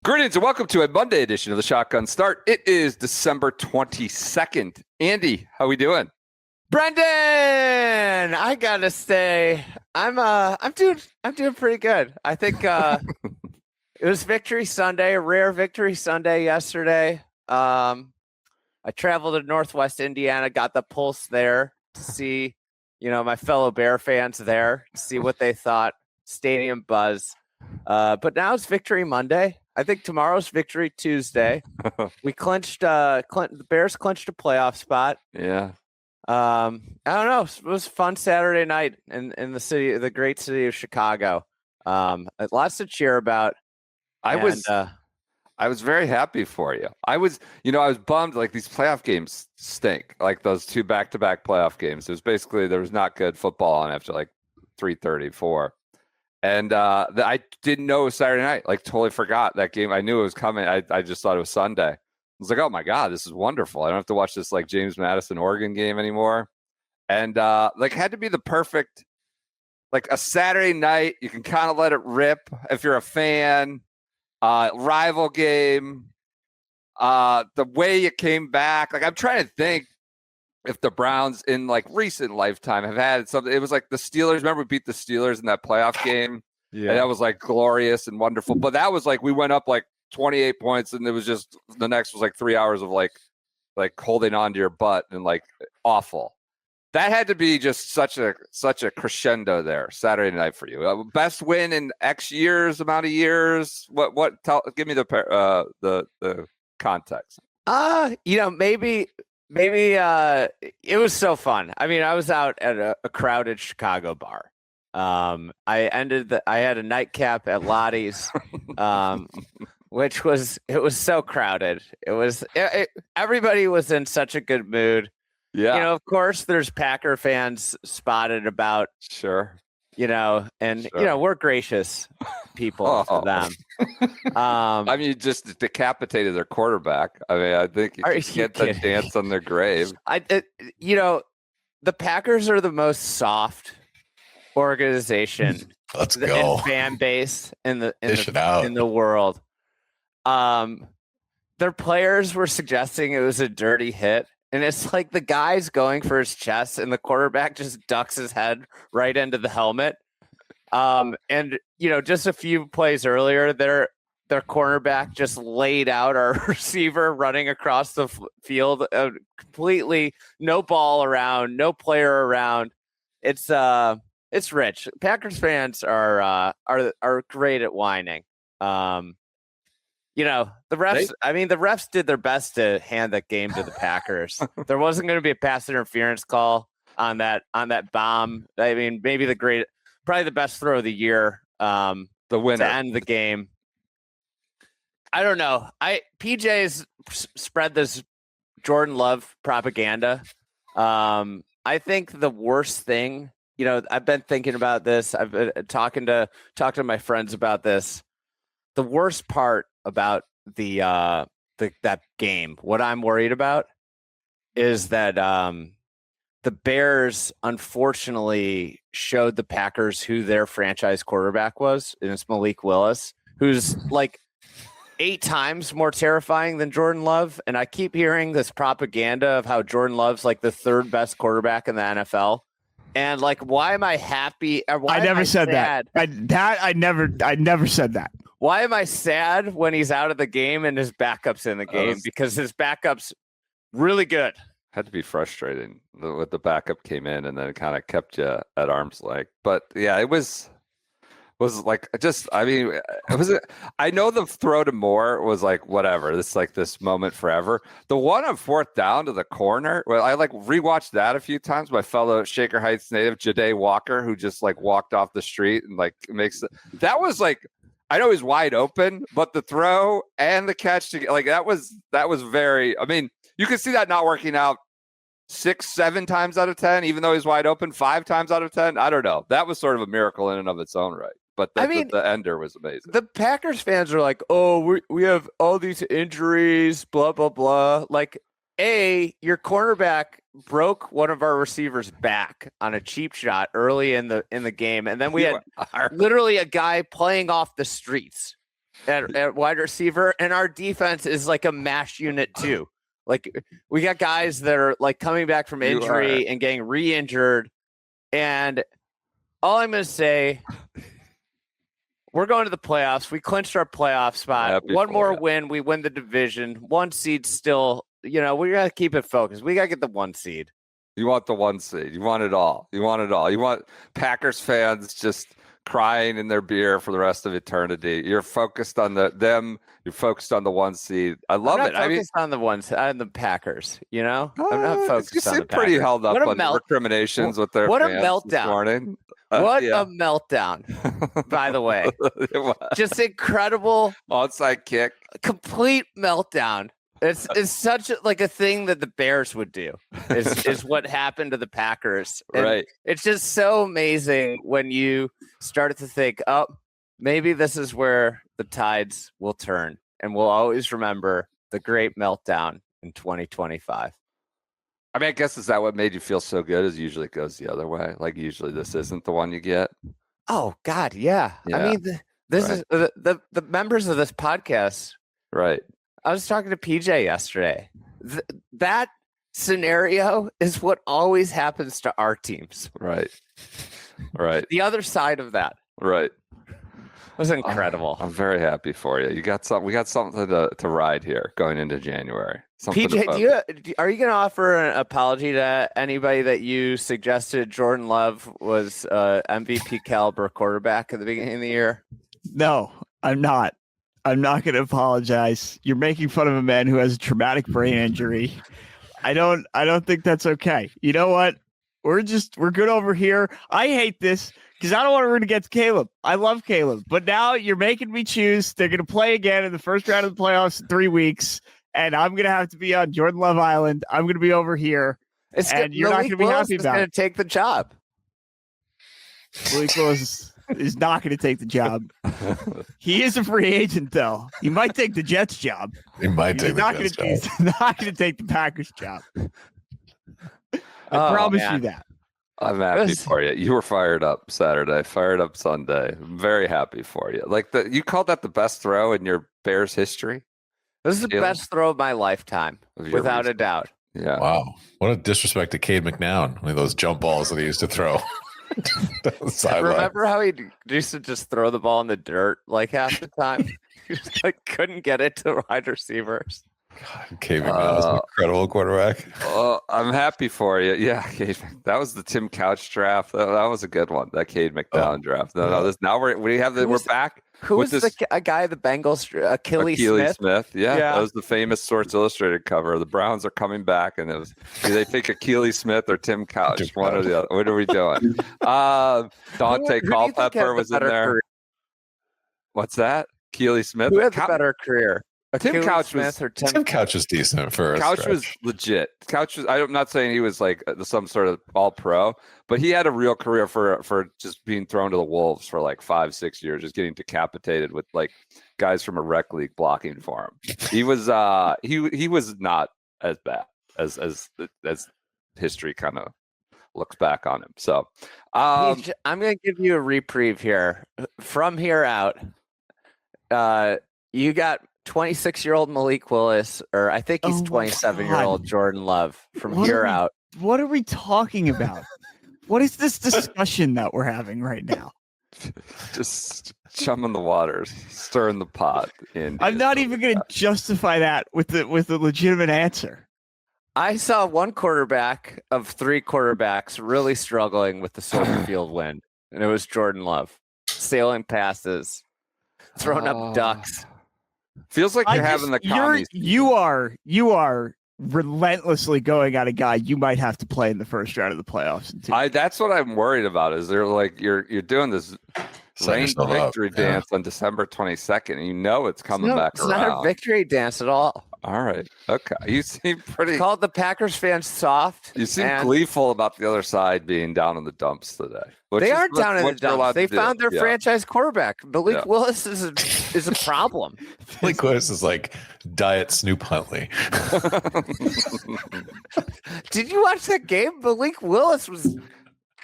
Greetings and welcome to a Monday edition of the Shotgun Start. It is December 22nd. Andy, how we doing? Brendan, I gotta say, I'm doing pretty good. I think it was Victory Sunday, a rare Victory Sunday yesterday. I traveled to Northwest Indiana, got the pulse there to see, my fellow Bear fans there, to see what they thought. Stadium buzz. But now it's Victory Monday. I think tomorrow's Victory Tuesday. We clinched. The Bears clinched a playoff spot. Yeah. I don't know. It was a fun Saturday night in the great city of Chicago. Lots to cheer about. I was very happy for you. I was bummed. Like, these playoff games stink. Like those two back-to-back playoff games. There was not good football on after like 3:30, 4. And I didn't know it was Saturday night. Like, totally forgot that game. I knew it was coming. I just thought it was Sunday. I was like, oh my God, this is wonderful. I don't have to watch this like James Madison Oregon game anymore. And had to be the perfect, like, a Saturday night. You can kind of let it rip if you're a fan. Rival game. The way you came back. Like, I'm trying to think if the Browns in like recent lifetime have had something. It was like the Steelers. Remember, we beat the Steelers in that playoff game? Yeah. And that was like glorious and wonderful. But that was like, we went up like 28 points, and it was just, the next was like 3 hours of like holding on to your butt and like awful. That had to be just such a crescendo there Saturday night for you. Best win in X years, amount of years. Give me the context. Maybe it was so fun. I mean, I was out at a crowded Chicago bar. I had a nightcap at Lottie's, which was so crowded. Everybody was in such a good mood. Yeah. Of course there's Packer fans spotted about. Sure. We're gracious people to them. I mean, you just decapitated their quarterback. I mean, I think you get the dance on their grave. The Packers are the most soft organization. Let's go. Fan base in the world. Their players were suggesting it was a dirty hit. And it's like the guy's going for his chest, and the quarterback just ducks his head right into the helmet. Just a few plays earlier, their cornerback just laid out our receiver running across the field, completely no ball around, no player around. It's rich. Packers fans are great at whining. The refs did their best to hand that game to the Packers. There wasn't going to be a pass interference call on that bomb. I mean, probably the best throw of the year. The winner to end the game. I don't know. PJ's spread this Jordan Love propaganda. I think the worst thing, I've been thinking about this. I've been talking to my friends about this. The worst part about that game, what I'm worried about, is that the Bears unfortunately showed the Packers who their franchise quarterback was, and it's Malik Willis, who's like 8 times more terrifying than Jordan Love. And I keep hearing this propaganda of how Jordan Love's like the 3rd best quarterback in the NFL. And like, why am I happy? I never said that. I never said that. Why am I sad when he's out of the game and his backup's in the game? Because his backup's really good. Had to be frustrating with the backup came in and then it kind of kept you at arm's length. But yeah, it was like, I know the throw to Moore was like, whatever. This is like this moment forever. The one on 4th down to the corner, well, I like rewatched that a few times. My fellow Shaker Heights native, Jade Walker, who just like walked off the street and like that was like, I know he's wide open, but the throw and the catch that was very, I mean, you could see that not working out 6-7 times out of 10, even though he's wide open 5 times out of 10. I don't know. That was sort of a miracle in and of its own right. But the ender was amazing. The Packers fans are like, oh, we have all these injuries, blah, blah, blah. Like, your cornerback broke one of our receivers' back on a cheap shot early in the game. And then we had literally a guy playing off the streets at wide receiver, and our defense is like a mash unit too. Like we got guys that are like coming back from injury and getting re-injured. And all I'm going to say, we're going to the playoffs. We clinched our playoff spot. One more win, we win the division. 1 seed still, we got to keep it focused. We got to get the 1 seed. You want the 1 seed. You want it all. You want it all. You want Packers fans just crying in their beer for the rest of eternity. You're focused on them. You're focused on the 1 seed. I love it. I'm focused on the Packers. I'm not focused on the Packers. Pretty held up on recriminations with their fans meltdown this morning. A meltdown, by the way. Just incredible. Onside kick. Complete meltdown. It's such a thing that the Bears would do is what happened to the Packers. And right. It's just so amazing when you start to think, oh, maybe this is where the tides will turn. And we'll always remember the great meltdown in 2025. I mean, I guess, is that what made you feel so good? Is usually it goes the other way. Like usually this isn't the one you get. Oh God. Yeah. I mean, this is the members of this podcast. Right. I was talking to PJ yesterday. That scenario is what always happens to our teams. Right. Right. The other side of that. Right. It was incredible. I'm very happy for you. We got something to ride here going into January. PJ, are you going to offer an apology to anybody that you suggested Jordan Love was MVP caliber quarterback at the beginning of the year? No, I'm not. I'm not going to apologize. You're making fun of a man who has a traumatic brain injury. I don't think that's okay. You know what? We're good over here. I hate this because I don't want to root against Caleb. I love Caleb, but now you're making me choose. They're going to play again in the first round of the playoffs in 3 weeks, and I'm going to have to be on Jordan Love Island. I'm going to be over here, and you're not going to be happy about it. Going to take the job. Malik Willis is not going to take the job. He is a free agent, though. He might take the Jets' job. He might take the Jets' job. He's not going to take the Packers' job. I promise you that. I'm happy for you. You were fired up Saturday, fired up Sunday. I'm very happy for you. You called that the best throw in your Bears history? This is the best throw of my lifetime, without a doubt. Yeah. Wow. What a disrespect to Cade McNown. One of those jump balls that he used to throw. Remember how he used to just throw the ball in the dirt half the time? He just couldn't get it to wide receivers. God, Cade McNown is an incredible quarterback. I'm happy for you. Yeah, Cade, that was the Tim Couch draft. That was a good one. That Cade McNown draft. We're back. Who was a guy the Bengals? Achilles Smith. Yeah, that was the famous Sports Illustrated cover. The Browns are coming back, and it was they pick Achilles Smith or Tim Couch, one or the other. What are we doing? Dante Culpepper was in there. Career? What's that? Achilles Smith. Who had the better career? Tim Couch Tim Couch was decent for a Couch stretch. was legit. Couch was. I'm not saying he was some sort of all pro, but he had a real career for just being thrown to the wolves for 5-6 years, just getting decapitated with guys from a rec league blocking for him. He was he was not as bad as history kind of looks back on him. So I'm going to give you a reprieve here. From here out, you got 26-year-old Malik Willis, or I think he's 27-year-old Jordan Love from here out. What are we talking about? What is this discussion that we're having right now? Just chumming the waters, stirring the pot. I'm not even going to justify that with a legitimate answer. I saw one quarterback of 3 quarterbacks really struggling with the Soldier Field wind, and it was Jordan Love, sailing passes, throwing up ducks. Feels like you're having the commies. You are relentlessly going at a guy you might have to play in the first round of the playoffs. That's what I'm worried about. Is there you're doing this rain victory dance on December 22nd, and it's coming back around. It's not a victory dance at all. All right. Okay. You seem pretty. Called the Packers fans soft. You seem gleeful about the other side being down in the dumps today. They aren't down in the dumps. They found their franchise quarterback. Malik Willis is a problem. Malik Willis is like Diet Snoop Huntley. Did you watch that game? Malik Willis was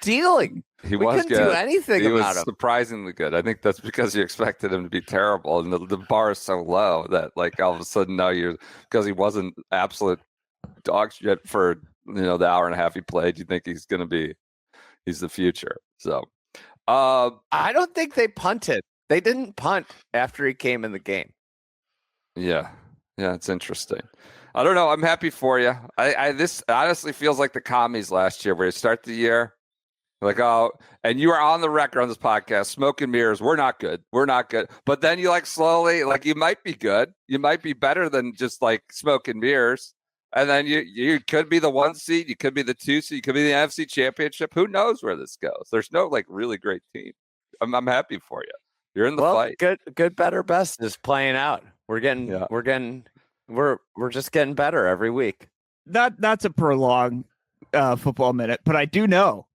dealing. He we was couldn't good. do anything He about was him. surprisingly good. I think that's because you expected him to be terrible, and the bar is so low that like all of a sudden now you're because he wasn't absolute dog shit for the hour and a half he played. You think he's the future. So I don't think they punted. They didn't punt after he came in the game. yeah, it's interesting. I don't know. I'm happy for you. This honestly feels like the commies last year, where you start the year. Like, and you are on the record on this podcast, smoke and mirrors. We're not good. But then you slowly, you might be good. You might be better than just smoke and mirrors. And then you could be the 1 seed. You could be the 2 seed. You could be the NFC Championship. Who knows where this goes? There's no really great team. I'm happy for you. You're in the fight. Good, better, best is playing out. We're just getting better every week. Not to prolong football minute, but I do know,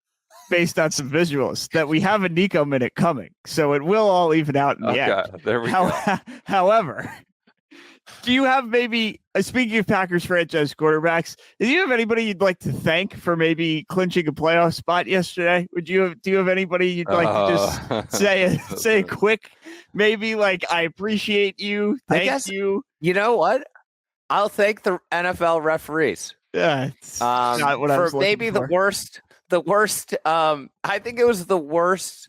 based on some visuals, that we have a Nico minute coming, so it will all even out in the end. There we go. However, do you have maybe, speaking of Packers franchise quarterbacks, do you have anybody you'd like to thank for maybe clinching a playoff spot yesterday? Do you have anybody you'd like to just say a quick, maybe I appreciate you, thank you? You know what? I'll thank the NFL referees. Yeah, it's not what I was for maybe for. the worst. I think it was the worst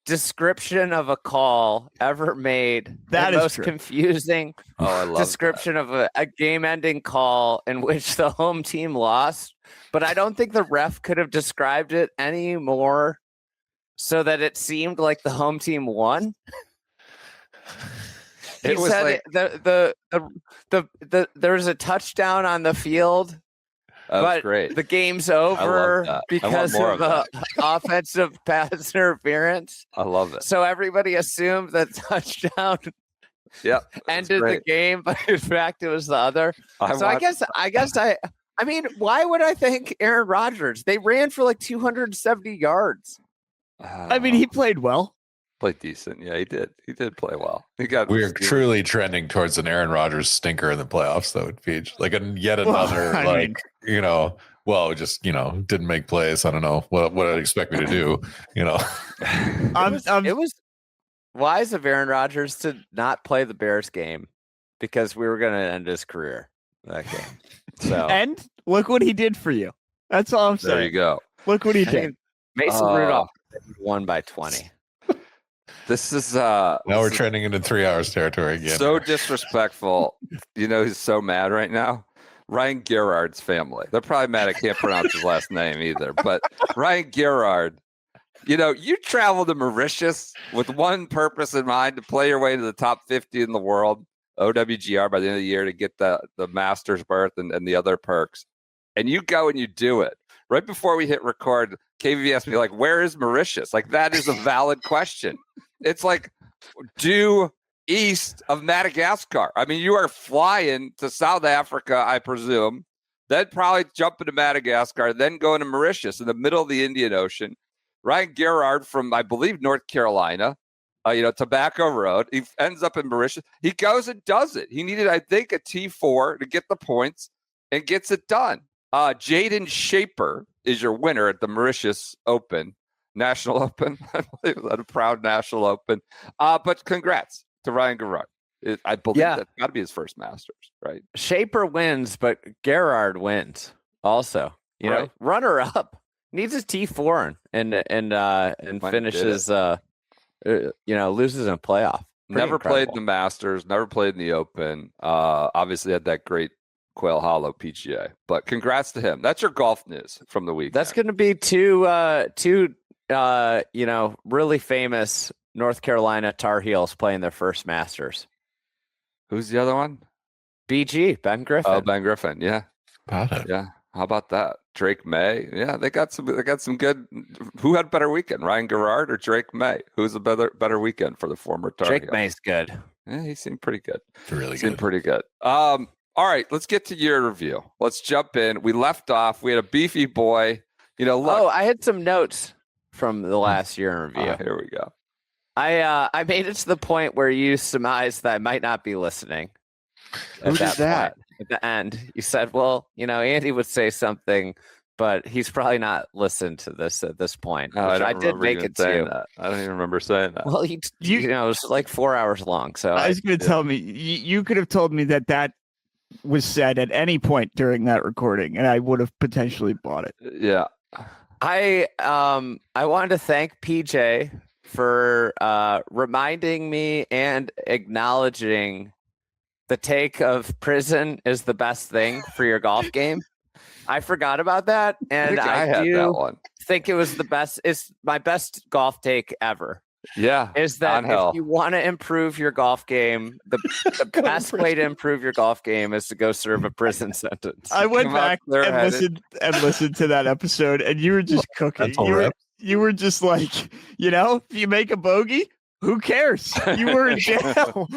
description of a call ever made. That the is most true. confusing I love description of a game-ending call in which the home team lost. But I don't think the ref could have described it any more so that it seemed like the home team won. He said there's a touchdown on the field. But great. The game's over because of offensive pass interference. I love it. So everybody assumed that touchdown ended the game, but in fact it was the other. I mean, why would I thank Aaron Rodgers? They ran for 270 yards. I mean, he played well. Played decent. Yeah, he did. He did play well. We're truly trending towards an Aaron Rodgers stinker in the playoffs, though, Peach. Yet another, didn't make plays. I don't know what I'd expect me to do. It was wise of Aaron Rodgers to not play the Bears game because we were going to end his career that game. So and look what he did for you. That's all I'm saying. There you go. Look what he did. Mason Rudolph won by 20. This is now we're trending into 3 hours territory again. So disrespectful. He's so mad right now. Ryan Gerard's family. They're probably mad I can't pronounce his last name either. But Ryan Gerard, you travel to Mauritius with one purpose in mind, to play your way to the top 50 in the world, OWGR, by the end of the year, to get the Masters berth and the other perks. And you go and you do it. Right before we hit record, KVV asked me, where is Mauritius? That is a valid question. It's due east of Madagascar. I mean, you are flying to South Africa, I presume, then probably jumping to Madagascar, then going to Mauritius in the middle of the Indian Ocean. Ryan Gerard from, I believe, North Carolina, Tobacco Road. He ends up in Mauritius. He goes and does it. He needed, I think, a T4 to get the points and gets it done. Jaden Shaper is your winner at the Mauritius Open. National Open. I believe that a proud National Open. But congrats to Ryan Gerard. I believe that's got to be his first Masters, right? Shaper wins, but Gerard wins also. Runner up needs a T4 and finishes. Loses in a playoff. Never played the Masters. Never played in the Open. Obviously had that great Quail Hollow PGA. But congrats to him. That's your golf news from the week. That's going to be two really famous North Carolina Tar Heels playing their first Masters. Who's the other one? BG, Ben Griffin. Oh, Ben Griffin. Yeah. Yeah. How about that? Drake May. Yeah, they got some good. Who had a better weekend? Ryan Gerard or Drake May? Who's a better weekend for the former Tar Heel? Drake May's good. Yeah, he seemed pretty good. Really seemed pretty good. All right, let's get to year review. Let's jump in. We left off. We had a beefy boy. Look. I had some notes from the last year in review. Here we go. I made it to the point where you surmised that I might not be listening. Who did that? At the end, you said, "Well, Andy would say something, but he's probably not listened to this at this point. Oh, I did make it too. That. I don't even remember saying that. Well, you know, it was like 4 hours long. So I was going to tell me, you could have told me that was said at any point during that recording, and I would have potentially bought it. Yeah. I wanted to thank PJ for reminding me and acknowledging the take of prison is the best thing for your golf game. I forgot about that, and I had do that one. think it was the best. It's my best golf take ever. Yeah, is that if you want to improve your golf game, the best way to improve your golf game is to go serve a prison sentence. I went back and listened to that episode, and you were just cooking. You were just like, if you make a bogey, who cares? You were in jail.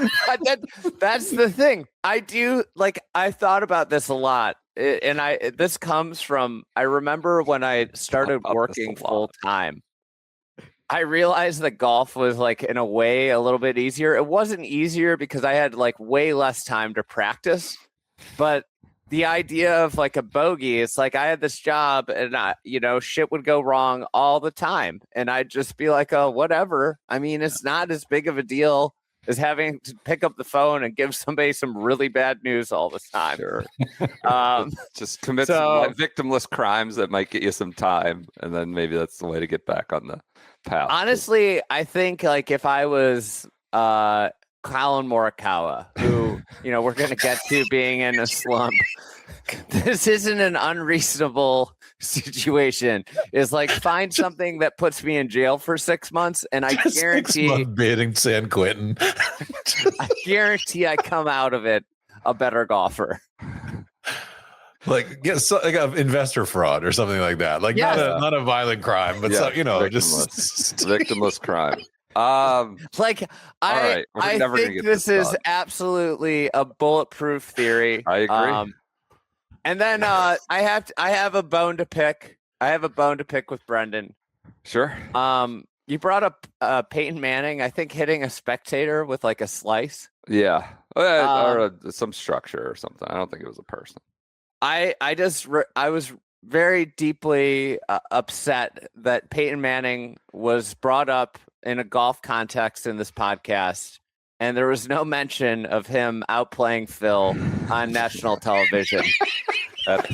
That's the thing. I thought about this a lot. And this comes from, I remember when I started working full time, I realized that golf was like, in a way, a little bit easier. It wasn't easier because I had like way less time to practice, but the idea of like a bogey, it's like I had this job and shit would go wrong all the time. And I'd just be like, oh, whatever. I mean, it's not as big of a deal as having to pick up the phone and give somebody some really bad news all the time. Sure. Just commit some victimless crimes that might get you some time. And then maybe that's the way to get back on the path. Honestly, I think like if I was Colin Morikawa, who, we're going to get to being in a slump, this isn't an unreasonable situation. Is like find something that puts me in jail for 6 months, and I guarantee baiting San Quentin. I guarantee I come out of it a better golfer. Like investor fraud or something like that. Like not a violent crime, but victimless crime. I think this is absolutely a bulletproof theory. I agree. And then I have a bone to pick. I have a bone to pick with Brendan. Sure. You brought up Peyton Manning, I think, hitting a spectator with like a slice. Yeah, or some structure or something. I don't think it was a person. I was very deeply upset that Peyton Manning was brought up in a golf context in this podcast, and there was no mention of him outplaying Phil on national television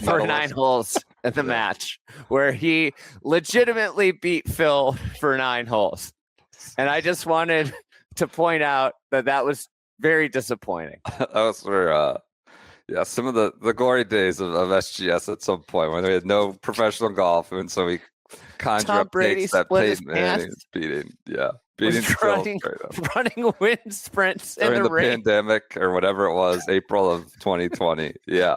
for 9 holes in the match, where he legitimately beat Phil for 9 holes. And I just wanted to point out that was very disappointing. That was for some of the glory days of SGS at some point when we had no professional golf, and so we conjure up takes that Peyton Manning is beating running wind sprints during in the rain. Pandemic or whatever it was, April of 2020. Yeah,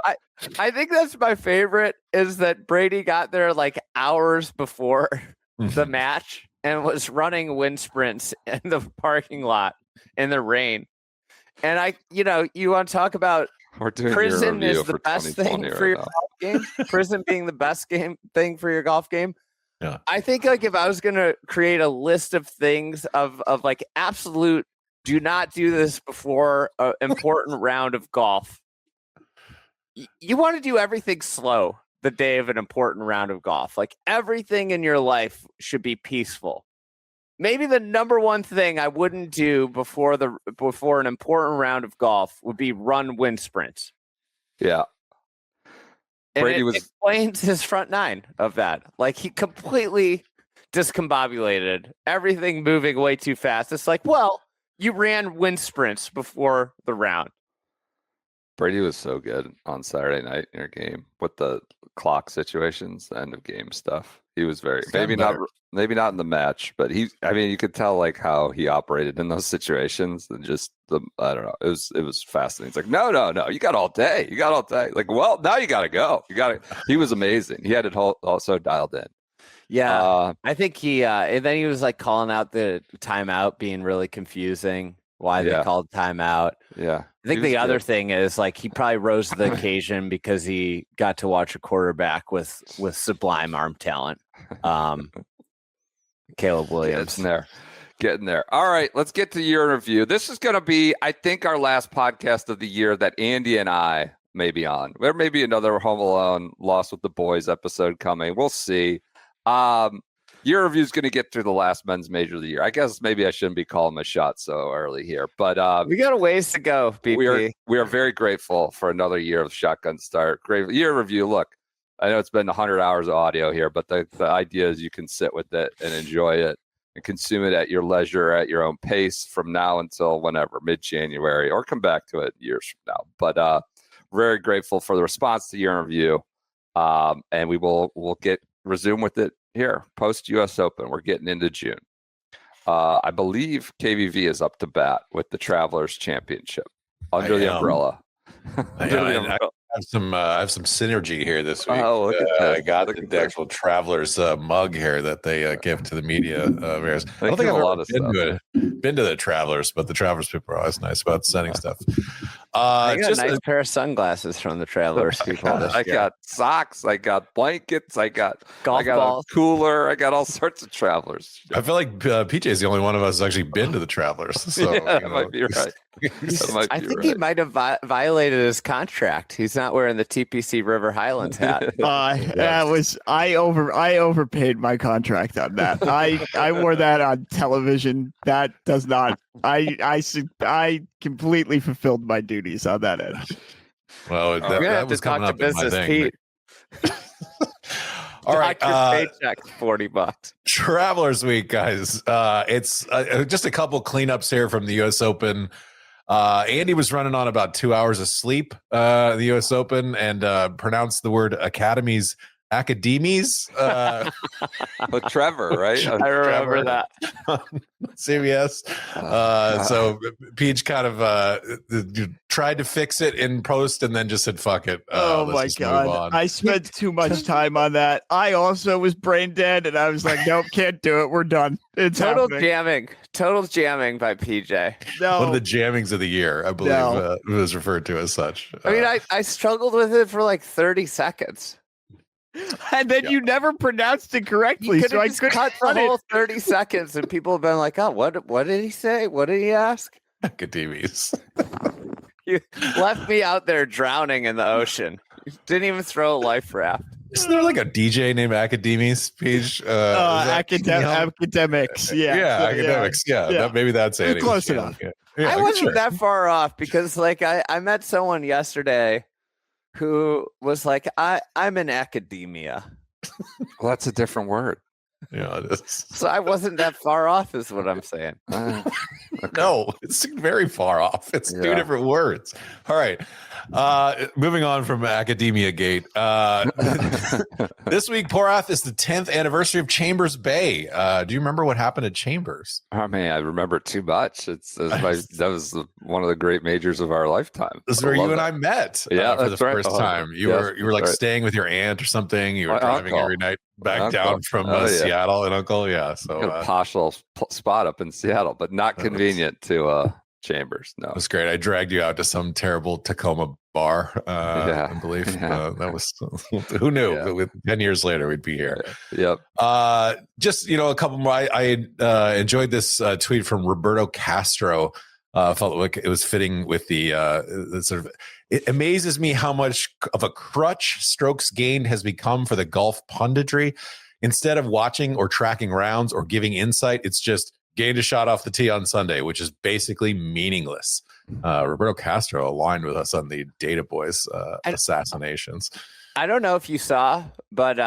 I think that's my favorite, is that Brady got there like hours before the match and was running wind sprints in the parking lot in the rain. And you want to talk about prison is the best thing for your golf game. Prison being the best thing for your golf game. Yeah. I think like if I was going to create a list of things of like absolute, do not do this before an important round of golf. You want to do everything slow the day of an important round of golf. Like everything in your life should be peaceful. Maybe the number one thing I wouldn't do before an important round of golf would be run wind sprints. Yeah. And Brady explains his front 9 of that. Like he completely discombobulated, everything moving way too fast. It's like, well, you ran wind sprints before the round. Brady was so good on Saturday night in your game with the clock situations, the end of game stuff. He was maybe not in the match, but you could tell like how he operated in those situations, and just I don't know. It was fascinating. It's like, no, you got all day. Like, well, now you got to go. He was amazing. He had it also dialed in. Yeah. I think and then he was like calling out the timeout being really confusing. Why they called timeout. Yeah. I think the other thing is like he probably rose to the occasion because he got to watch a quarterback with sublime arm talent. Caleb Williams. Getting there. All right, let's get to your review. This is going to be, I think, our last podcast of the year that Andy and I maybe on. There may be another Home Alone Lost with the Boys episode coming. We'll see. Year review is going to get through the last men's major of the year. I guess maybe I shouldn't be calling my shot so early here, but we got a ways to go. BP. We are very grateful for another year of Shotgun Start. Great year review. Look, I know it's been 100 hours of audio here, but the idea is you can sit with it and enjoy it and consume it at your leisure, at your own pace from now until whenever, mid-January, or come back to it years from now. But very grateful for the response to year review, and we'll resume with it here post US Open. We're getting into June. I believe KVV is up to bat with the Travelers Championship under the umbrella. I have some synergy here this week. Oh, look at that. I got the actual Travelers mug here that they give to the media. I don't think I've ever been to the Travelers, but the Travelers people are always nice about sending stuff. I got a nice pair of sunglasses from the Travelers people. I got socks. I got blankets. I got balls. A cooler. I got all sorts of Travelers. I feel like PJ is the only one of us who's actually been to the Travelers. So that might be right. I think he might have violated his contract. He's not wearing the TPC River Highlands hat. I overpaid my contract on that. I wore that on television. That does not. I completely fulfilled my duties on that end. Well, that was coming up in my thing. All right, paycheck $40. Travelers Week, guys. It's just a couple cleanups here from the U.S. Open. Andy was running on about 2 hours of sleep, the U.S. Open, and pronounced the word academies. With Trevor, right? I remember that. CBS. So Peach kind of tried to fix it in post and then just said, fuck it. Oh my God. I spent too much time on that. I also was brain dead and I was like, nope, can't do it. We're done. It's total happening. jamming by PJ. No. One of the jammings of the year, I believe, was referred to as such. I mean, I struggled with it for like 30 seconds. And then you never pronounced it correctly, so I couldn't cut the whole 30 seconds, and people have been like, "Oh, what did he say? What did he ask?" Academies. You left me out there drowning in the ocean. You didn't even throw a life raft. Isn't there like a DJ named Academies page? Academics. Yeah. Academics. Yeah. Maybe that's it. Close enough. Yeah, I wasn't that far off because, like, I met someone yesterday who was like, I'm in academia. Well, that's a different word. Yeah, it is. So I wasn't that far off, is what I'm saying. Okay. No, it's very far off. It's two different words. All right. Moving on from Academia Gate. This week, Porath is the 10th anniversary of Chambers Bay. Do you remember what happened at Chambers? I mean, I remember too much. That was one of the great majors of our lifetime. This is where you and I met for the first time. You were like staying with your aunt or something. You were driving every night back down from Seattle and Uncle. Yeah. So a posh little spot up in Seattle, but not convenient to Chambers. No, it was great. I dragged you out to some terrible Tacoma bar, I believe. That was who knew? Yeah. 10 years later, we'd be here. Yep. Just a couple more. I enjoyed this tweet from Roberto Castro. Felt like it was fitting with the sort of. It amazes me how much of a crutch strokes gained has become for the golf punditry. Instead of watching or tracking rounds or giving insight, it's just gained a shot off the tee on Sunday, which is basically meaningless. Roberto Castro aligned with us on the Data Boys assassinations. I don't know if you saw, but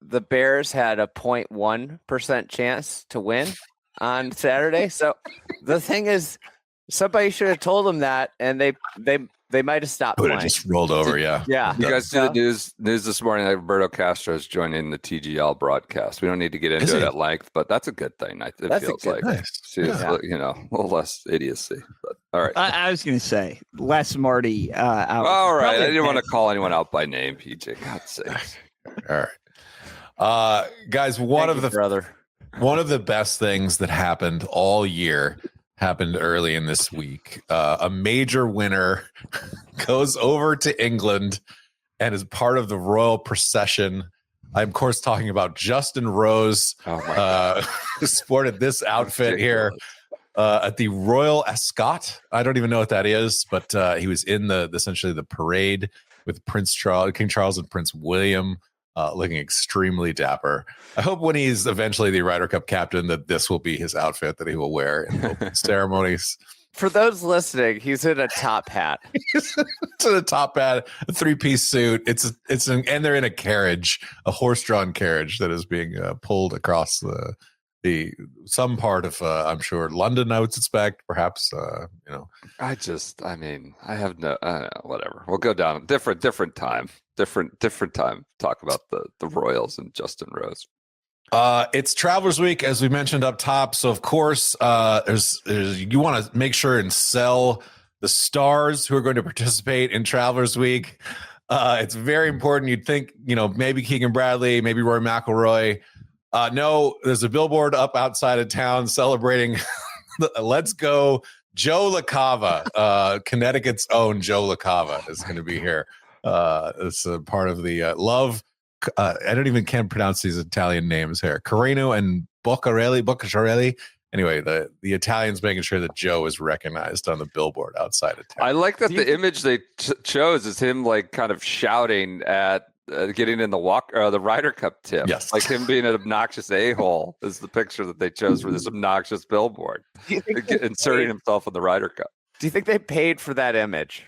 the Bears had a 0.1% chance to win on Saturday. So the thing is, somebody should have told them that, and they might have stopped playing. Just rolled over, yeah. You guys see the news this morning that Roberto Castro is joining the TGL broadcast. We don't need to get into it at length, but that's a good thing. It feels like nice. A little less idiocy. But all right. I was going to say less Marty out. All right. I didn't want to call anyone out by name, PJ. God's sake. All right. Guys, one of the best things that happened all year happened early in this week. A major winner goes over to England and is part of the royal procession. I'm, of course, talking about Justin Rose, who sported this outfit here at the Royal Ascot. I don't even know what that is, but he was in essentially the parade with King Charles and Prince William, looking extremely dapper. I hope when he's eventually the Ryder Cup captain that this will be his outfit that he will wear in opening ceremonies. For those listening, he's in a top hat. He's in a top hat, a 3-piece suit. And they're in a carriage, a horse-drawn carriage that is being pulled across some part of I'm sure London. I would suspect, perhaps. I have no whatever. We'll go down different time. Different time. Talk about the Royals and Justin Rose. It's Travelers Week, as we mentioned up top. So, of course, you want to make sure and sell the stars who are going to participate in Travelers Week. It's very important. You'd think, maybe Keegan Bradley, maybe Rory McIlroy. No, there's a billboard up outside of town celebrating Let's Go Joe LaCava. Connecticut's own Joe LaCava is going to be here. It's a part of the love. Can't pronounce these Italian names here. Carino and Boccarelli. Anyway, the Italians making sure that Joe is recognized on the billboard outside of town. I like that the image they chose is him like kind of shouting at getting in the Ryder Cup tip. Yes, like him being an obnoxious a-hole is the picture that they chose for this obnoxious billboard, inserting himself in the Ryder Cup. Do you think they paid for that image?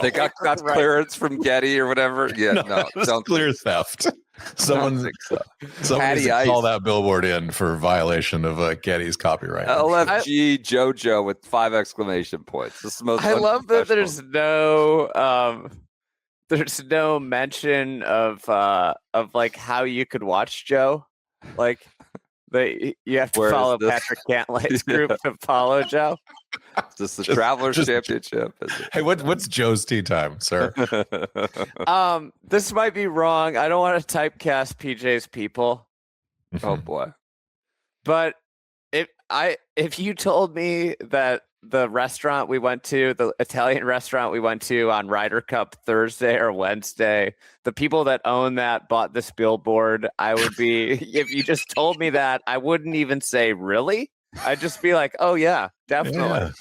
They got clearance from Getty or whatever. Yeah, no, don't clear theft. Someone call that billboard in for violation of Getty's copyright. LFG JoJo with 5 exclamation points. This is the most. I love that there's no mention of like how you could watch Joe. Like you have to follow Patrick Cantlay's group to follow Joe. Is this the Travelers Championship? Hey, what's Joe's tee time, sir? This might be wrong. I don't want to typecast PJ's people. Oh boy. But if you told me that the restaurant we went to, the Italian restaurant we went to on Ryder Cup Thursday or Wednesday, the people that own that bought this billboard, I would be, if you just told me that, I wouldn't even say really. I'd just be like, oh yeah, definitely.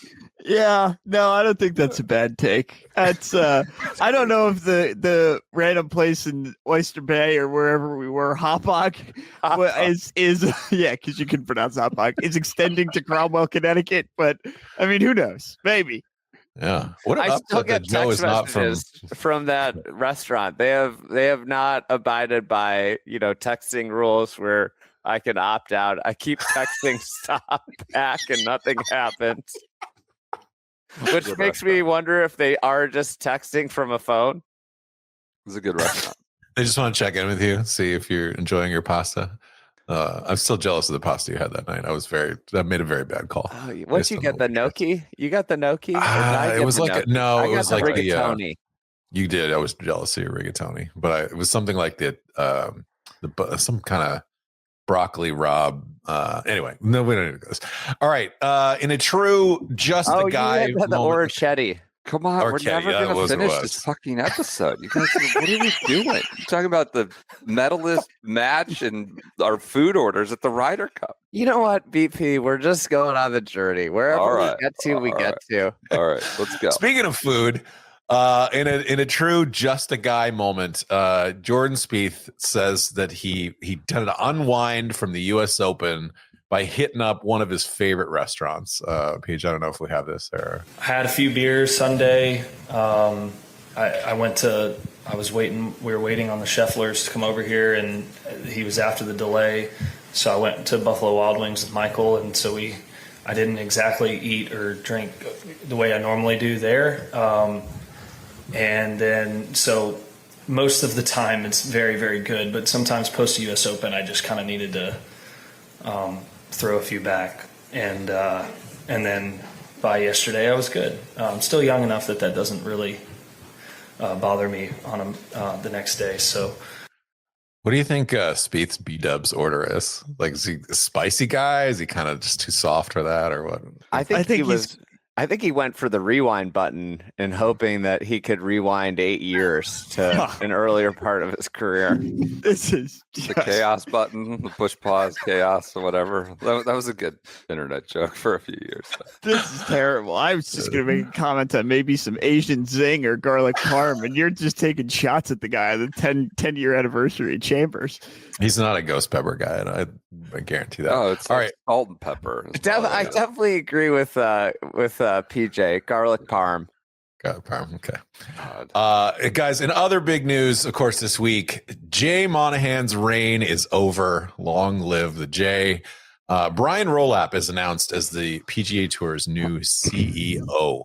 Yeah, no, I don't think that's a bad take. That's I don't know if the random place in Oyster Bay or wherever we were, Hopog, is because you can pronounce Hopog, is extending to Cromwell, Connecticut. But I mean, who knows? Maybe. Yeah. What I still get text messages from that restaurant. They have not abided by texting rules where I can opt out. I keep texting stop back and nothing happens. Which makes me wonder if they are just texting from a phone. It's a good restaurant. They just want to check in with you, see if you're enjoying your pasta. I'm still jealous of the pasta you had that night. I made a very bad call. Once you get the gnocchi, you got the gnocchi. It was like I it was got like the rigatoni. You did. I was jealous of your rigatoni, but it was something like some kind of broccoli Rob. Anyway, no, we don't need to go this. All right. In a true a guy. You had the orecchiette. Come on, we're never going to finish this fucking episode. You guys, what are we doing? You're talking about the medalist match and our food orders at the Ryder Cup. You know what, BP? We're just going on the journey. Wherever we get to, we get to. All right, let's go. Speaking of food, in a true just a guy moment, Jordan Spieth says that he did an unwind from the U.S. Open by hitting up one of his favorite restaurants. Paige, I don't know if we have this there. I had a few beers Sunday. We were waiting on the Schefflers to come over here, and he was after the delay. So I went to Buffalo Wild Wings with Michael, and so I didn't exactly eat or drink the way I normally do there. And then, so most of the time it's very, very good, but sometimes post US Open, I just kind of needed to throw a few back. And then by yesterday, I was good. I'm still young enough that doesn't really bother me on the next day. So, what do you think Spieth's B-dub's order is? Like, is he a spicy guy? Is he kind of just too soft for that, or what? I think he was I think he went for the rewind button and hoping that he could rewind 8 years to an earlier part of his career. This is The chaos button, the push pause chaos or whatever. That was a good internet joke for a few years. This is terrible. I was just going to make a comment on maybe some Asian zing or garlic parm, and you're just taking shots at the guy on the 10-year anniversary of Chambers. He's not a ghost pepper guy, and I guarantee that. Oh, it's all like right. salt and pepper. I definitely agree with PJ. Garlic parm. Okay. God. Guys, in other big news, of course, this week, Jay Monahan's reign is over. Long live the Jay. Brian Rolapp is announced as the PGA Tour's new CEO.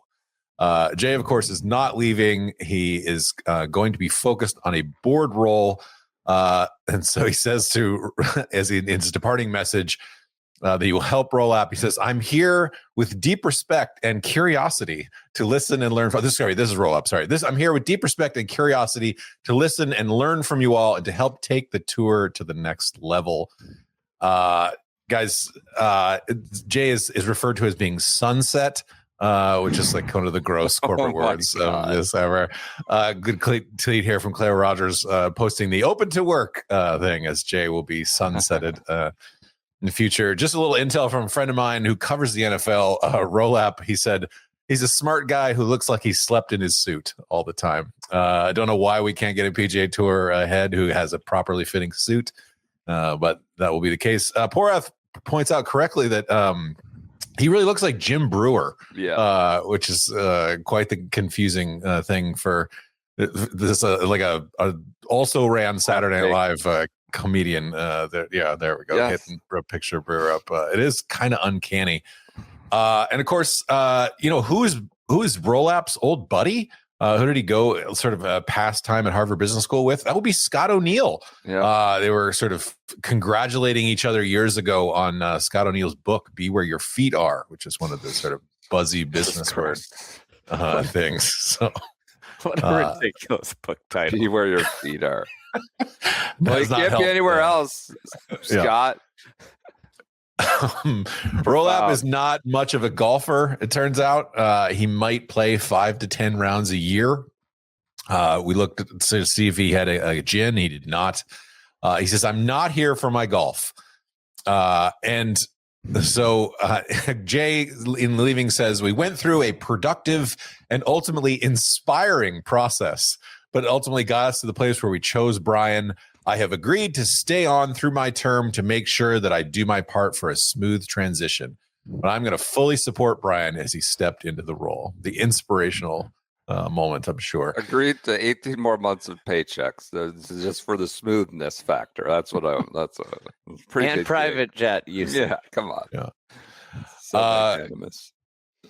Jay, of course, is not leaving. He is going to be focused on a board role. And so he says in his departing message, that he will help Rolapp. He says, "I'm here with deep respect and curiosity to listen and learn from this. Sorry, this is Rolapp. Sorry, I'm here with deep respect and curiosity to listen and learn from you all and to help take the tour to the next level." Guys, Jay is referred to as being sunset, which is like one of the gross corporate words of this ever. Good tweet here from Claire Rogers posting the open to work thing as Jay will be sunsetted. In the future. Just a little intel from a friend of mine who covers the NFL, Rolapp. He said he's a smart guy who looks like he slept in his suit all the time. I don't know why we can't get a PGA Tour head who has a properly fitting suit, but that will be the case. Porath points out correctly that he really looks like Jim Brewer, which is quite the confusing thing for this. Like a also ran Saturday Night Live comedian. There we go. Yes. Hitting a picture of Brewer up. It is kind of uncanny. And of course, who's Rolapp's old buddy? Who did he go sort of past time at Harvard Business School with? That would be Scott O'Neill. Yeah. They were sort of congratulating each other years ago on Scott O'Neill's book, Be Where Your Feet Are, which is one of the sort of buzzy business word things. So What a ridiculous book title. Be where your feet are. Well, you can't be anywhere else, Scott. Rolapp is not much of a golfer, it turns out. He might play 5 to 10 rounds a year. We looked to see if he had a gin. He did not. He says, "I'm not here for my golf." And so Jay, in leaving, says, "We went through a productive and ultimately inspiring process, but ultimately got us to the place where we chose Brian. I have agreed to stay on through my term to make sure that I do my part for a smooth transition. But I'm going to fully support Brian as he stepped into the role." The inspirational moment, I'm sure. Agreed to 18 more months of paychecks. This is just for the smoothness factor. That's a pretty And big private jet use. Yeah, come on. Yeah. So magnanimous.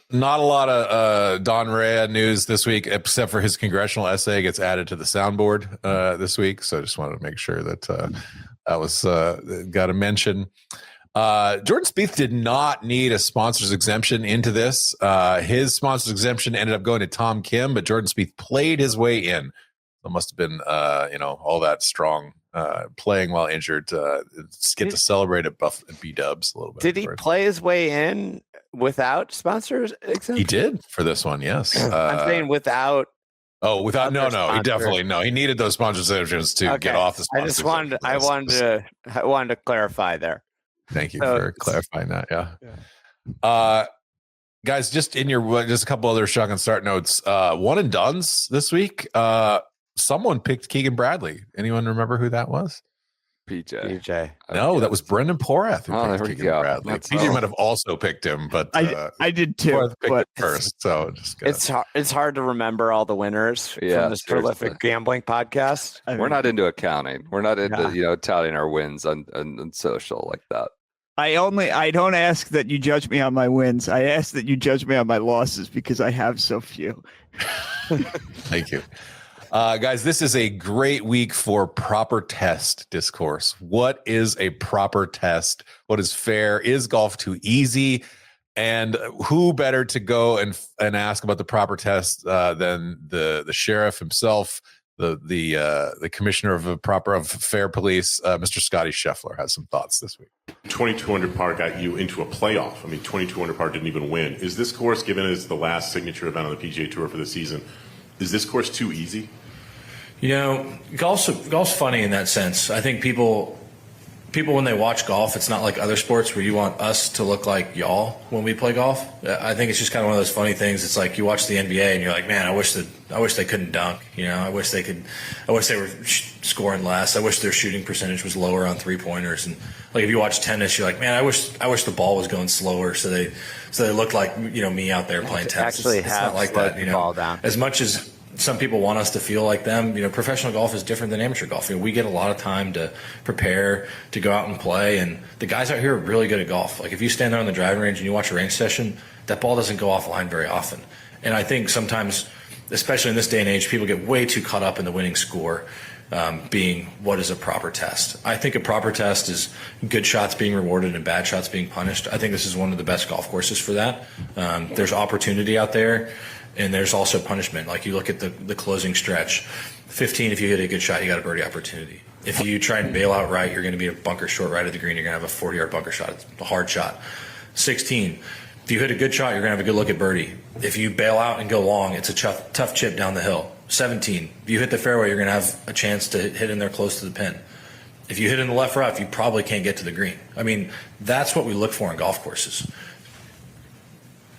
Not a lot of Don Rea news this week, except for his congressional essay gets added to the soundboard this week. So I just wanted to make sure that that was got a mention. Jordan Spieth did not need a sponsor's exemption into this. His sponsor's exemption ended up going to Tom Kim, but Jordan Spieth played his way in. It must have been, all that strong playing while injured. Get to celebrate at B-dubs a little bit. Did he play his way in without sponsors exemption? He did for this one, yes. I'm saying without. Oh, without no, sponsor. he definitely no. He needed those sponsors exemptions to get off the sponsor. I wanted to clarify there. Thank you for clarifying that. Yeah. Guys, just a couple other shotgun start notes. One and dones this week. Someone picked Keegan Bradley. Anyone remember who that was? PJ. No, that was Brendan Porath who there picked we Keegan go. Bradley. That's PJ might have also picked him, but I did too. Porath picked But it first, so It's hard to remember all the winners from this prolific gambling podcast. We're not into accounting. We're not into touting our wins on social like that. I don't ask that you judge me on my wins. I ask that you judge me on my losses because I have so few. Thank you. Guys, this is a great week for proper test discourse. What is a proper test? What is fair? Is golf too easy? And who better to go and ask about the proper test than the sheriff himself, the commissioner of fair police, Mr. Scottie Scheffler, has some thoughts this week. 2200 par got you into a playoff. I mean, 2200 par didn't even win. Is this course, given as the last signature event on the PGA Tour for the season, is this course too easy? You know, golf's funny in that sense. I think people when they watch golf, it's not like other sports where you want us to look like y'all when we play golf. I think it's just kind of one of those funny things. It's like you watch the NBA and you're like, man, I wish they couldn't dunk. You know, I wish they were scoring less. I wish their shooting percentage was lower on 3-pointers. And like if you watch tennis, you're like, man, I wish the ball was going slower so they look like, you know, me out there playing tennis. Actually, it's not like that. You know, ball down. As much as some people want us to feel like them, you know, professional golf is different than amateur golf. You know, we get a lot of time to prepare, to go out and play, and the guys out here are really good at golf. Like if you stand there on the driving range and you watch a range session, that ball doesn't go offline very often. And I think sometimes, especially in this day and age, people get way too caught up in the winning score being what is a proper test. I think a proper test is good shots being rewarded and bad shots being punished. I think this is one of the best golf courses for that. There's opportunity out there. And there's also punishment. Like you look at the closing stretch. 15, if you hit a good shot, you got a birdie opportunity. If you try and bail out right, you're going to be a bunker short right of the green. You're going to have a 40-yard bunker shot. It's a hard shot. 16, if you hit a good shot, you're going to have a good look at birdie. If you bail out and go long, it's a tough chip down the hill. 17, if you hit the fairway, you're going to have a chance to hit in there close to the pin. If you hit in the left rough, you probably can't get to the green. I mean, that's what we look for in golf courses.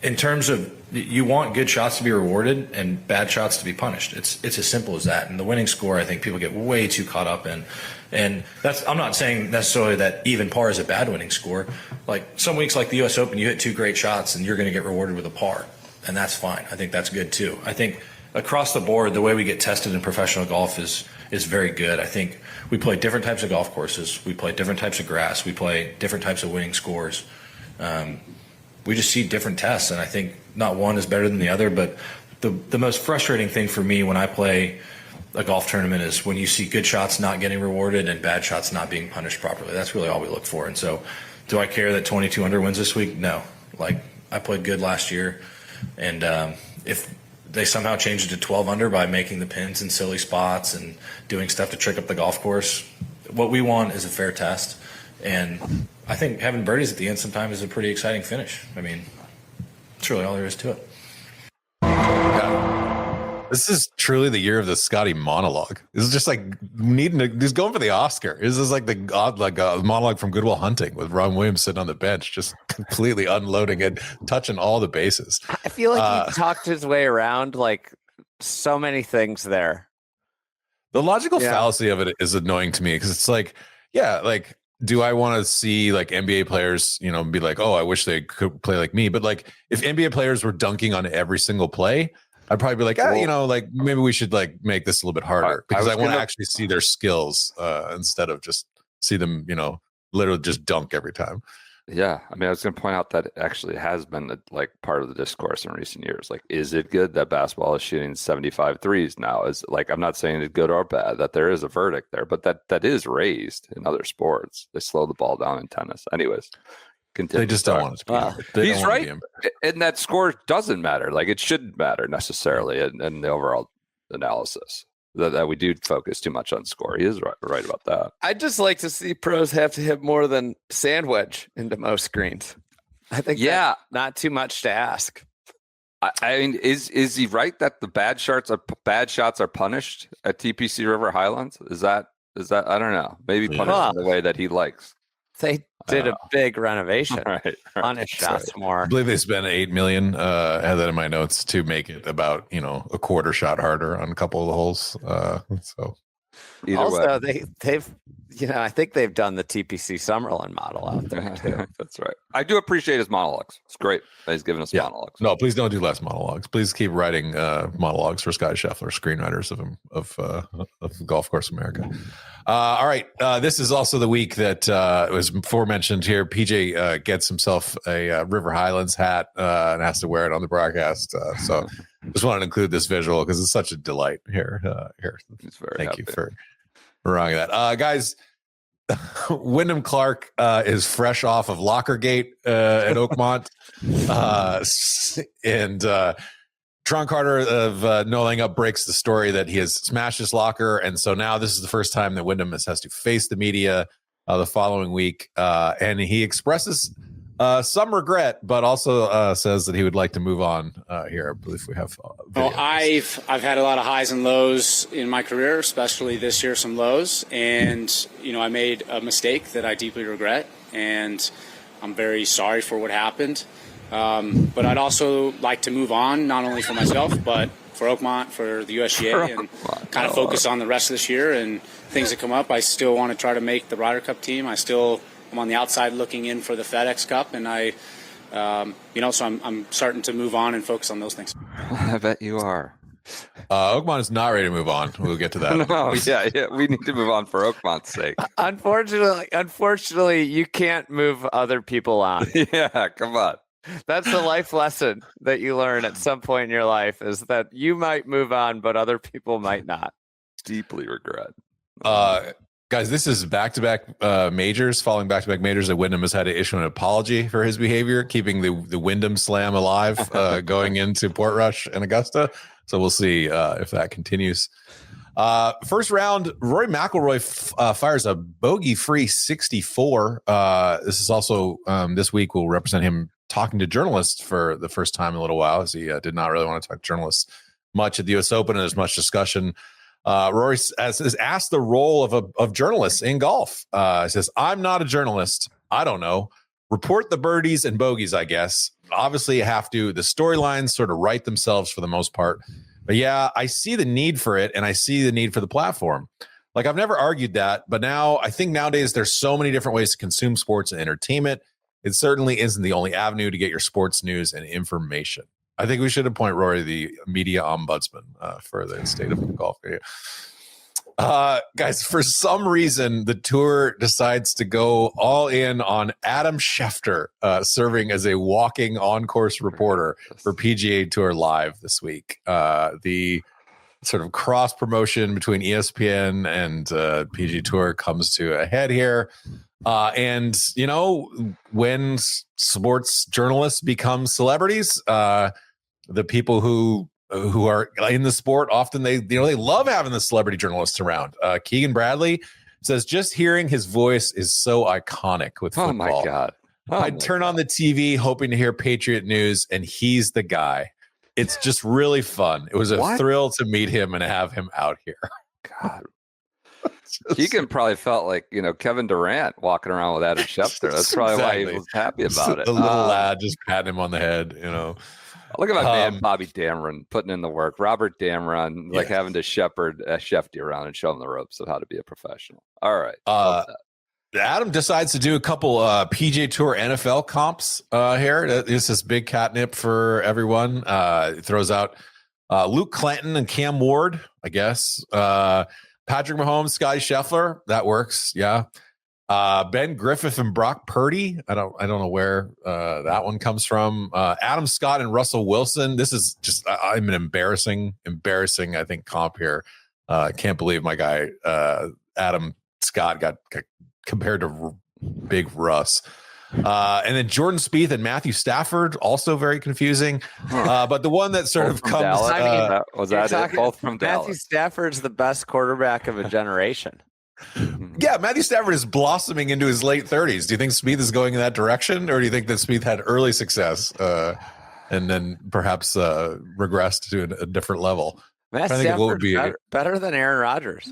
In terms of, you want good shots to be rewarded and bad shots to be punished. It's as simple as that. And the winning score, I think people get way too caught up in. And I'm not saying necessarily that even par is a bad winning score. Like some weeks like the US Open, you hit 2 great shots and you're going to get rewarded with a par. And that's fine. I think that's good too. I think across the board, the way we get tested in professional golf is very good. I think we play different types of golf courses. We play different types of grass. We play different types of winning scores. We just see different tests, and I think not one is better than the other. But the most frustrating thing for me when I play a golf tournament is when you see good shots not getting rewarded and bad shots not being punished properly. That's really all we look for. And so, do I care that 22 under wins this week? No. Like, I played good last year, and if they somehow change it to 12 under by making the pins in silly spots and doing stuff to trick up the golf course, what we want is a fair test. And I think having birdies at the end sometimes is a pretty exciting finish. I mean, that's really all there is to it. Yeah. This is truly the year of the Scottie monologue. This is just like he's going for the Oscar. This is like a monologue from Good Will Hunting with Ron Williams sitting on the bench, just completely unloading and touching all the bases. I feel like he talked his way around like so many things there. The logical fallacy of it is annoying to me because it's like, yeah, like, do I want to see like NBA players, you know, be like, oh, I wish they could play like me. But like if NBA players were dunking on every single play, I'd probably be like, you know, like maybe we should like make this a little bit harder because I want to actually see their skills instead of just see them, you know, literally just dunk every time. Yeah, I mean, I was going to point out that it actually has been like part of the discourse in recent years. Like, is it good that basketball is shooting 75 threes now? Is like, I'm not saying it's good or bad, that there is a verdict there, but that is raised in other sports. They slow the ball down in tennis. Anyways, continue. They just don't want it to be. He's right, and that score doesn't matter. Like, it shouldn't matter necessarily in the overall analysis. That we do focus too much on score. He is right about that. I'd just like to see pros have to hit more than sandwich into most screens. I think that's not too much to ask. I mean, is he right that the bad shots are punished at TPC River Highlands? Is that I don't know. Maybe punished in the way that he likes. They did a big renovation. Right. Punish shots more. I believe they spent $8 million. I had that in my notes to make it about, you know, a quarter shot harder on a couple of the holes. So also, they've you know, I think they've done the TPC Summerlin model out there too. That's right. I do appreciate his monologues. It's great that he's giving us monologues. No, please don't do less monologues. Please keep writing monologues for Scottie Scheffler, screenwriters of Golf Course America. All right. This is also the week that was before mentioned here. PJ gets himself a River Highlands hat and has to wear it on the broadcast. So just wanted to include this visual because it's such a delight here. Thank you for wrong that. Guys, Wyndham Clark is fresh off of Lockergate at Oakmont and Tron Carter of No Laying Up breaks the story that he has smashed his locker, and so now this is the first time that Wyndham has to face the media the following week, and he expresses some regret, but also says that he would like to move on. Here, I believe we have. Well, I've had a lot of highs and lows in my career, especially this year, some lows, and I made a mistake that I deeply regret, and I'm very sorry for what happened. But I'd also like to move on, not only for myself, but for Oakmont, for the USGA, and kind of focus on the rest of this year and things that come up. I still want to try to make the Ryder Cup team. I'm on the outside looking in for the FedEx Cup, and so I'm starting to move on and focus on those things. I bet you are. Oakmont is not ready to move on. We'll get to that. No, yeah, we need to move on for Oakmont's sake. Unfortunately, you can't move other people on. Yeah, come on. That's the life lesson that you learn at some point in your life, is that you might move on, but other people might not. Deeply regret. Guys, this is back-to-back majors, following back-to-back majors that Wyndham has had to issue an apology for his behavior, keeping the Wyndham Slam alive going into Portrush and Augusta. So we'll see if that continues. First round, Rory McIlroy fires a bogey-free 64. This is also, this week will represent him talking to journalists for the first time in a little while, as he did not really want to talk to journalists much at the U.S. Open, and there's much discussion. Rory has asked the role of journalists in golf. He says, I'm not a journalist. I don't know. Report the birdies and bogeys, I guess. Obviously, you have to. The storylines sort of write themselves for the most part. But yeah, I see the need for it, and I see the need for the platform. Like, I've never argued that, but now I think nowadays there's so many different ways to consume sports and entertainment. It certainly isn't the only avenue to get your sports news and information. I think we should appoint Rory the media ombudsman for the state of golf. Guys, for some reason, the tour decides to go all in on Adam Schefter serving as a walking on-course reporter for PGA Tour Live this week. The sort of cross-promotion between ESPN and PGA Tour comes to a head here. And, when sports journalists become celebrities, the people who are in the sport often they love having the celebrity journalists around. Keegan Bradley says just hearing his voice is so iconic with football. Oh my God. I'd turn on the TV hoping to hear Patriot news, and he's the guy. It's just really fun. It was a thrill to meet him and have him out here. God. Keegan probably felt like, Kevin Durant walking around with Adam Schefter. That's probably why he was happy about it. The little lad just patting him on the head, Look at my man, Bobby Dameron, putting in the work. Robert Dameron, having to shepherd Shefty around and show him the ropes of how to be a professional. All right. Adam decides to do a couple PGA Tour NFL comps here. This is big catnip for everyone. It throws out Luke Clanton and Cam Ward, I guess. Patrick Mahomes, Scottie Scheffler. That works. Yeah. Ben Griffith and Brock Purdy. I don't know where that one comes from. Adam Scott and Russell Wilson. This is just I'm an embarrassing, I think, comp here. I can't believe my guy Adam Scott got compared to Big Russ. And then Jordan Spieth and Matthew Stafford, also very confusing. But the one that sort of comes was that both from Dallas. Matthew Stafford's the best quarterback of a generation. Yeah, Matthew Stafford is blossoming into his late 30s. Do you think Spieth is going in that direction, or do you think that Spieth had early success and then perhaps regressed to a different level? Matt Stafford's better than Aaron Rodgers.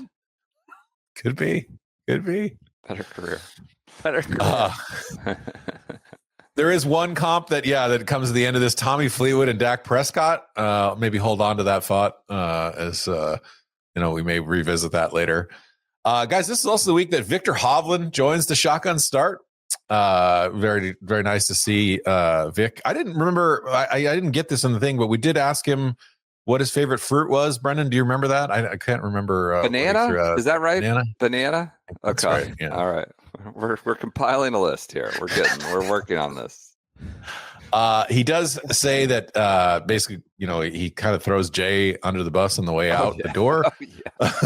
Could be. Better career. There is one comp that comes at the end of this. Tommy Fleetwood and Dak Prescott. Maybe hold on to that thought as we may revisit that later. Guys, this is also the week that Victor Hovland joins the shotgun start. Very, very nice to see Vic. I didn't remember. I didn't get this in the thing, but we did ask him what his favorite fruit was. Brendan, do you remember that? I can't remember. Banana? Is that right? Banana? Okay. Right, yeah. All right. We're compiling a list here. We're working on this. He does say that basically, he kind of throws Jay under the bus on the way out the door.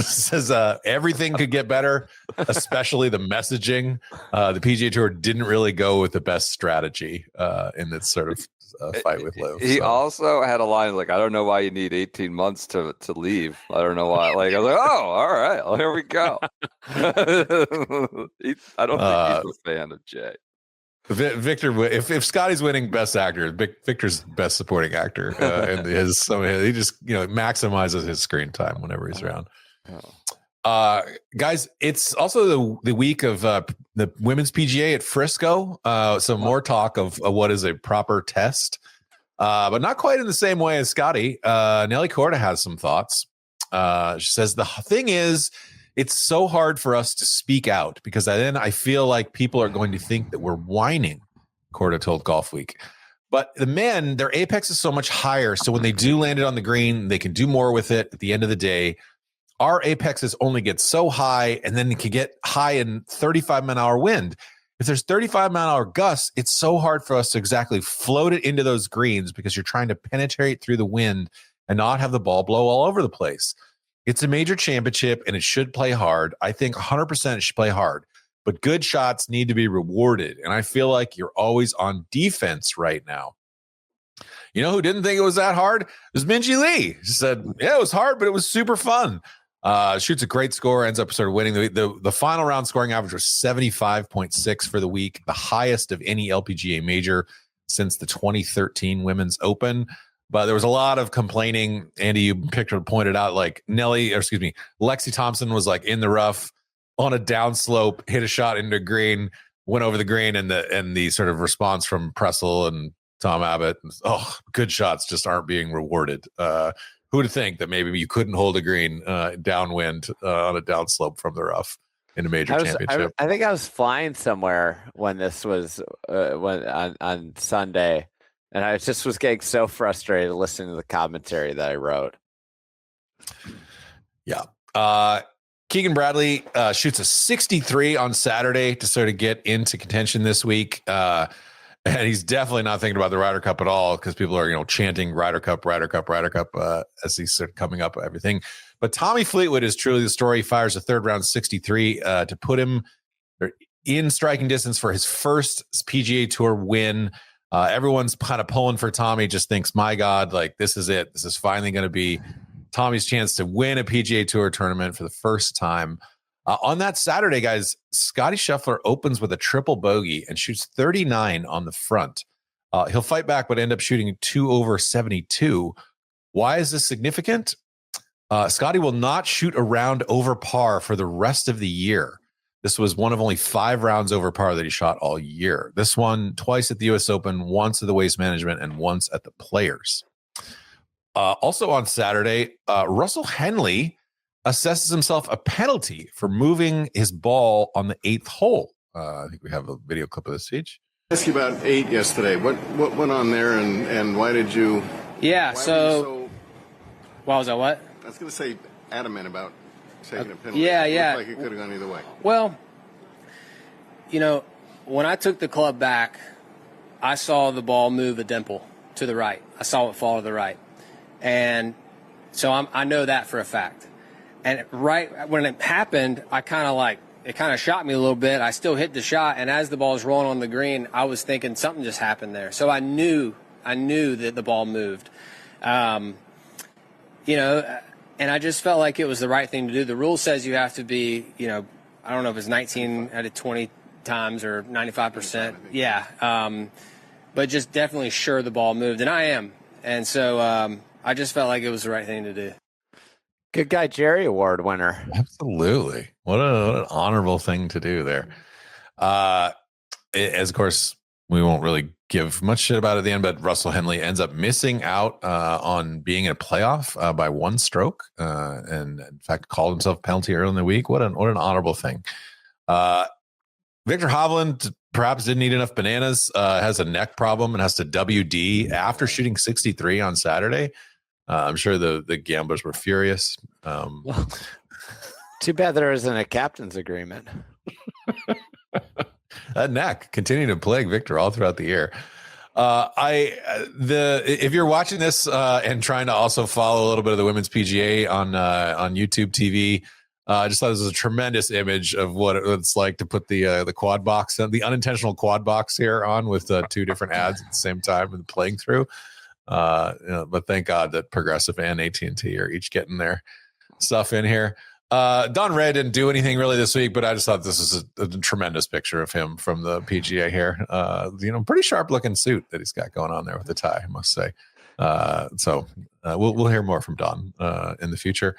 Says everything could get better, especially the messaging. The PGA Tour didn't really go with the best strategy in its sort of fight with LIV. He also had a line like, "I don't know why you need 18 months to leave. I don't know why." Like I was like, "Oh, all right, well, here we go." I don't think he's a fan of Jay. Victor, if Scottie's winning Best Actor, Victor's Best Supporting Actor, and he just maximizes his screen time whenever he's around. Guys, it's also the week of the women's PGA at Frisco. So more talk of what is a proper test, but not quite in the same way as Scottie. Nelly Korda has some thoughts. She says the thing is, it's so hard for us to speak out because then I feel like people are going to think that we're whining, Korda told Golf Week. But the men, their apex is so much higher. So when they do land it on the green, they can do more with it at the end of the day. Our apexes only get so high, and then it can get high in 35-mile-an-hour wind. If there's 35-mile-an-hour gusts, it's so hard for us to exactly float it into those greens because you're trying to penetrate through the wind and not have the ball blow all over the place. It's a major championship, and it should play hard. I think 100% it should play hard, but good shots need to be rewarded, and I feel like you're always on defense right now. You know who didn't think it was that hard? It was Minjee Lee. She said, yeah, it was hard, but it was super fun. Shoots a great score, ends up sort of winning. The final round scoring average was 75.6 for the week, the highest of any LPGA major since the 2013 Women's Open. But there was a lot of complaining. Andy, you pointed out, like Lexi Thompson was like in the rough on a downslope, hit a shot into green, went over the green, and the sort of response from Pressel and Tom Abbott, good shots just aren't being rewarded. Who'd think that maybe you couldn't hold a green downwind on a downslope from the rough in a major championship? I think I was flying somewhere when this was on Sunday, and I just was getting so frustrated listening to the commentary that I wrote. Yeah. Keegan Bradley shoots a 63 on Saturday to sort of get into contention this week. And he's definitely not thinking about the Ryder Cup at all because people are, chanting Ryder Cup, Ryder Cup, Ryder Cup as he's sort of coming up with everything. But Tommy Fleetwood is truly the story. He fires a third round 63 to put him in striking distance for his first PGA Tour win. Everyone's kind of pulling for Tommy, just thinks, my God, like this is it. This is finally going to be Tommy's chance to win a PGA Tour tournament for the first time. On that Saturday, guys, Scottie Scheffler opens with a triple bogey and shoots 39 on the front. He'll fight back, but end up shooting 2 over 72. Why is this significant? Scottie will not shoot a round over par for the rest of the year. This was one of only 5 rounds over par that he shot all year. This one twice at the U.S. Open, once at the Waste Management, and once at the Players. Also on Saturday, Russell Henley assesses himself a penalty for moving his ball on the 8th hole. I think we have a video clip of this speech. I asked you about 8 yesterday. What went on there, and why did you? Yeah. Why was I what? I was going to say adamant about taking a penalty. Yeah. It looked like it could have gone either way. Well, when I took the club back, I saw the ball move a dimple to the right. I saw it fall to the right, and so I know that for a fact. And right when it happened, it kind of shocked me a little bit. I still hit the shot, and as the ball was rolling on the green, I was thinking something just happened there. So I knew that the ball moved. And I just felt like it was the right thing to do. The rule says you have to be, I don't know if it's 19 out of 20 times or 95%. Yeah. But just definitely sure the ball moved, and I am. And so I just felt like it was the right thing to do. Good Guy Jerry Award winner. Absolutely. What an honorable thing to do there. As of course, we won't really give much shit about it at the end, but Russell Henley ends up missing out on being in a playoff by 1 stroke, and in fact called himself a penalty early in the week. What an honorable thing. Victor Hovland perhaps didn't eat enough bananas, has a neck problem and has to WD after shooting 63 on Saturday. I'm sure the gamblers were furious. Well, too bad there isn't a captain's agreement. That neck continuing to plague Victor all throughout the year. If you're watching this and trying to also follow a little bit of the women's PGA on YouTube TV, I just thought this was a tremendous image of what it's like to put the quad box, the unintentional quad box here on with two different ads at the same time and playing through. But thank God that Progressive and AT&T are each getting their stuff in here. Don Ray didn't do anything really this week, but I just thought this is a tremendous picture of him from the PGA here. Pretty sharp looking suit that he's got going on there with the tie, I must say. So we'll hear more from Don in the future.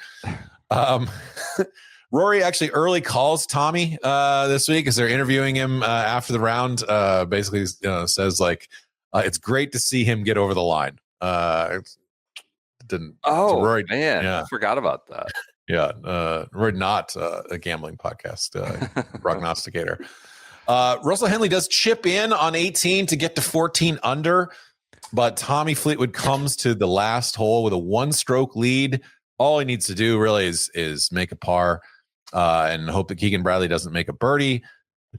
Rory actually early calls Tommy this week as they're interviewing him after the round. Basically, says like, it's great to see him get over the line. Rory, man, yeah. I forgot about that. Yeah, we're not a gambling podcast prognosticator. Russell Henley does chip in on 18 to get to 14 under, but Tommy Fleetwood comes to the last hole with a 1-stroke lead. All he needs to do really is make a par and hope that Keegan Bradley doesn't make a birdie.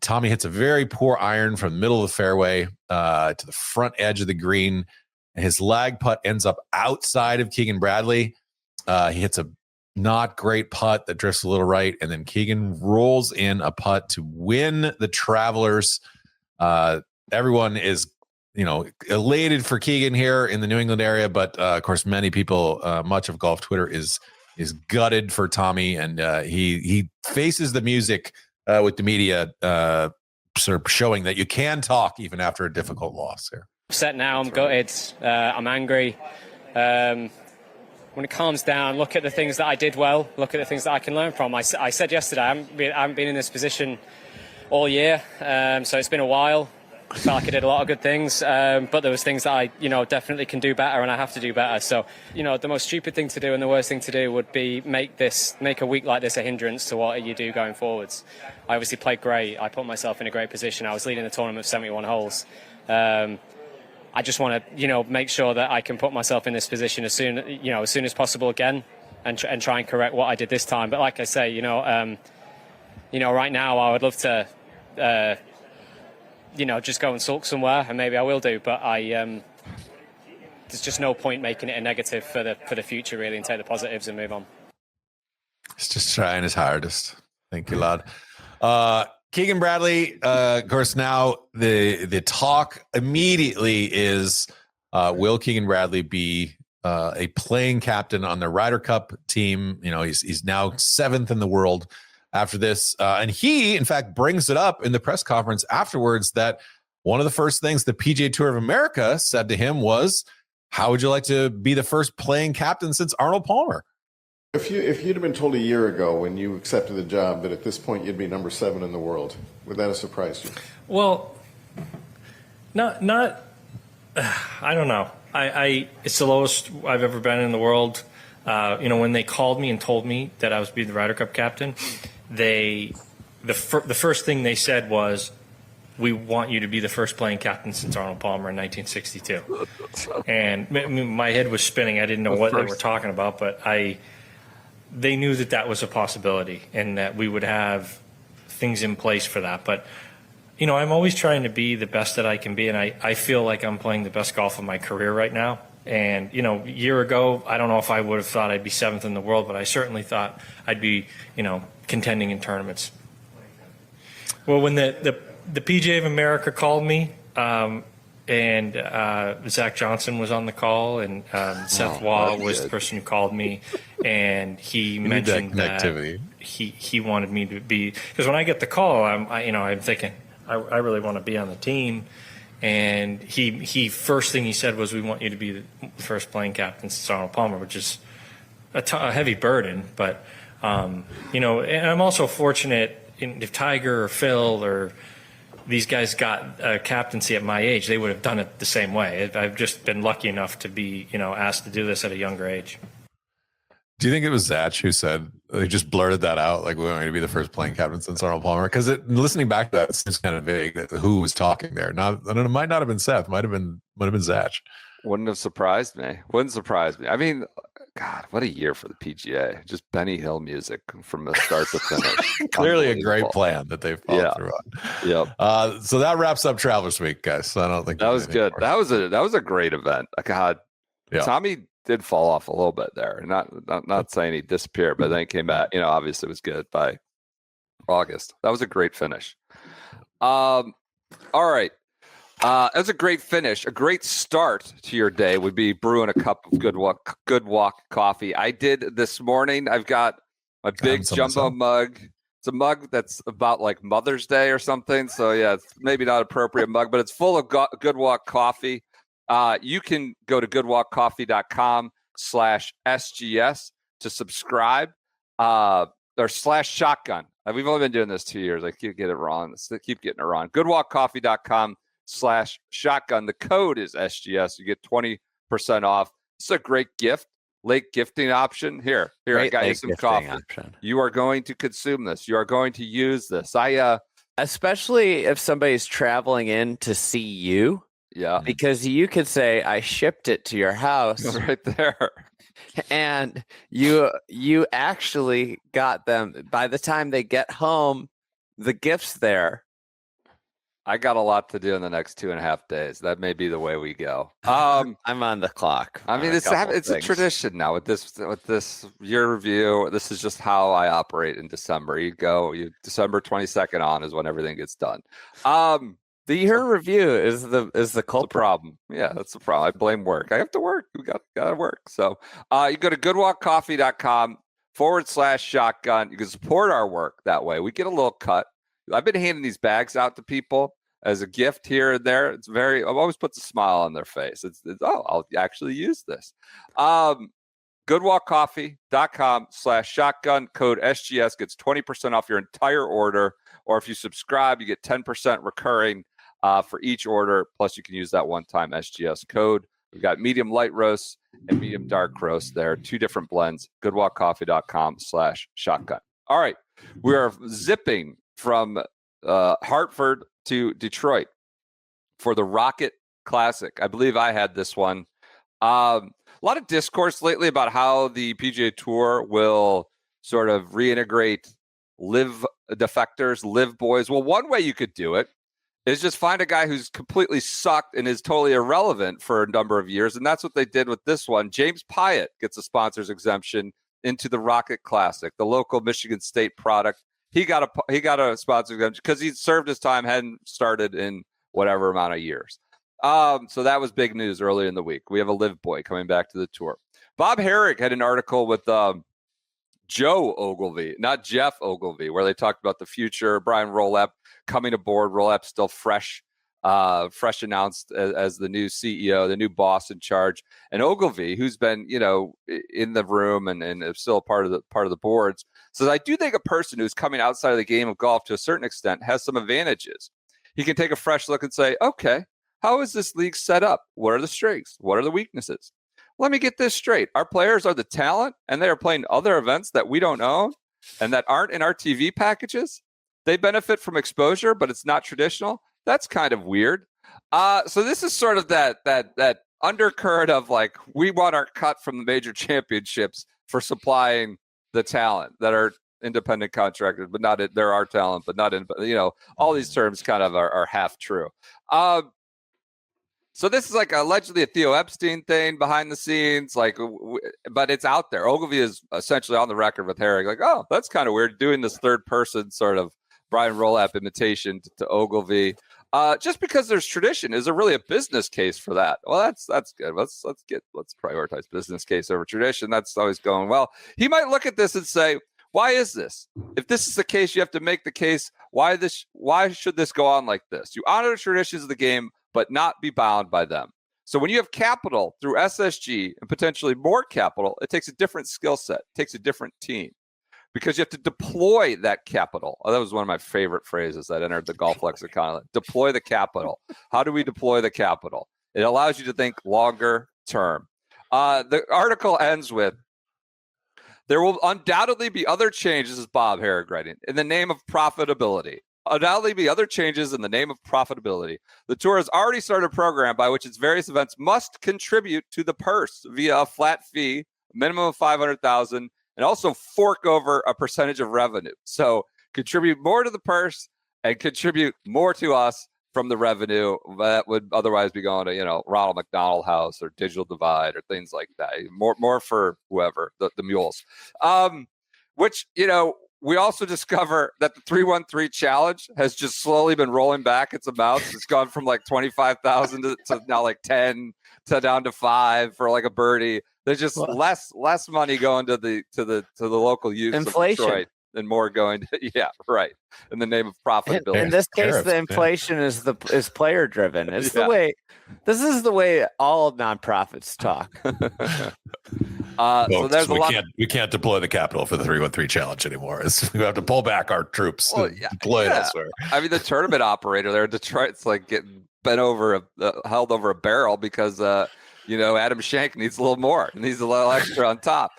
Tommy hits a very poor iron from the middle of the fairway to the front edge of the green, and his lag putt ends up outside of Keegan Bradley. He hits a not great putt that drifts a little right, and then Keegan rolls in a putt to win the Travelers. Everyone is, elated for Keegan here in the New England area, but of course, many people, much of golf Twitter is gutted for Tommy, and he faces the music with the media, sort of showing that you can talk even after a difficult loss here. Upset now, I'm gutted, I'm angry. When it calms down, look at the things that I did well, look at the things that I can learn from. I said yesterday, I haven't been in this position all year, so it's been a while. I felt like I did a lot of good things, but there was things that I, definitely can do better, and I have to do better. So, the most stupid thing to do and the worst thing to do would be make a week like this a hindrance to what you do going forwards. I obviously played great. I put myself in a great position. I was leading the tournament of 71 holes. I just want to, make sure that I can put myself in this position as soon as possible again, and try and correct what I did this time. But like I say, right now I would love to, just go and sulk somewhere, and maybe I will do. But there's just no point making it a negative for the future, really, and take the positives and move on. He's just trying his hardest. Thank you, lad. Keegan Bradley, of course, now the talk immediately is, will Keegan Bradley be a playing captain on the Ryder Cup team? He's now 7th in the world after this. And he, in fact, brings it up in the press conference afterwards that one of the first things the PGA Tour of America said to him was, how would you like to be the first playing captain since Arnold Palmer? If you'd have been told a year ago when you accepted the job that at this point you'd be number 7 in the world, would that have surprised you? Well, not. I don't know. It's the lowest I've ever been in the world. When they called me and told me that I was being the Ryder Cup captain, the first thing they said was, "We want you to be the first playing captain since Arnold Palmer in 1962." And my head was spinning. I didn't know what they were talking about, but they knew that was a possibility and that we would have things in place for that. But, I'm always trying to be the best that I can be, and I feel like I'm playing the best golf of my career right now. And, a year ago, I don't know if I would have thought I'd be 7th in the world, but I certainly thought I'd be, contending in tournaments. Well, when the PGA of America called me, and Zach Johnson was on the call, and Seth Waugh was the person who called me, and he mentioned that he wanted me to be, because when I get the call, I'm thinking I really want to be on the team, and he first thing he said was, we want you to be the first playing captain since Arnold Palmer, which is a heavy burden, but and I'm also fortunate if Tiger or Phil or these guys got a captaincy at my age, they would have done it the same way. I've just been lucky enough to be, asked to do this at a younger age. Do you think it was Zach who said, they just blurted that out, like, we want me to be the first playing captain since Arnold Palmer? Because listening back to that, it seems kind of vague that who was talking there. It might not have been Seth, might have been Zach. Wouldn't have surprised me. I mean, God, what a year for the PGA. Just Benny Hill music from the start to finish. Clearly a great plan that they've followed through on. Yep. So that wraps up Travelers Week, guys. So I don't think that was good. That was a great event. God, yeah. Tommy did fall off a little bit there. Not saying he disappeared, but then he came back. Obviously it was good by August. That was a great finish. All right. That's a great finish. A great start to your day would be brewing a cup of Good Walk coffee. I did this morning. I've got my big jumbo mug. It's a mug that's about like Mother's Day or something. So yeah, it's maybe not appropriate mug, but it's full of Good Walk coffee. You can go to goodwalkcoffee.com/SGS to subscribe or /shotgun. We've only been doing this 2 years. I keep getting it wrong. Keep getting it wrong. goodwalkcoffee.com/shotgun. The code is SGS. You get 20% off. It's a great gift. Late gifting option. Here, I got you some coffee. Option. You are going to consume this. You are going to use this. Especially if somebody's traveling in to see you. Yeah. Because you could say, I shipped it to your house. Right there. And you actually got them. By the time they get home, the gift's there. I got a lot to do in the next 2.5 days. That may be the way we go. I'm on the clock. I mean, it's a tradition now with this year review. This is just how I operate in December. December 22nd on is when everything gets done. The year review is the culprit. Problem. Yeah, that's the problem. I blame work. I have to work. We got to work. So you go to goodwalkcoffee.com/shotgun. You can support our work that way. We get a little cut. I've been handing these bags out to people as a gift here and there. I've always puts a smile on their face. I'll actually use this. Goodwalkcoffee.com/shotgun. Code SGS gets 20% off your entire order. Or if you subscribe, you get 10% recurring for each order. Plus, you can use that one-time SGS code. We've got medium light roast and medium dark roast there. 2 different blends. Goodwalkcoffee.com/shotgun. All right. We are zipping from Hartford to Detroit for the Rocket Classic. I believe I had this one. A lot of discourse lately about how the PGA Tour will sort of reintegrate LIV defectors, LIV boys. Well, one way you could do it is just find a guy who's completely sucked and is totally irrelevant for a number of years, and that's what they did with this one. James Pyatt gets a sponsor's exemption into the Rocket Classic, the local Michigan State product. He got a sponsor exemption because he served his time, hadn't started in whatever amount of years. So that was big news early in the week. We have a LIV boy coming back to the tour. Bob Herrick had an article with Joe Ogilvy, not Jeff Ogilvy, where they talked about the future. Brian Rolapp coming aboard. Rolapp still fresh announced as the new CEO, the new boss in charge. And Ogilvy, who's been, in the room and still part of the boards, says, I do think a person who's coming outside of the game of golf to a certain extent has some advantages. He can take a fresh look and say, okay, how is this league set up? What are the strengths? What are the weaknesses? Let me get this straight. Our players are the talent, and they are playing other events that we don't own and that aren't in our TV packages. They benefit from exposure, but it's not traditional. That's kind of weird. So this is sort of that undercurrent of like, we want our cut from the major championships for supplying the talent that are independent contractors, but not there are talent, but not in, all these terms kind of are half true. So this is like allegedly a Theo Epstein thing behind the scenes, but it's out there. Ogilvy is essentially on the record with Herrick, like, oh, that's kind of weird, doing this third person sort of Brian Rolapp imitation to Ogilvy. Just because there's tradition, is there really a business case for that? Well, that's good. Let's prioritize business case over tradition. That's always going well. He might look at this and say, why is this? If this is the case, you have to make the case. Why should this go on like this? You honor the traditions of the game, but not be bound by them. So when you have capital through SSG and potentially more capital, it takes a different skill set, it takes a different team, because you have to deploy that capital. Oh, that was one of my favorite phrases that entered the golf lexicon. Deploy the capital. How do we deploy the capital? It allows you to think longer term. The article ends with, there will undoubtedly be other changes, as Bob Herrick writing, in the name of profitability. Undoubtedly be other changes in the name of profitability. The tour has already started a program by which its various events must contribute to the purse via a flat fee, minimum of $500,000, and also fork over a percentage of revenue. So contribute more to the purse and contribute more to us from the revenue that would otherwise be going to, Ronald McDonald House or Digital Divide or things like that. More for whoever, the mules. Which, we also discover that the 313 challenge has just slowly been rolling back its amounts. It's gone from like 25,000 to now like 10 to down to 5 for like a birdie. There's just less money going to the local youth of Detroit and more going to, in the name of profitability. In this case, the inflation is player driven. It's the way. This is the way all nonprofits talk. So there's we can't deploy the capital for the 313 challenge anymore. We have to pull back our troops and deploy it elsewhere. I mean, the tournament operator there in Detroit's like getting held over a barrel because Adam Schenk needs a little more, needs a little extra on top.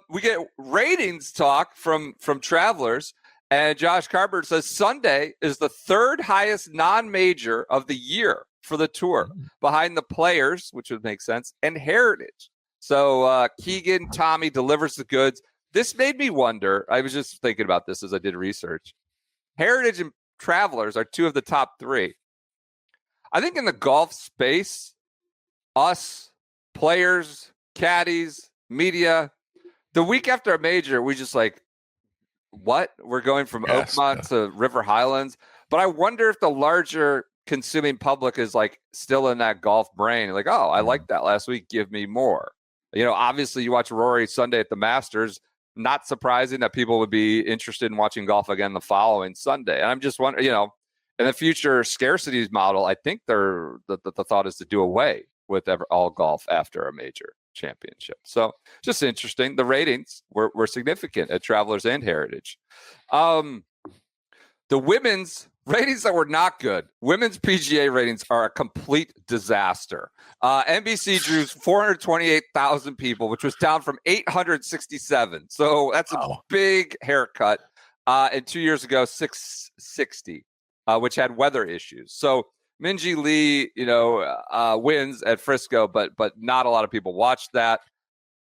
We get ratings talk from Travelers, and Josh Carpenter says Sunday is the third highest non-major of the year for the tour, behind the Players, which would make sense, and Heritage. So Keegan, Tommy delivers the goods. This made me wonder. I was just thinking about this as I did research. Heritage and Travelers are two of the top three. I think in the golf space, us, players, caddies, media, the week after a major, we just like, what? We're going from Oakmont to River Highlands. But I wonder if the larger consuming public is like still in that golf brain. Like, oh, I liked that last week. Give me more. Obviously you watch Rory Sunday at the Masters. Not surprising that people would be interested in watching golf again the following Sunday. And I'm just wondering, in the future scarcity model, I think the thought is to do away with all golf after a major championship. So just interesting. The ratings were significant at Travelers and Heritage. The women's ratings that were not good. Women's PGA ratings are a complete disaster. NBC drew 428,000 people, which was down from 867. So that's a big haircut. And 2 years ago, 660, which had weather issues. So Minjee Lee, wins at Frisco, but not a lot of people watched that.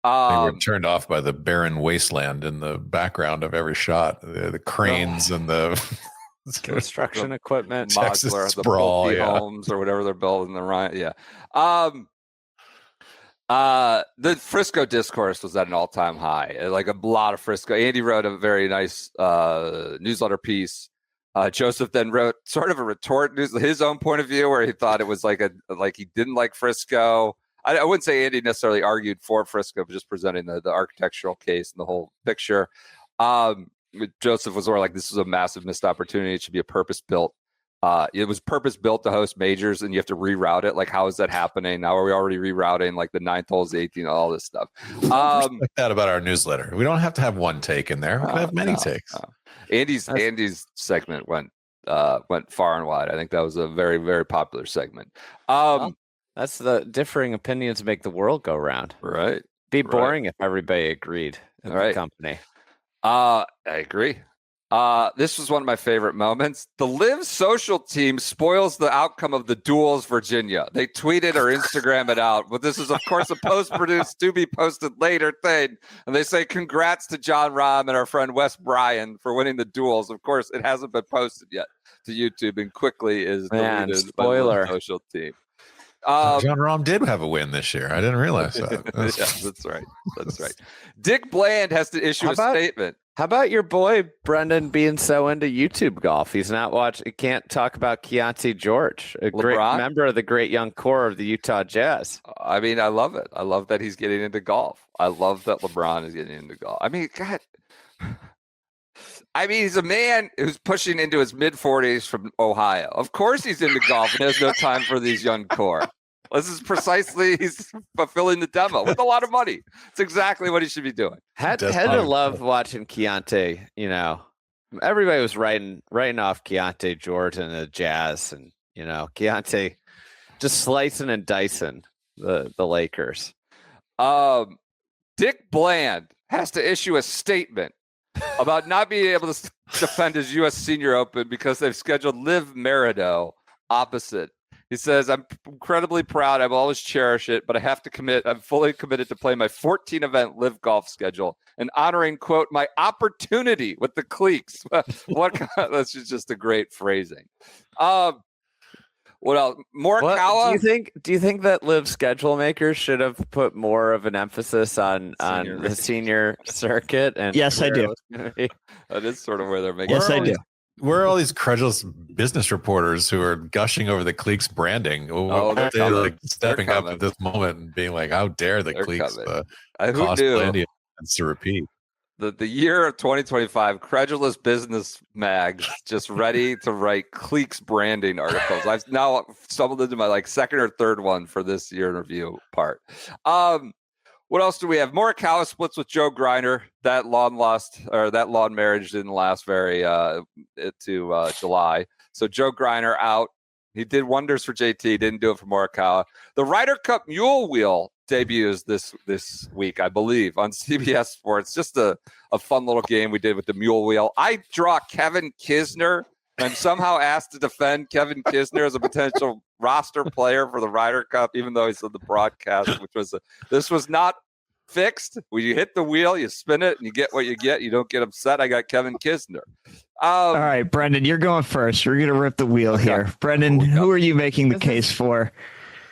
They were turned off by the barren wasteland in the background of every shot. The cranes and the construction equipment, Texas modular, sprawl, the homes or whatever they're building. The Frisco discourse was at an all-time high. Like a lot of Frisco. Andy wrote a very nice newsletter piece. Joseph then wrote sort of a retort, his own point of view, where he thought it was like he didn't like Frisco. I wouldn't say Andy necessarily argued for Frisco, but just presenting the architectural case and the whole picture. Joseph was sort of like, this was a massive missed opportunity. It should be a purpose-built. It was purpose-built to host majors, and you have to reroute it. Like, how is that happening? Now are we already rerouting like the 9th holes, the 18th, all this stuff? Like that about our newsletter. We don't have to have one take in there. We can have many takes. Andy's segment went far and wide. I think that was a very, very popular segment. That's the differing opinions make the world go round. Right. Be boring if everybody agreed in the company. I agree. This was one of my favorite moments. The LIV social team spoils the outcome of the Duels Virginia. They tweeted or Instagram it out, but this is, of course, a post-produced, to be posted later thing. And they say, congrats to John Rahm and our friend Wes Bryan for winning the Duels. Of course, it hasn't been posted yet to YouTube and quickly is deleted by the social team. John Rahm did have a win this year. I didn't realize that. Yeah, that's right. Dick Bland has to issue a statement. How about your boy Brendan being so into YouTube golf? He's not watching. He can't talk about Keontae George, a great member of the great young core of the Utah Jazz. I mean, I love it. I love that he's getting into golf. I love that LeBron is getting into golf. I mean, God. I mean, he's a man who's pushing into his mid-40s from Ohio. Of course he's into golf and has no time for these young core. This is precisely, he's fulfilling the demo with a lot of money. It's exactly what he should be doing. Had to love watching Keontae. Everybody was writing off Keontae George and the Jazz, and Keontae just slicing and dicing the Lakers. Dick Bland has to issue a statement about not being able to defend his U.S. Senior Open because they've scheduled LIV Merida opposite. He says, I'm incredibly proud. I will always cherish it, but I have to commit. I'm fully committed to play my 14-event LIV golf schedule and honoring, quote, my opportunity with the cliques. That's just a great phrasing. What else? What, Morikawa. do you think that LIV schedule makers should have put more of an emphasis on the senior circuit? And Yes, I do. That is sort of where they're making. Yes, I do. Where are all these credulous business reporters who are gushing over the Cliques branding? Oh, Why are they coming. like stepping They're up at this moment and being like, "How dare the They're Cliques coming. Who cost knew? plenty of chance to repeat?" The year of 2025, credulous business mags just ready to write Cliques branding articles. I've now stumbled into my second or third one for this year in review part. What else do we have? Morikawa splits with Joe Griner. That lawn marriage didn't last very to July. So Joe Griner out. He did wonders for JT. Didn't do it for Morikawa. The Ryder Cup Mule Wheel debuts this week, I believe, on CBS Sports. Just a fun little game we did with the Mule Wheel. I draw Kevin Kisner. I'm somehow asked to defend Kevin Kisner as a potential roster player for the Ryder Cup, even though he's on the broadcast, this was not fixed. When you hit the wheel, you spin it, and you get what you get. You don't get upset. I got Kevin Kisner. All right, Brendan, you're going first. We're going to rip the wheel here. Brendan, who are you making the case for?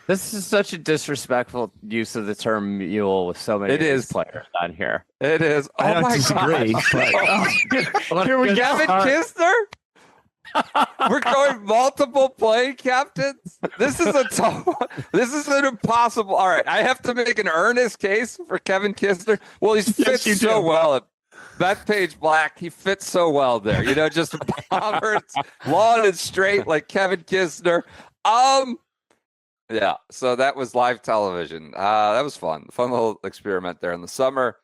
This is such a disrespectful use of the term mule with so many players on here. It is. I don't disagree. But here we go. Kevin Kisner? We're going multiple playing captains. This is an impossible. All right, I have to make an earnest case for Kevin Kisner. Well, he fits so well at Bethpage Black. He fits so well there. Just bombers, long and straight like Kevin Kisner. Yeah. So that was live television. That was fun little experiment there in the summer.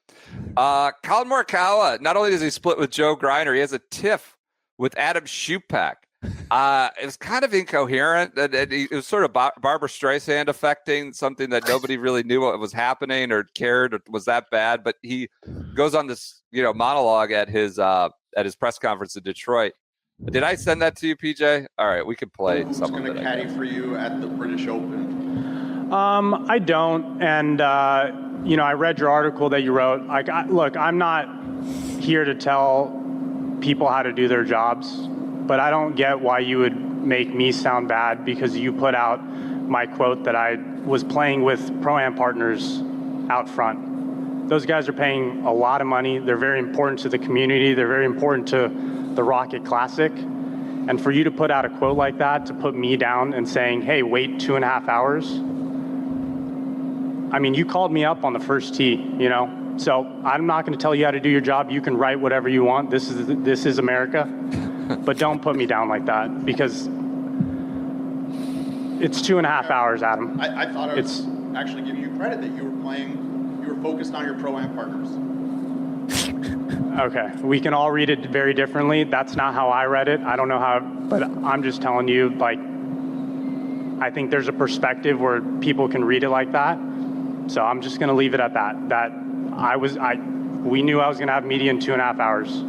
Colin Morikawa. Not only does he split with Joe Griner, he has a tiff with Adam Schupak. It was kind of incoherent. It was sort of Barbara Streisand affecting something that nobody really knew what was happening or cared or was that bad. But he goes on this, monologue at his press conference in Detroit. Did I send that to you, PJ? All right, we could play some of it. Who's going to caddy for you at the British Open? I don't, and I read your article that you wrote. Look, I'm not here to tell people how to do their jobs, but I don't get why you would make me sound bad because you put out my quote that I was playing with Pro-Am partners out front. Those guys are paying a lot of money. They're very important to the community. They're very important to the Rocket Classic. And for you to put out a quote like that, to put me down and saying, hey, wait 2.5 hours. I mean, you called me up on the first tee, So I'm not going to tell you how to do your job. You can write whatever you want. This is America. But don't put me down like that because it's 2.5 hours, Adam. I thought I was actually giving you credit that you were focused on your Pro-Am partners. Okay, we can all read it very differently. That's not how I read it. I don't know how, but I'm just telling you, I think there's a perspective where people can read it like that. So I'm just going to leave it at that. We knew I was going to have media in 2.5 hours.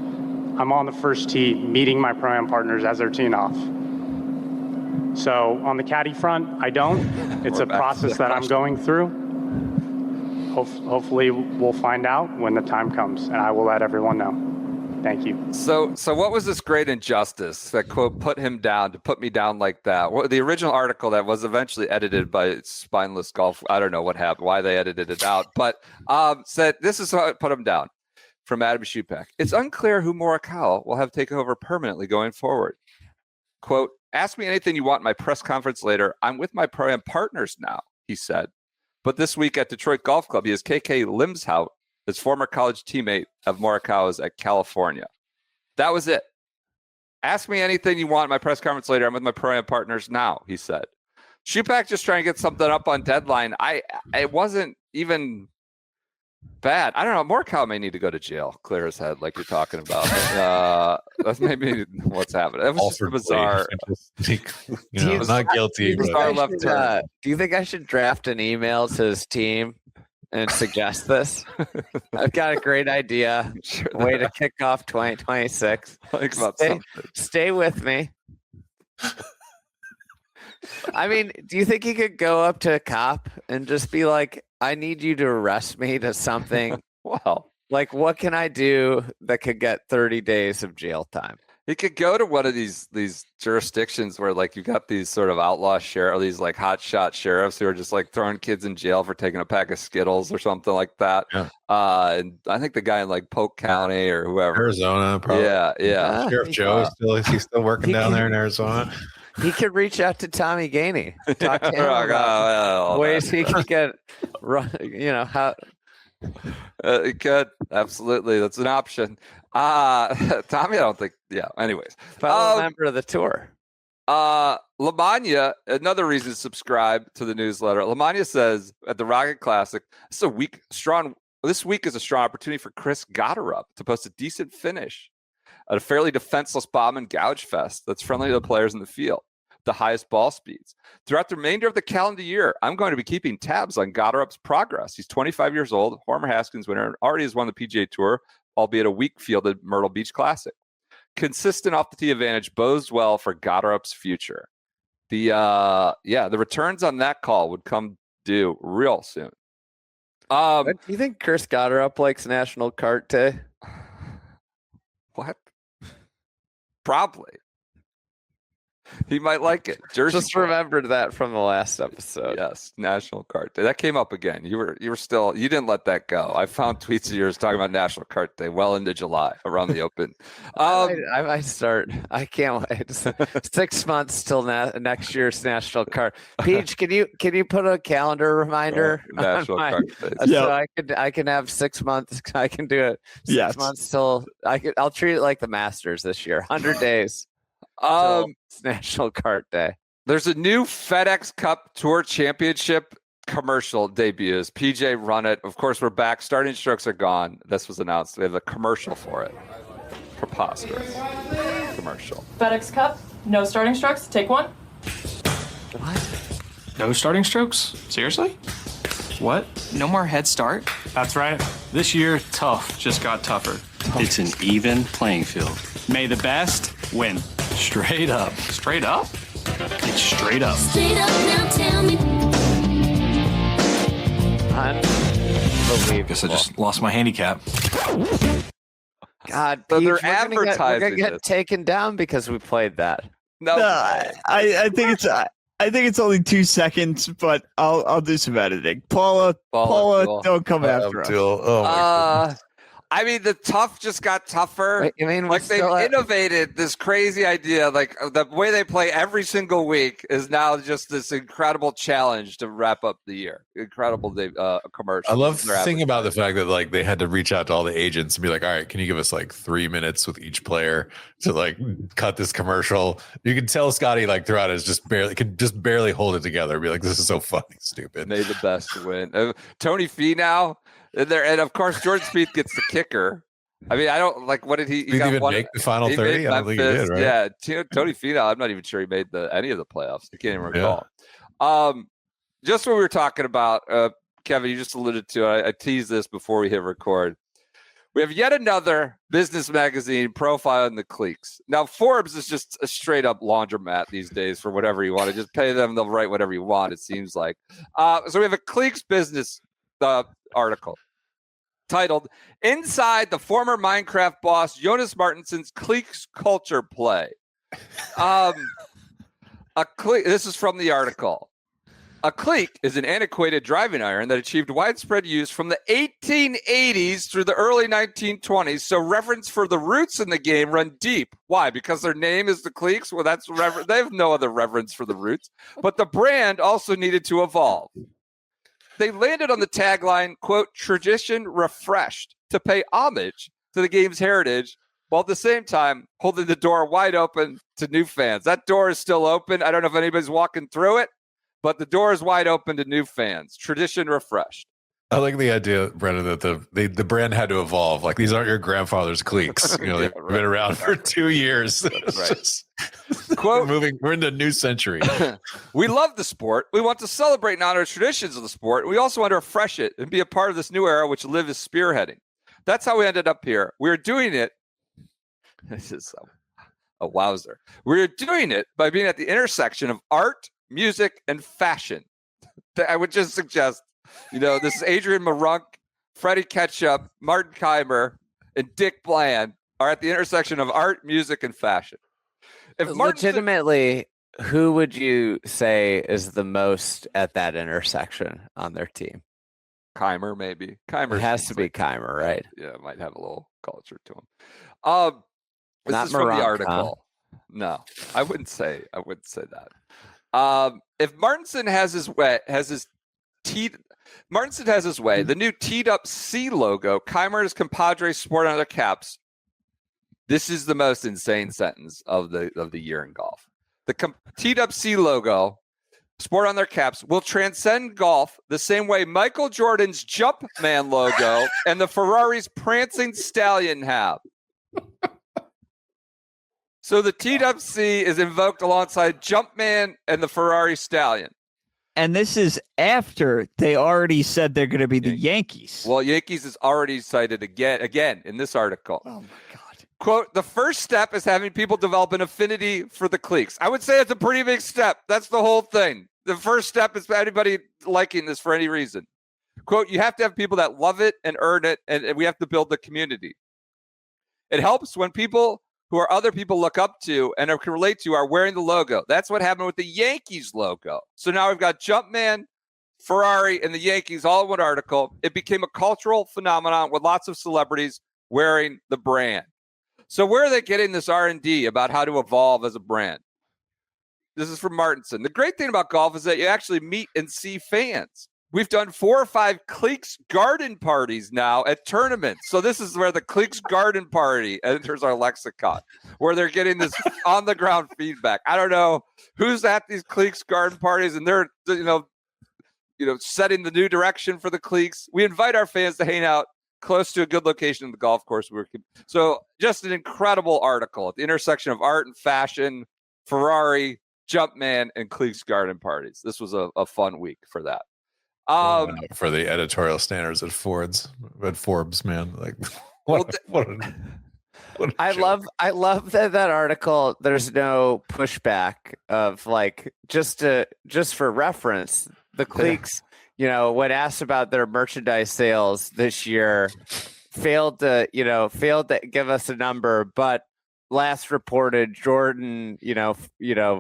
I'm on the first tee meeting my Pro-Am partners as they're teeing off. So on the caddy front, I don't. It's a process that I'm going through. Hopefully we'll find out when the time comes, and I will let everyone know. Thank you. So what was this great injustice that quote put him down to put me down like that? Well, the original article that was eventually edited by Spineless Golf. I don't know what happened, why they edited it out, but said this is how it put him down. From Adam Schupak. It's unclear who Morikawa will have taken over permanently going forward. Quote, ask me anything you want in my press conference later. I'm with my Pro-Am partners now, he said. But this week at Detroit Golf Club, he has KK Limshout, his former college teammate of Morikawa's at California. That was it. Ask me anything you want in my press conference later. I'm with my Pro-Am partners now, he said. Schupak just trying to get something up on deadline. It wasn't even bad. I don't know. Morikawa may need to go to jail, clear his head, like you're talking about. That's maybe what's happening. It was just bizarre. Not guilty. Bizarre left turn. Do you think I should draft an email to his team and suggest this? I've got a great idea. Way to kick off 2026. Stay with me. I mean, do you think he could go up to a cop and just be like, I need you to arrest me to something? Well, what can I do that could get 30 days of jail time? He could go to one of these jurisdictions where like you got these sort of outlaw sheriff, these like hotshot sheriffs who are just like throwing kids in jail for taking a pack of Skittles or something like that. Yeah. And I think the guy in like Polk County or whoever, Arizona, probably. Yeah. Sheriff Joe is he still working down there in Arizona? He could reach out to Tommy Gainey. Talk to him Oh, about ways he could get run. How. He could, absolutely. That's an option. Tommy, I don't think. Yeah. Anyways, Fellow member of the tour. Lamagna, another reason to subscribe to the newsletter. Lamagna says at the Rocket Classic, this week is a strong opportunity for Chris Gotterup to post a decent finish at a fairly defenseless bomb and gouge fest that's friendly to the players in the field, the highest ball speeds. Throughout the remainder of the calendar year, I'm going to be keeping tabs on Gotterup's progress. He's 25 years old, former Haskins winner, and already has won the PGA Tour, albeit a weak-fielded Myrtle Beach Classic. Consistent off-the-tee advantage bodes well for Gotterup's future. The returns on that call would come due real soon. Do you think Chris Gotterup likes National Kart Day? What? Probably. He might like it. Jersey. Just remembered that from the last episode. Yes, National Kart Day. That came up again. You were still. You didn't let that go. I found tweets of yours talking about National Kart Day well into July around the Open. I might start. I can't wait. 6 months till next year's National Kart. Peach, can you put a calendar reminder? National Kart Day. So I can have 6 months. I can do it. 6 months till I'll treat it like the Masters this year. 100 days. It's National Kart Day. There's a new FedEx Cup Tour Championship commercial debuts. PJ run it. Of course, we're back. Starting strokes are gone. This was announced. We have a commercial for it. Preposterous commercial. FedEx Cup, no starting strokes. Take one. What? No starting strokes? Seriously? What? No more head start? That's right. This year, tough just got tougher. It's an even playing field. May the best win. Straight up. Straight up? It's straight up. Straight up, now tell me. Unbelievable. Guess I just lost my handicap. God, so Peach, they're we're advertising gonna get taken down because we played that. No, I think it's only 2 seconds, but I'll do some editing. Paula, don't come after us. Oh my goodness. I mean, the tough just got tougher. Wait, you mean like they've innovated this crazy idea. Like the way they play every single week is now just this incredible challenge to wrap up the year. Incredible commercial. I love thinking about the fact that like they had to reach out to all the agents and be like, all right, can you give us like 3 minutes with each player to like cut this commercial? You can tell Scottie like throughout it could just barely hold it together. Be like, this is so fucking stupid. May the best win. Tony Finau. And of course, Jordan Spieth gets the kicker. I mean, I don't like. What did he? Did he even make the final 30? I don't think he did. Right? Yeah, Tony Finau. I'm not even sure he made any of the playoffs. I can't even recall. Just what we were talking about, Kevin. You just alluded to. I teased this before we hit record. We have yet another business magazine profile in the cliques. Now, Forbes is just a straight up laundromat these days for whatever you want to just pay them. They'll write whatever you want. It seems like. So we have a cliques business article titled "Inside the Former Minecraft Boss Jonas Martinson's Cliques Culture Play." This is from the article. A clique is an antiquated driving iron that achieved widespread use from the 1880s through the early 1920s. So reverence for the roots in the game run deep. Why? Because their name is the cliques? Well, that's they have no other reverence for the roots. But the brand also needed to evolve. They landed on the tagline, quote, "tradition refreshed," to pay homage to the game's heritage, while at the same time holding the door wide open to new fans. That door is still open. I don't know if anybody's walking through it, but the door is wide open to new fans. Tradition refreshed. I like the idea, Brendan, that the brand had to evolve. Like, these aren't your grandfather's cliques. You know, they've been around for 2 years. Right. Quote, we're in the new century. "We love the sport. We want to celebrate and honor traditions of the sport. We also want to refresh it and be a part of this new era, which LIV is spearheading. That's how we ended up here. We're doing it." This is a wowzer. "We're doing it by being at the intersection of art, music, and fashion." I would just suggest, this is Adrian Marunk, Freddie Ketchup, Martin Keimer, and Dick Bland are at the intersection of art, music, and fashion. If Legitimately, who would you say is the most at that intersection on their team? Keimer, maybe. Keimer It has to be Keimer, right? Yeah, it might have a little culture to him. This Not is from the Morant, article. Huh? No, I wouldn't say that. If Martinson has his way, the new teed up C logo, Keimer and his compadres sport on their caps. This is the most insane sentence of the year in golf. The teed up C logo, sport on their caps, will transcend golf the same way Michael Jordan's Jumpman logo and the Ferrari's prancing stallion have. So the teed up C is invoked alongside Jumpman and the Ferrari stallion. And this is after they already said they're going to be the Yankees. Well, Yankees is already cited again in this article. Oh, my God. Quote, the first step is having people develop an affinity for the cliques. I would say it's a pretty big step. That's the whole thing. The first step is anybody liking this for any reason. Quote, you have to have people that love it and earn it, and we have to build the community. It helps when people who are other people look up to and can relate to are wearing the logo. That's what happened with the Yankees logo. So now we've got Jumpman, Ferrari, and the Yankees all in one article. It became a cultural phenomenon with lots of celebrities wearing the brand. So where are they getting this R&D about how to evolve as a brand? This is from Martinson. The great thing about golf is that you actually meet and see fans. We've done 4 or 5 Cliques garden parties now at tournaments. So this is where the Cliques garden party enters our lexicon, where they're getting this on-the-ground feedback. I don't know who's at these Cliques garden parties, and they're setting the new direction for the Cliques. We invite our fans to hang out close to a good location in the golf course. So just an incredible article at the intersection of art and fashion, Ferrari, Jumpman, and Cliques garden parties. This was a fun week for that. For the editorial standards at Forbes, man. Like, I love that article. There's no pushback of like just for reference. The Cliques, when asked about their merchandise sales this year, failed to give us a number, but last reported Jordan,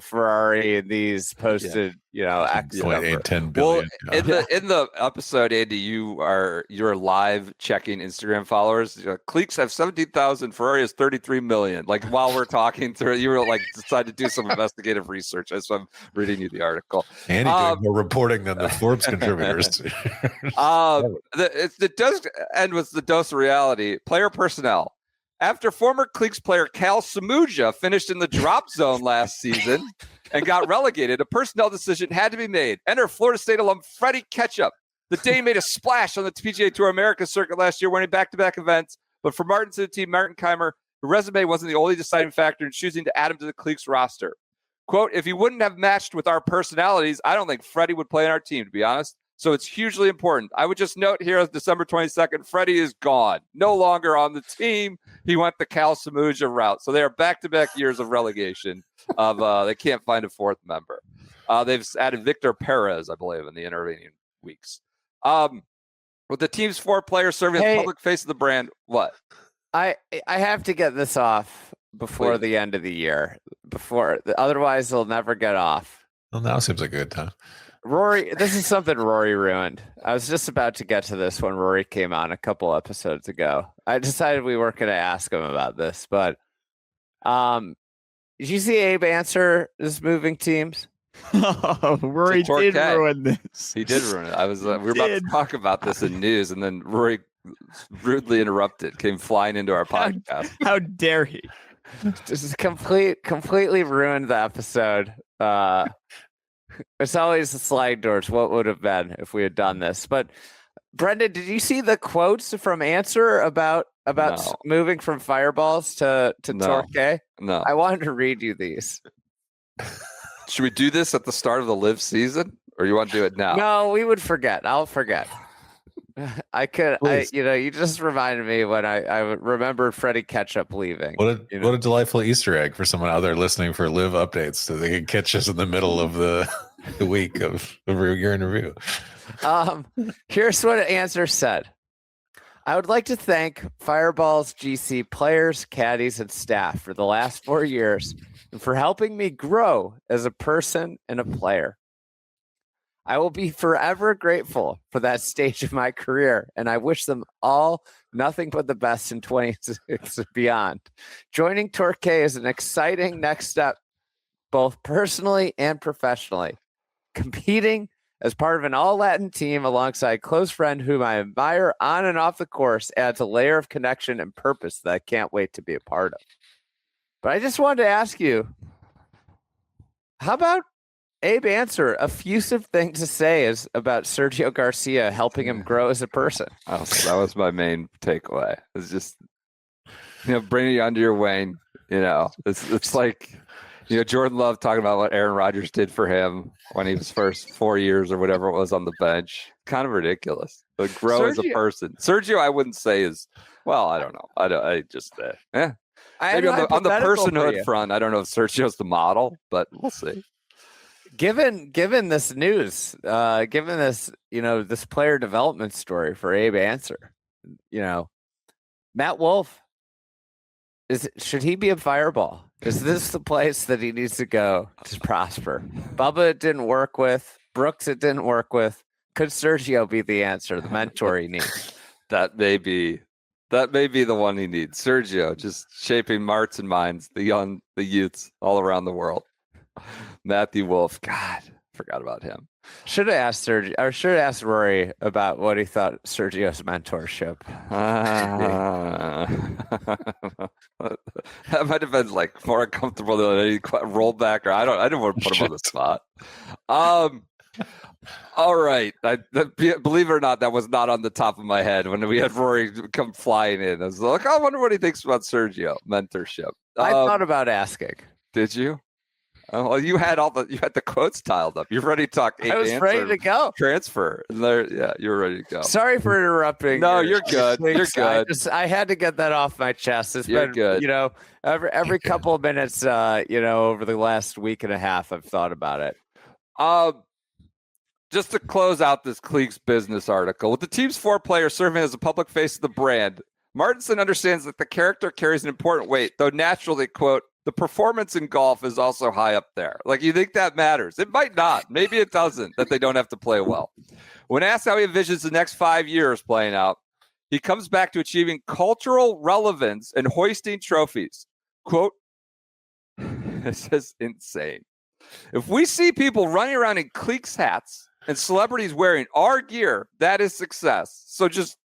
Ferrari and these posted, X number. 10 billion. Well, in the episode, Andy, you're live checking Instagram followers. Cliques have 17,000, Ferrari has 33 million. Like while we're talking through, you were like decided to do some investigative research. So I'm reading you the article. Andy doing more reporting than the Forbes contributors. It does end with the dose of reality. Player personnel. After former Cliques player Cal Samuja finished in the drop zone last season and got relegated, a personnel decision had to be made. Enter Florida State alum Freddie Ketchup. The Dane made a splash on the PGA Tour America circuit last year, winning back-to-back events. But for Martin's team, Martin Keimer, the resume wasn't the only deciding factor in choosing to add him to the Cliques roster. Quote, if he wouldn't have matched with our personalities, I don't think Freddie would play on our team, to be honest. So it's hugely important. I would just note here on December 22nd, Freddie is gone. No longer on the team. He went the Cal Samuja route. So they are back-to-back years of relegation. They can't find a fourth member. They've added Victor Perez, I believe, in the intervening weeks. With the team's 4 players serving as public face of the brand, what? I have to get this off before the end of the year. Otherwise, they'll never get off. Well, now seems like a good time. Rory, this is something Rory ruined. I was just about to get to this when Rory came on a couple episodes ago. I decided we weren't going to ask him about this, but did you see Abe answer this moving teams? Oh, Rory did ruin this. He did ruin it. We were about to talk about this in news, and then Rory rudely interrupted, came flying into our podcast. How dare he? Just completely ruined the episode. It's always a slide towards what would have been if we had done this. But Brendan, did you see the quotes from Answer about moving from fireballs to Torquay? No. I wanted to read you these. Should we do this at the start of the LIV season, or you want to do it now? No, we would forget. I'll forget. You just reminded me when I remembered Freddie Ketchup leaving. What a delightful Easter egg for someone out there listening for LIV updates, so they can catch us in the middle of the week of your interview. Here's what Answer said. I would like to thank Fireball's GC players, caddies, and staff for the last 4 years and for helping me grow as a person and a player. I will be forever grateful for that stage of my career, and I wish them all nothing but the best in 26 and beyond. Joining Torquay is an exciting next step, both personally and professionally. Competing as part of an all-Latin team alongside a close friend whom I admire on and off the course adds a layer of connection and purpose that I can't wait to be a part of. But I just wanted to ask you, how about Abe Answer, effusive thing to say is about Sergio Garcia helping him grow as a person? Oh, that was my main takeaway. It's just, bringing you under your wing. It's like, Jordan Love talking about what Aaron Rodgers did for him when he was first 4 years or whatever it was on the bench. Kind of ridiculous. But grow as a person. Sergio, I wouldn't say is, well, I don't know. Maybe on the personhood front, I don't know if Sergio's the model, but we'll see. Given this news, given this, this player development story for Abe Answer, Matt Wolff, should he be a Fireball? Is this the place that he needs to go to prosper? Bubba it didn't work with. Brooks it didn't work with. Could Sergio be the answer, the mentor he needs? That may be the one he needs. Sergio, just shaping hearts and minds, the youths all around the world. Matthew Wolff, God, forgot about him. Should have asked Sergio, or should have asked Rory about what he thought Sergio's mentorship. That might have been more uncomfortable than any rollback, or I didn't want to put him on the spot. All right. Believe it or not, that was not on the top of my head when we had Rory come flying in. I was like, I wonder what he thinks about Sergio mentorship. I thought about asking. Did you? Oh, well, you had the quotes tiled up. You're ready to talk. I was ready to go. Transfer. Yeah, you're ready to go. Sorry for interrupting. No, you're good. You're good. I had to get that off my chest. It's you're been good. Every couple of minutes, over the last week and a half, I've thought about it. Just to close out this Cleeks business article, with the team's 4 players serving as a public face of the brand, Martinson understands that the character carries an important weight, though naturally, quote, the performance in golf is also high up there. You think that matters? It might not. Maybe it doesn't, that they don't have to play well. When asked how he envisions the next 5 years playing out, he comes back to achieving cultural relevance and hoisting trophies. Quote, this is insane. If we see people running around in Cleeks hats and celebrities wearing our gear, that is success. So just,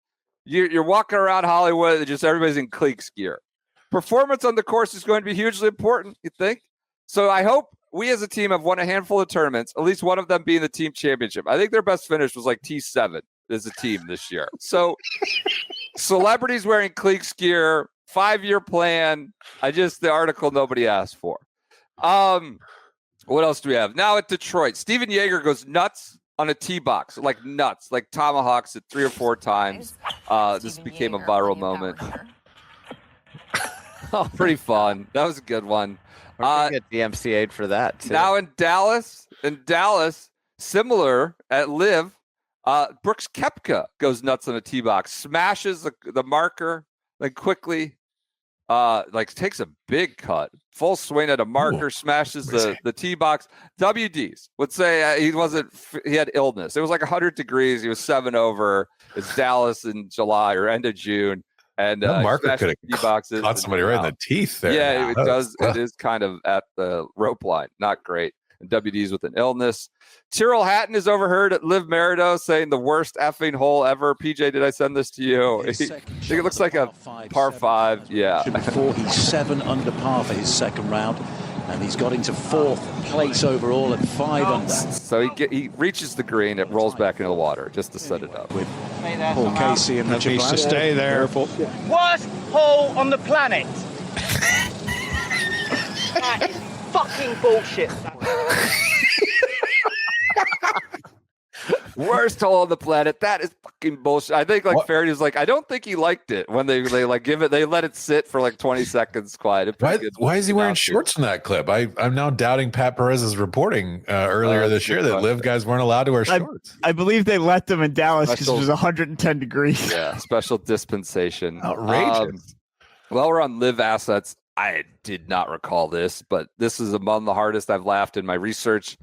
you're walking around Hollywood and just everybody's in Cleeks gear. Performance on the course is going to be hugely important, you think? So I hope we as a team have won a handful of tournaments, at least one of them being the team championship. I think their best finish was T7 as a team this year. So celebrities wearing Cleeks gear, 5-year plan. The article nobody asked for. What else do we have? Now at Detroit, Steven Yeager goes nuts on a tee box, nuts, tomahawks it 3 or 4 times. This became a viral moment. Oh, pretty fun. That was a good one. Get DMCA'd for that, too. Now in Dallas, similar at LIV, Brooks Koepka goes nuts on a tee box, smashes the marker, quickly, takes a big cut, full swing at a marker, smashes the tee box. WDs would say he had illness. It was 100 degrees. He was 7 over. It's Dallas in July or end of June. And marker could have caught somebody right in the teeth there. Yeah, it does. It is kind of at the rope line. Not great. And WD's with an illness. Tyrrell Hatton is overheard at LIV Merida saying the worst effing hole ever. PJ, did I send this to you? I think it looks like a par 5. Yeah. Before he's 7 under par for his second round. And he's got into 4th place overall at 5 under. So he reaches the green. It rolls back into the water just to set it up. With Paul Casey and Richard needs to stay there. Worst hole on the planet. That is fucking bullshit. Worst hole on the planet. That is fucking bullshit. I think like Faraday was like, I don't think he liked it when they like give it. They let it sit for like 20 seconds quiet. Why is he wearing shorts in that clip? I'm now doubting Pat Perez's reporting earlier this year that LIV guys weren't allowed to wear shorts. I believe they let them in Dallas because it was 110 degrees. Yeah, special dispensation. Outrageous. Well, we're on LIV assets. I did not recall this, but this is among the hardest I've laughed in my research.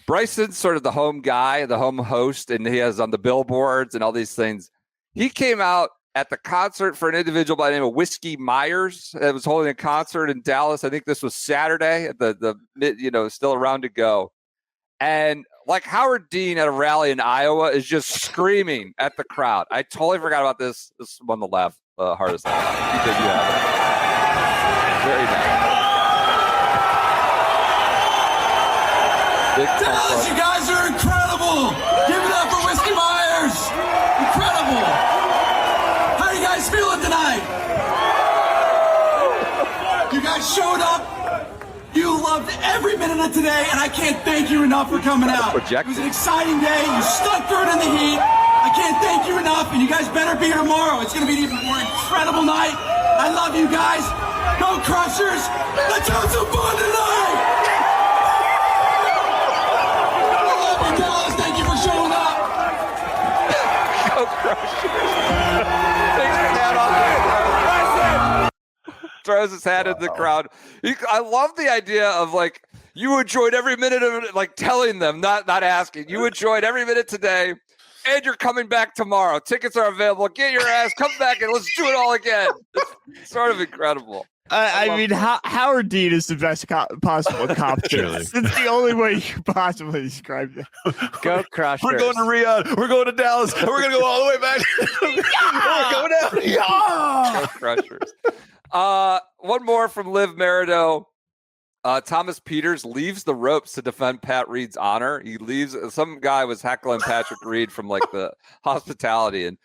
Bryson's sort of the home guy, the home host, and he has on the billboards and all these things. He came out at the concert for an individual by the name of Whiskey Myers that was holding a concert in Dallas. I think this was Saturday at the still around to go. And like Howard Dean at a rally in Iowa is just screaming at the crowd. I totally forgot about this. This is one of the hardest. You have it. Very nice. Dallas, you guys are incredible. Give it up for Whiskey Myers. Incredible. How are you guys feeling tonight? You guys showed up. You loved every minute of today, and I can't thank you enough for coming out. It was an exciting day. You stuck through it in the heat. I can't thank you enough, and you guys better be here tomorrow. It's going to be an even more incredible night. I love you guys. Go Crushers. Let's have some fun tonight. Dallas, thank you for showing up. Go Crushers. Throws his hat in the crowd. I love the idea of like, you enjoyed every minute of it, like telling them, not asking. You enjoyed every minute today, and you're coming back tomorrow. Tickets are available. Get your ass, come back, and let's do it all again. It's sort of incredible. I mean, Howard Dean is the best possible competition. It's the only way you could possibly describe that. Go Crushers. We're going to Riyadh. We're going to Dallas. We're going to go all the way back. We're going down. Go Crushers. One more from Liv Merido. Thomas Peters leaves the ropes to defend Pat Reed's honor. He leaves. Some guy was heckling Patrick Reed from like the hospitality, and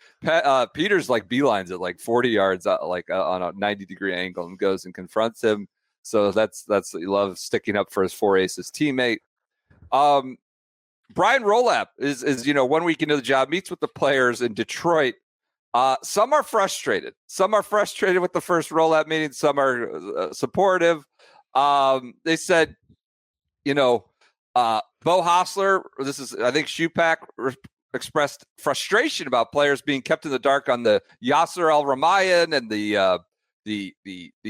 Peters like beelines it like 40 yards, on a 90-degree angle, and goes and confronts him. So that's you love sticking up for his four aces teammate. Brian Rolapp is 1 week into the job, meets with the players in Detroit. Some are frustrated. Some are frustrated with the first Rolapp meeting. Some are supportive. They said, Bo Hostler, I think Shupak expressed frustration about players being kept in the dark on the Yasser Al-Ramayan and the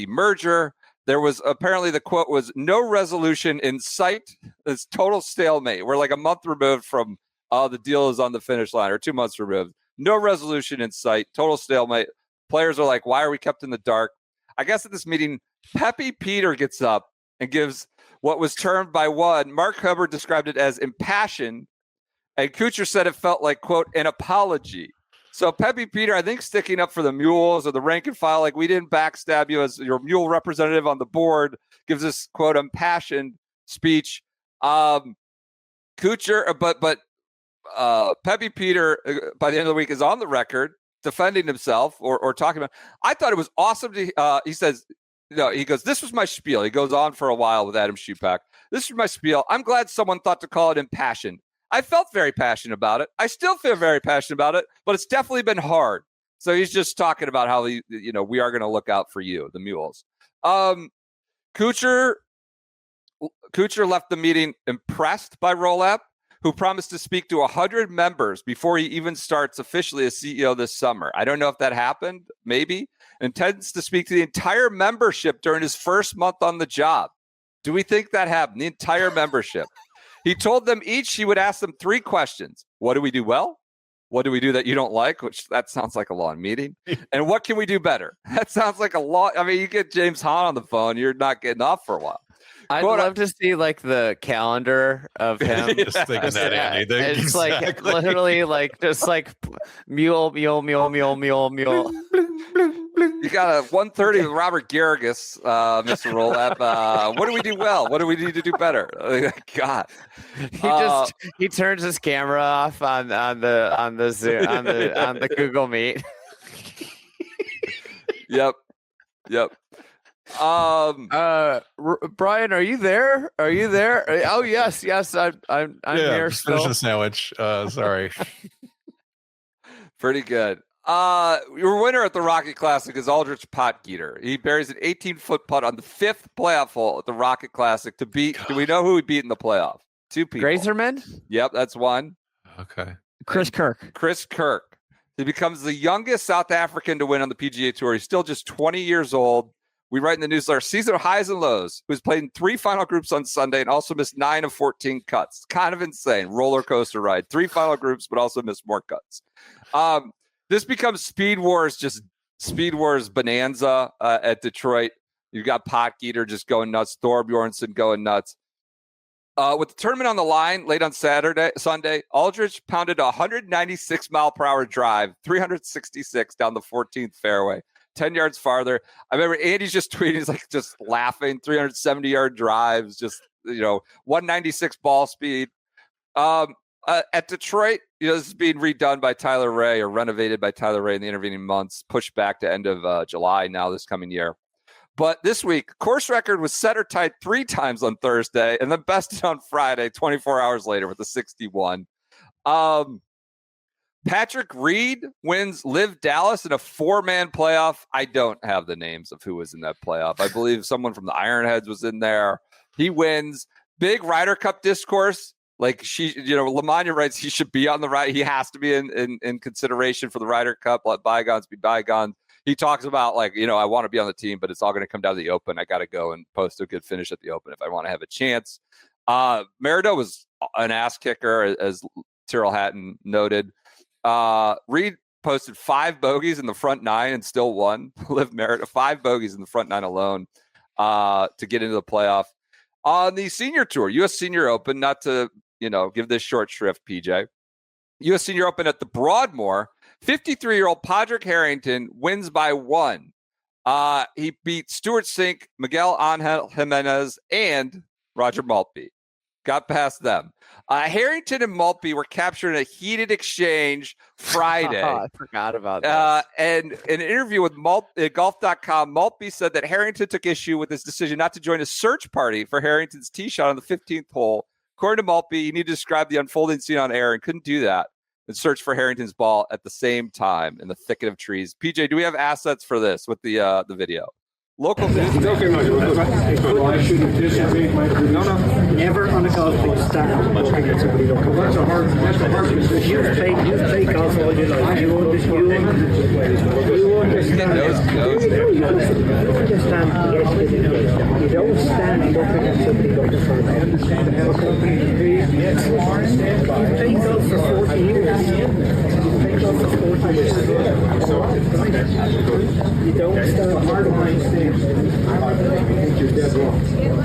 merger. There was apparently the quote was no resolution in sight. It's total stalemate. We're like a month removed from the deal is on the finish line, or 2 months removed. No resolution in sight. Total stalemate. Players are like, why are we kept in the dark? I guess at this meeting, Pepe Peter gets up and gives what was termed by one, Mark Hubbard described it as impassioned, and Kuchar said it felt like, quote, an apology. So Pepe Peter, I think, sticking up for the mules or the rank and file, like we didn't backstab you as your mule representative on the board, gives this, quote, impassioned speech. Kuchar, but Pepe Peter, by the end of the week, is on the record defending himself or talking about. I thought it was awesome to. He says, he goes, "This was my spiel." He goes on for a while with Adam Shupak. "This was my spiel. I'm glad someone thought to call it impassioned. I felt very passionate about it. I still feel very passionate about it, but it's definitely been hard." So he's just talking about how we are going to look out for you, the mules. Kuchar left the meeting impressed by Rolapp, who promised to speak to 100 members before he even starts officially as CEO this summer. I don't know if that happened, maybe. Intends to speak to the entire membership during his first month on the job. Do we think that happened? The entire membership. He told them each he would ask them 3 questions. What do we do well? What do we do that you don't like? Which that sounds like a long meeting. And what can we do better? That sounds like a long. I mean, you get James Hahn on the phone, you're not getting off for a while. I'd love to see like the calendar of him. Just thinking that, Andy. It's Exactly. like literally like just like mule. You got a 1:30 with Robert Garrigus, Mr. Rolapp. What do we do well? What do we need to do better? God, he turns his camera off on the Zoom on the Google Meet. Yep. Brian, are you there? Are you there? Oh yes, I'm here. Just finishing a sandwich. Sorry. Pretty good. Your winner at the Rocket Classic is Aldrich Potgieter. He buries an 18-foot putt on the 5th playoff hole at the Rocket Classic to beat. Do we know who he beat in the playoff? 2 people. Grazerman? Yep, that's one. Okay. Chris Kirk. Chris Kirk. He becomes the youngest South African to win on the PGA Tour. He's still just 20 years old. We write in the newsletter, season of highs and lows, who's played in 3 final groups on Sunday and also missed 9 of 14 cuts. Kind of insane. Roller coaster ride. 3 final groups, but also missed more cuts. This becomes Speed Wars bonanza at Detroit. You've got Potgieter just going nuts. Thorbjornsen going nuts. With the tournament on the line late on Sunday, Aldrich pounded a 196 mile per hour drive, 366 down the 14th fairway, 10 yards farther. I remember Andy's just tweeting, he's like just laughing, 370-yard drives, just, 196 ball speed. At Detroit, this is being redone by Tyler Ray or renovated by Tyler Ray in the intervening months, pushed back to end of July now this coming year. But this week, course record was set or tied 3 times on Thursday and then bested on Friday, 24 hours later with a 61. Patrick Reed wins LIV Dallas in a 4-man playoff. I don't have the names of who was in that playoff. I believe someone from the Ironheads was in there. He wins. Big Ryder Cup discourse. Like Lamagna writes he should be on the right. He has to be in consideration for the Ryder Cup. Let bygones be bygones. He talks about I want to be on the team, but it's all going to come down to the Open. I got to go and post a good finish at the Open if I want to have a chance. Merida was an ass kicker, as Tyrrell Hatton noted. Reed posted 5 bogeys in the front 9 and still won. LIV Merida 5 bogeys in the front 9 alone to get into the playoff. On the Senior Tour, U.S. Senior Open, not to give this short shrift, PJ. U.S. Senior Open at the Broadmoor. 53-year-old Padraig Harrington wins by 1. He beat Stuart Sink, Miguel Angel Jimenez, and Roger Maltby. Got past them. Harrington and Maltby were captured in a heated exchange Friday. I forgot about that. And in an interview with golf.com, Maltby said that Harrington took issue with his decision not to join a search party for Harrington's tee shot on the 15th hole. According to Maltby, he needed to describe the unfolding scene on air and couldn't do that and search for Harrington's ball at the same time in the thicket of trees. PJ, do we have assets for this with the video? Local news. Okay, well, I shouldn't disagree. No. Never on a golf course stand looking at somebody looking. That's a hard position. You play golf all your life. You understand. You understand the etiquette. You don't stand looking at somebody looking for a understand how a company is paid. Yes, you play golf for 40 years. You play golf for 40 years. You don't stand hard behind.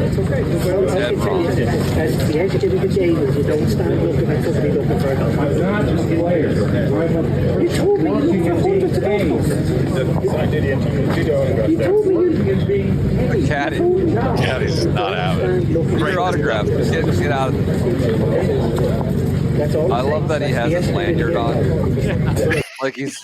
It's okay. Well, I can tell you this. As the etiquette of the game is you don't stand looking at somebody looking for a golf. Not just players. You told me you looked for hundreds of golf. I did you told me you Caddy's not out. Great autograph. Just get out of there. I love that he has his lanyard on. Like he's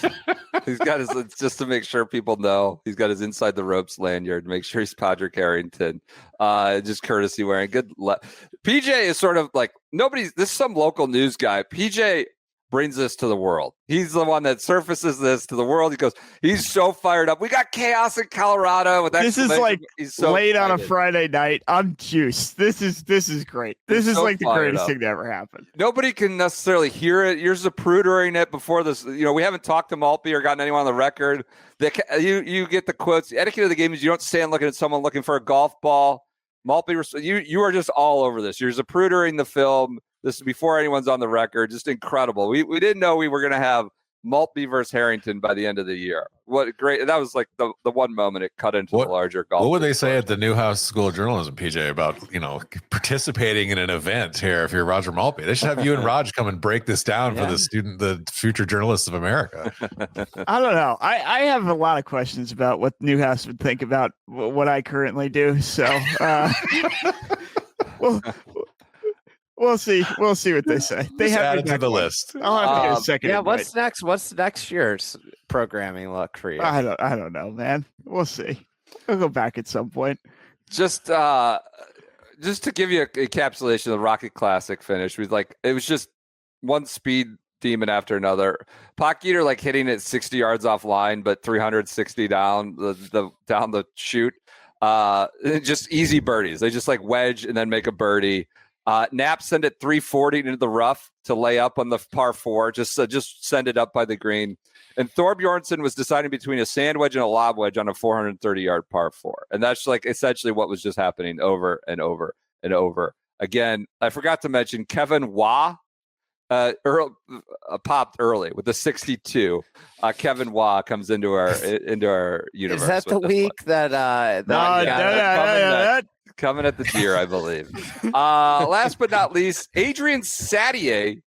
got his, just to make sure people know, he's got his inside the ropes lanyard to make sure he's Padraig Harrington. Just courtesy wearing. PJ is sort of like this is some local news guy. PJ brings this to the world. He's the one that surfaces this to the world. He goes, he's so fired up. We got chaos in Colorado. With this is like so late excited. On a Friday night. I'm juiced. This is great. This is so like the greatest thing that ever happened. Nobody can necessarily hear it. You're zaprudering it before this. We haven't talked to Maltby or gotten anyone on the record. You get the quotes. The etiquette of the game is you don't stand looking at someone looking for a golf ball. Maltby, you are just all over this. You're zaprudering the film. This is before anyone's on the record. Just incredible. We didn't know we were going to have Maltby versus Harrington by the end of the year. What great. That was like the one moment it cut into the larger golf. What would they say at the Newhouse School of Journalism, PJ, about participating in an event here if you're Roger Maltby? They should have you and Raj come and break this down for the future journalists of America. I don't know. I have a lot of questions about what Newhouse would think about what I currently do. So We'll see. We'll see what they say. They just have add it to the list. I'll have to get a second. Yeah. invite. What's next? What's next year's programming look for you? I don't know, man. We'll see. I'll go back at some point. Just to give you a encapsulation of the Rocket Classic finish, it was just one speed demon after another. Potgieter like hitting it 60 yards offline, but 360 down the chute. Just easy birdies. They just like wedge and then make a birdie. Knapp send it 340 into the rough to lay up on the par 4. Just send it up by the green. And Thorbjornsen was deciding between a sand wedge and a lob wedge on a 430-yard par 4. And that's like essentially what was just happening over and over and over. Again, I forgot to mention Kevin Waugh popped early with the 62. Kevin Waugh comes into our universe. Is that the week that coming at the Deere, I believe. Last but not least, Adrian Sadier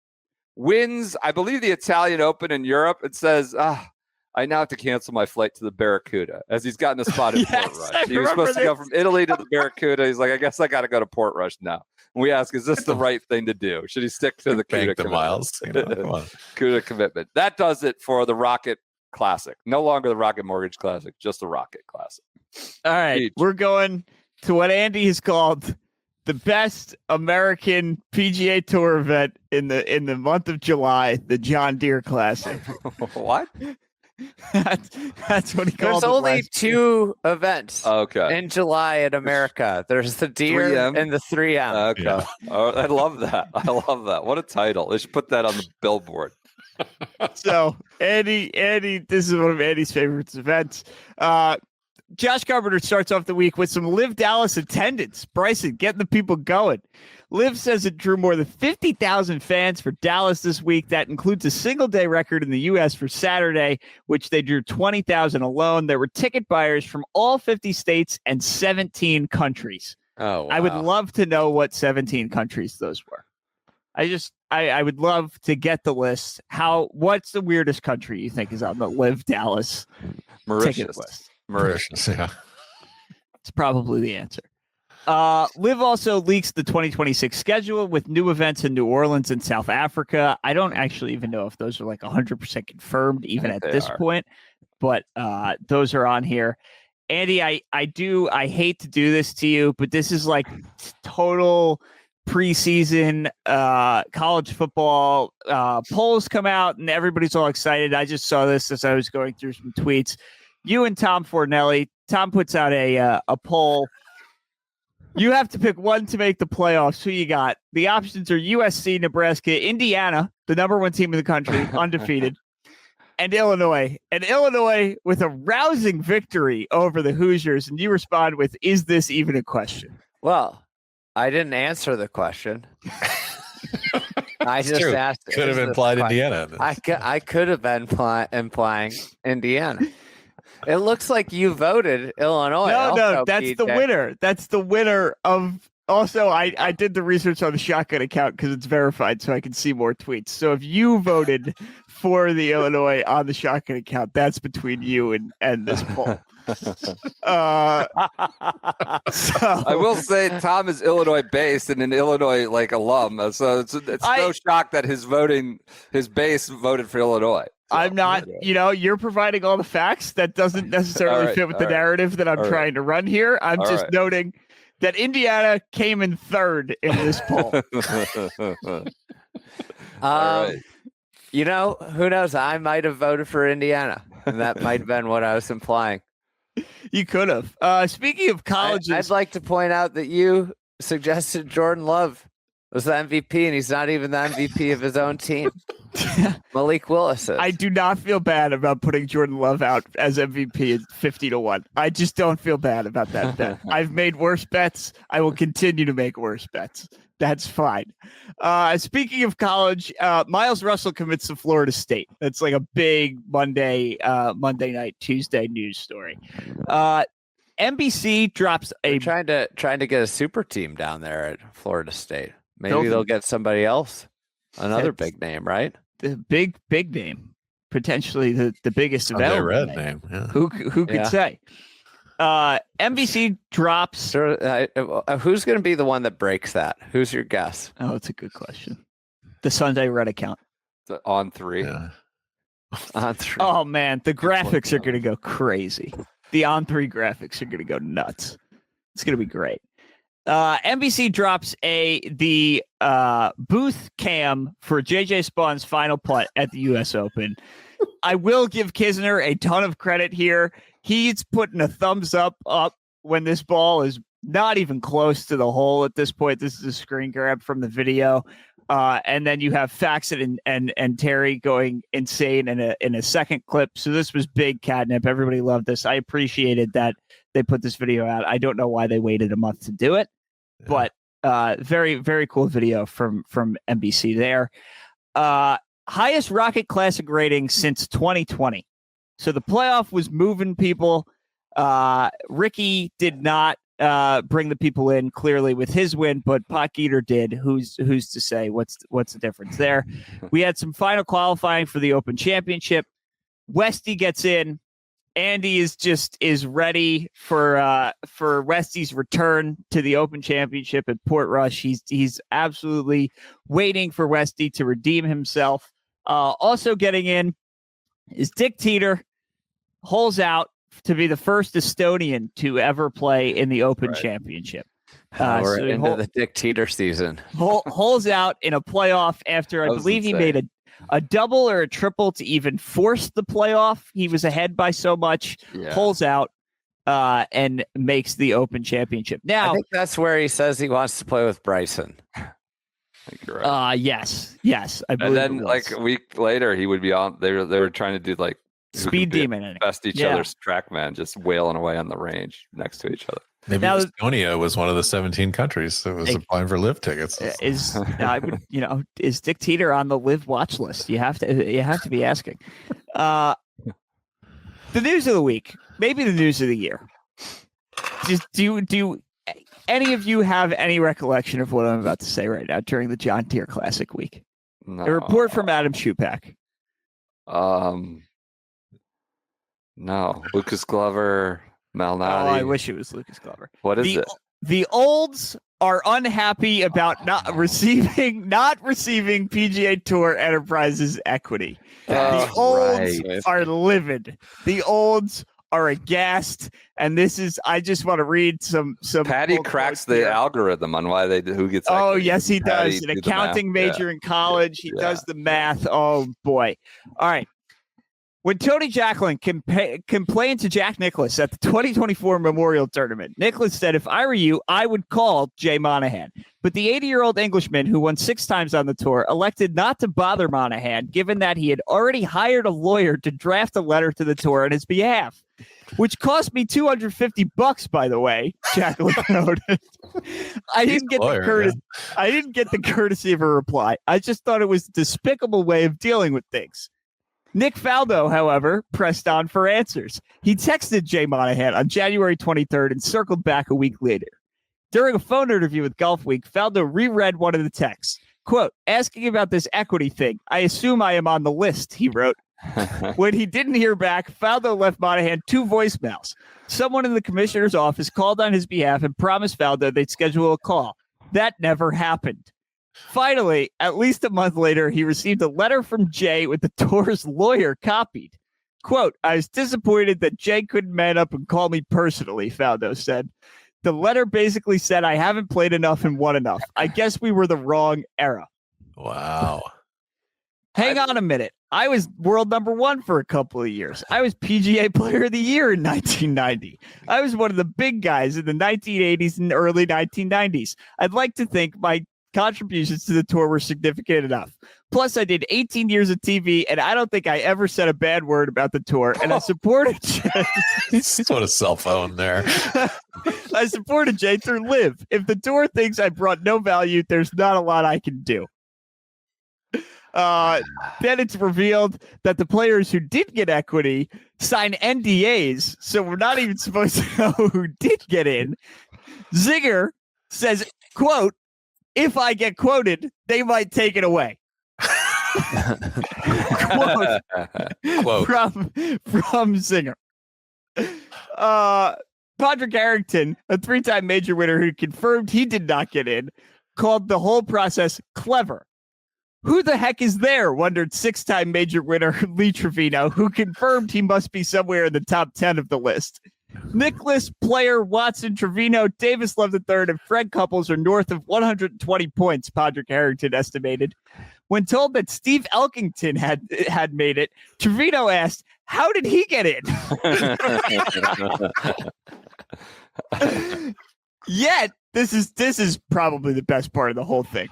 wins, I believe, the Italian Open in Europe. It says, I now have to cancel my flight to the Barracuda, as he's gotten a spot in Portrush. He was supposed to go from Italy to the Barracuda. He's like, I guess I got to go to Portrush now. And we ask, is this the right thing to do? Should he stick to the CUDA commitment? Miles? Come on. CUDA commitment. That does it for the Rocket Classic. No longer the Rocket Mortgage Classic, just the Rocket Classic. All right, we're going to what Andy has called the best American PGA Tour event in the month of July, the John Deere Classic. What? That's what he called it. There's only 2 events in July in America. There's the Deere 3M? and the 3M. Okay. Yeah. Oh, I love that. What a title. They should put that on the billboard. So, Andy, this is one of Andy's favorite events. Josh Carpenter starts off the week with some LIV Dallas attendance. Bryson, getting the people going. LIV says it drew more than 50,000 fans for Dallas this week. That includes a single-day record in the U.S. for Saturday, which they drew 20,000 alone. There were ticket buyers from all 50 states and 17 countries. Oh, wow. I would love to know what 17 countries those were. I would love to get the list. What's the weirdest country you think is on the LIV Dallas ticket list? Mauritius, yeah. It's probably the answer. LIV also leaks the 2026 schedule with new events in New Orleans and South Africa. I don't actually even know if those are like 100% confirmed even at this point, but those are on here. Andy, I hate to do this to you, but this is like total preseason college football polls come out and everybody's all excited. I just saw this as I was going through some tweets. You and Tom Fornelli. Tom puts out a poll. You have to pick one to make the playoffs. Who you got? The options are USC, Nebraska, Indiana, the number 1 team in the country, undefeated, and Illinois. And Illinois with a rousing victory over the Hoosiers. And you respond with, is this even a question? Well, I didn't answer the question. I just asked. Could have implied Indiana. I could have been implying Indiana. It looks like you voted Illinois. No, that's the winner. That's the winner of. Also, I did the research on the Shotgun account because it's verified, so I can see more tweets. So if you voted for the Illinois on the Shotgun account, that's between you and this poll. I will say Tom is Illinois based and an Illinois alum, so it's no shock that his base voted for Illinois. So, I'm not, you're providing all the facts. That doesn't necessarily fit with the narrative that I'm trying to run here. I'm just noting that Indiana came in 3rd in this poll. Who knows? I might have voted for Indiana. And that might have been what I was implying. You could have. Speaking of colleges, I'd like to point out that you suggested Jordan Love was the MVP, and he's not even the MVP of his own team. Malik Willis is. I do not feel bad about putting Jordan Love out as MVP at 50-1. I just don't feel bad about that bet. I've made worse bets. I will continue to make worse bets. That's fine. Speaking of college, Miles Russell commits to Florida State. That's like a big Monday night, Tuesday news story. NBC drops trying to get a super team down there at Florida State. Maybe they'll get somebody else. Another big name, right? The big name, potentially the biggest available red name. Yeah. Who could say? NBC drops. Who's going to be the one that breaks that? Who's your guess? Oh, it's a good question. The Sunday Red account. On 3. Yeah. On 3. Oh man, the graphics are going to go crazy. The On3 graphics are going to go nuts. It's going to be great. NBC drops the booth cam for JJ Spawn's final putt at the U.S. Open. I will give Kisner a ton of credit here. He's putting a thumbs up when this ball is not even close to the hole at this point. This is a screen grab from the video. And then you have Faxon and Terry going insane in a second clip. So this was big catnip. Everybody loved this. I appreciated that they put this video out. I don't know why they waited a month to do it, but very, very cool video from NBC there. Highest Rocket Classic rating since 2020. So the playoff was moving people. Ricky did not bring the people in clearly with his win, but Potgieter did. Who's to say what's the difference there? We had some final qualifying for the Open Championship. Westy gets in. Andy is ready for Westy's return to the Open Championship at Portrush. He's absolutely waiting for Westy to redeem himself. Also getting in is Dick Teeter, holes out to be the first Estonian to ever play in the Open Championship. We're into the Dick Teeter season. Holes out in a playoff after I believe he made a double or a triple to even force the playoff. He was ahead by so much. Yeah. Holes out and makes the Open Championship. Now, I think that's where he says he wants to play with Bryson. Right. Yes. I believe. And then like a week later, he would be on. They were trying to do like Speed Demon, best each other's TrackMan, just wailing away on the range next to each other. Maybe Estonia was one of the 17 countries that was applying for LIV tickets. Is Dick Teeter on the LIV watch list? You have to be asking. The news of the week, maybe the news of the year. Just do any of you have any recollection of what I'm about to say right now during the John Deere Classic week? No. A report from Adam Schupak. No, Lucas Glover, Malnati. Oh, I wish it was Lucas Glover. What is it? The Olds are unhappy about not receiving PGA Tour Enterprises equity. The Olds are livid. The Olds are aghast, and this is. I just want to read some. Patty cracks the algorithm on who gets. Oh equity. yes, he does. Patty An accounting major in college. He does the math. Oh boy. All right. When Tony Jacklin complained to Jack Nicklaus at the 2024 Memorial Tournament, Nicklaus said, "If I were you, I would call Jay Monahan." But the 80-year-old Englishman, who won 6 times on the tour, elected not to bother Monahan, given that he had already hired a lawyer to draft a letter to the tour on his behalf, which cost me $250, by the way. Jacklin noted. I didn't get the courtesy of a reply. I just thought it was a despicable way of dealing with things. Nick Faldo, however, pressed on for answers. He texted Jay Monahan on January 23rd and circled back a week later. During a phone interview with Golf Week, Faldo reread one of the texts. Quote, asking about this equity thing. I assume I am on the list, he wrote. When he didn't hear back, Faldo left Monahan 2 voicemails. Someone in the commissioner's office called on his behalf and promised Faldo they'd schedule a call. That never happened. Finally, at least a month later, he received a letter from Jay with the tour's lawyer copied. Quote, I was disappointed that Jay couldn't man up and call me personally, Faldo said. The letter basically said, I haven't played enough and won enough. I guess we were the wrong era. Wow. Hang on a minute. I was world number 1 for a couple of years. I was PGA Player of the Year in 1990. I was one of the big guys in the 1980s and early 1990s. I'd like to think my contributions to the tour were significant enough. Plus, I did 18 years of TV, and I don't think I ever said a bad word about the tour. And I supported Jay. What a cell phone there. I supported Jay through LIV. If the tour thinks I brought no value, there's not a lot I can do. Then it's revealed that the players who did get equity signed NDAs, so we're not even supposed to know who did get in. Zinger says, quote, if I get quoted, they might take it away. Quote. From Zinger. Padraig Harrington, a 3-time major winner who confirmed he did not get in, called the whole process clever. Who the heck is there? Wondered 6-time major winner Lee Trevino, who confirmed he must be somewhere in the top 10 of the list. Nicholas, Player, Watson, Trevino, Davis Love III, and Fred Couples are north of 120 points, Padraig Harrington estimated. When told that Steve Elkington had made it, Trevino asked, how did he get in? Yet, this is probably the best part of the whole thing.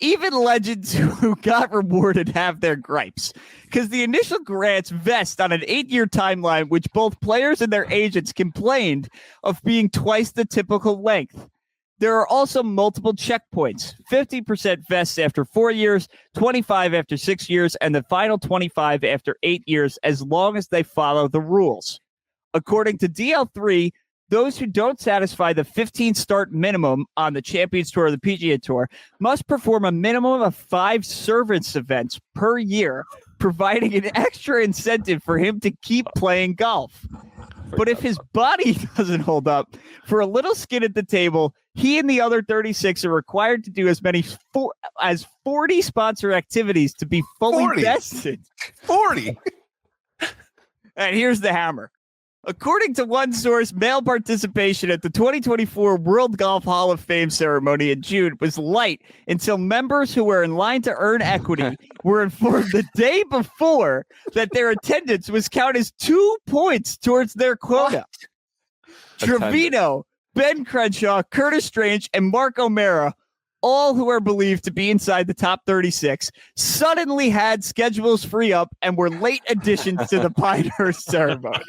Even legends who got rewarded have their gripes, because the initial grants vest on an 8-year timeline, which both players and their agents complained of being twice the typical length. There are also multiple checkpoints. 50% vests after 4 years, 25 after 6 years, and the final 25 after 8 years, as long as they follow the rules. According to DL3, those who don't satisfy the 15 start minimum on the Champions Tour or the PGA Tour must perform a minimum of 5 service events per year, providing an extra incentive for him to keep playing golf. But if his body doesn't hold up, for a little skin at the table, he and the other 36 are required to do as many as 40 sponsor activities to be fully vested. 40. And here's the hammer. According to one source, male participation at the 2024 World Golf Hall of Fame ceremony in June was light until members who were in line to earn equity were informed the day before that their attendance was counted as 2 points towards their quota. Trevino, Ben Crenshaw, Curtis Strange, and Mark O'Mara, all who are believed to be inside the top 36, suddenly had schedules free up and were late additions to the Pinehurst ceremony.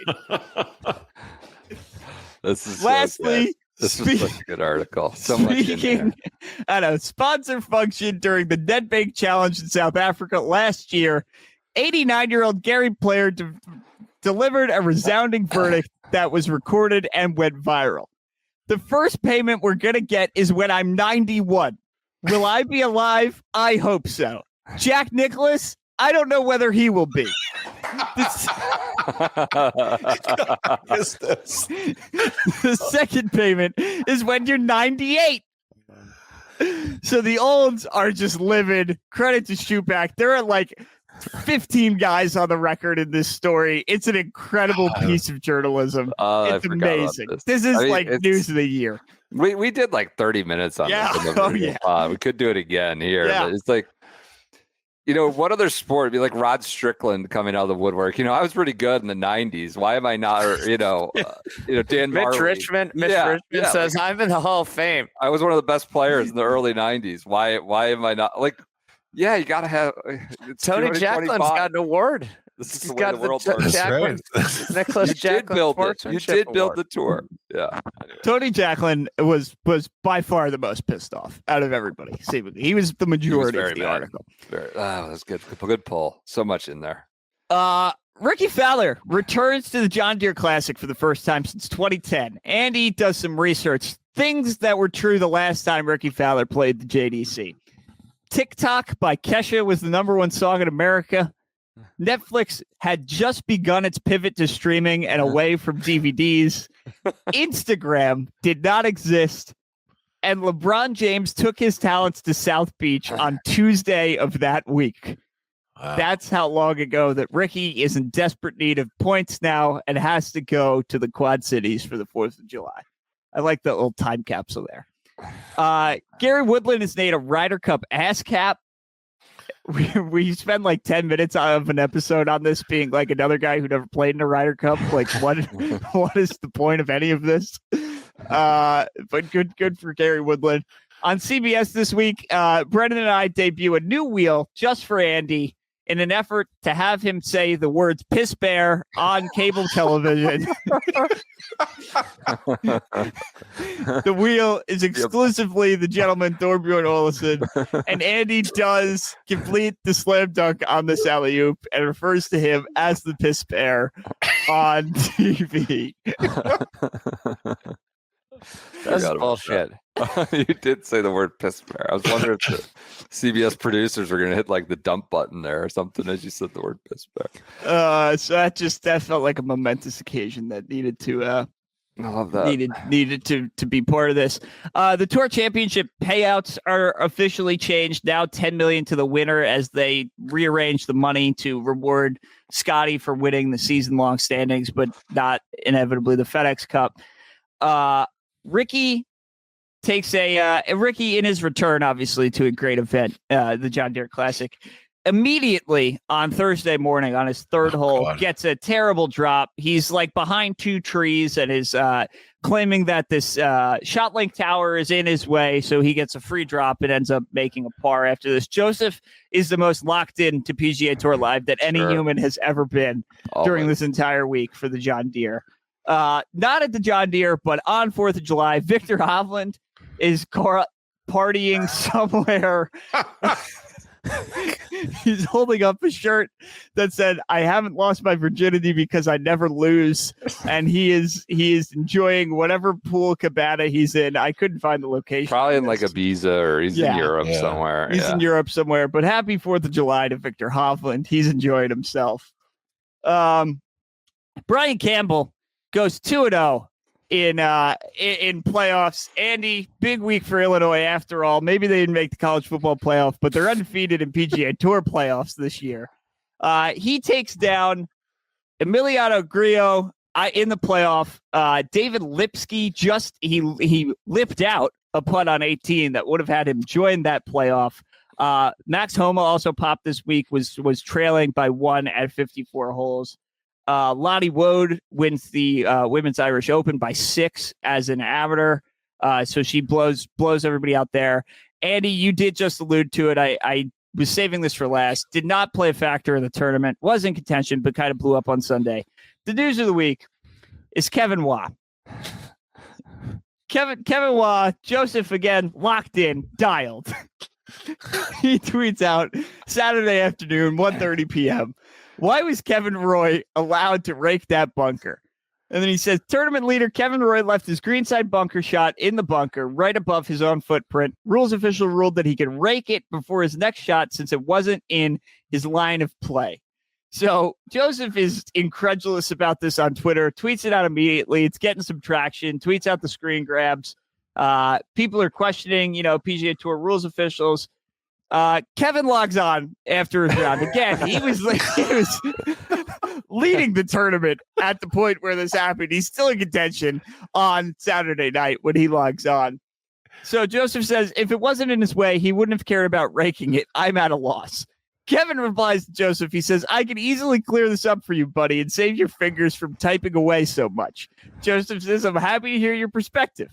This is Lastly, this was such a good article. So much in there. At a sponsor function during the NetBank Challenge in South Africa last year, 89-year-old Gary Player delivered a resounding verdict that was recorded and went viral. The first payment we're going to get is when I'm 91. Will I be alive? I hope so. Jack Nicklaus, I don't know whether he will be. The second payment is when you're 98. So the olds are just livid. Credit to Shoeback. There are like 15 guys on the record in this story. It's an incredible piece of journalism. It's amazing. This is news of the year. We did like 30 minutes on this. We could do it again here. Yeah. But it's like, what other sport would be like Rod Strickland coming out of the woodwork? I was pretty good in the 90s. Why am I not, Dan Mitch Richmond says, I'm in the Hall of Fame. I was one of the best players in the early 90s. Why am I not? Like, yeah, you got to have. Tony Jacquelin's got an award. This is the way the world works. Nicholas Jacqueline. You did build the tour. Yeah. Anyway. Tony Jacqueline was by far the most pissed off out of everybody. Seemingly, he was the majority of the article. That's good. Good pull. So much in there. Ricky Fowler returns to the John Deere Classic for the first time since 2010. Andy does some research. Things that were true the last time Ricky Fowler played the JDC. TikTok by Kesha was the #1 song in America. Netflix had just begun its pivot to streaming and away from DVDs. Instagram did not exist. And LeBron James took his talents to South Beach on Tuesday of that week. Wow. That's how long ago that Ricky is in desperate need of points now and has to go to the Quad Cities for the 4th of July. I like the little time capsule there. Gary Woodland has made a Ryder Cup ass cap. We spent like 10 minutes of an episode on this being like another guy who never played in a Ryder Cup. Like, what is the point of any of this? But good for Gary Woodland. On CBS this week, Brendan and I debut a new wheel just for Andy in an effort to have him say the words piss bear on cable television. The wheel is exclusively the gentleman Thorbjorn Olesen, and Andy does complete the slam dunk on this alley-oop and refers to him as the piss bear on TV. That's bullshit. You did say the word piss bear. I was wondering if the CBS producers were going to hit like the dump button there or something as you said the word piss bear. So that felt like a momentous occasion that needed to I love that. Needed to be part of this. The Tour Championship payouts are officially changed. Now $10 million to the winner as they rearrange the money to reward Scottie for winning the season-long standings, but not inevitably the FedEx Cup. Ricky takes Ricky in his return, obviously, to a great event, the John Deere Classic. Immediately on Thursday morning on his third hole, gets a terrible drop. He's like behind two trees and is claiming that this shot link tower is in his way. So he gets a free drop and ends up making a par after this. Joseph is the most locked in to PGA Tour Live that any human has ever been during this entire week for the John Deere. Not at the John Deere, but on 4th of July, Victor Hovland is partying somewhere. He's holding up a shirt that said, "I haven't lost my virginity because I never lose," and he is enjoying whatever pool cabana he's in. I couldn't find the location. Probably in like Ibiza, or he's in Europe somewhere. He's in Europe somewhere. But happy 4th of July to Victor Hovland. He's enjoying himself. Brian Campbell goes 2-0 in playoffs. Andy, big week for Illinois after all. Maybe they didn't make the college football playoff, but they're undefeated in PGA Tour playoffs this year. He takes down Emiliano Grillo in the playoff. David Lipsky he lipped out a putt on 18 that would have had him join that playoff. Max Homa also popped this week, was trailing by 1 at 54 holes. Lottie Wood wins the Women's Irish Open by 6 as an amateur. So she blows everybody out there. Andy, you did just allude to it. I was saving this for last. Did not play a factor in the tournament. Was in contention, but kind of blew up on Sunday. The news of the week is Kevin Waugh. Kevin Waugh, Joseph again, locked in, dialed. He tweets out Saturday afternoon, 1:30 p.m. Why was Kevin Roy allowed to rake that bunker? And then he says, tournament leader Kevin Roy left his greenside bunker shot in the bunker right above his own footprint. Rules official ruled that he could rake it before his next shot since it wasn't in his line of play. So Joseph is incredulous about this on Twitter, tweets it out immediately. It's getting some traction, tweets out the screen grabs. People are questioning, PGA Tour rules officials. Kevin logs on after his round. Again, he was leading the tournament at the point where this happened. He's still in contention on Saturday night when he logs on. So Joseph says, if it wasn't in his way, he wouldn't have cared about raking it. I'm at a loss. Kevin replies to Joseph. He says, I can easily clear this up for you, buddy, and save your fingers from typing away so much. Joseph says, I'm happy to hear your perspective.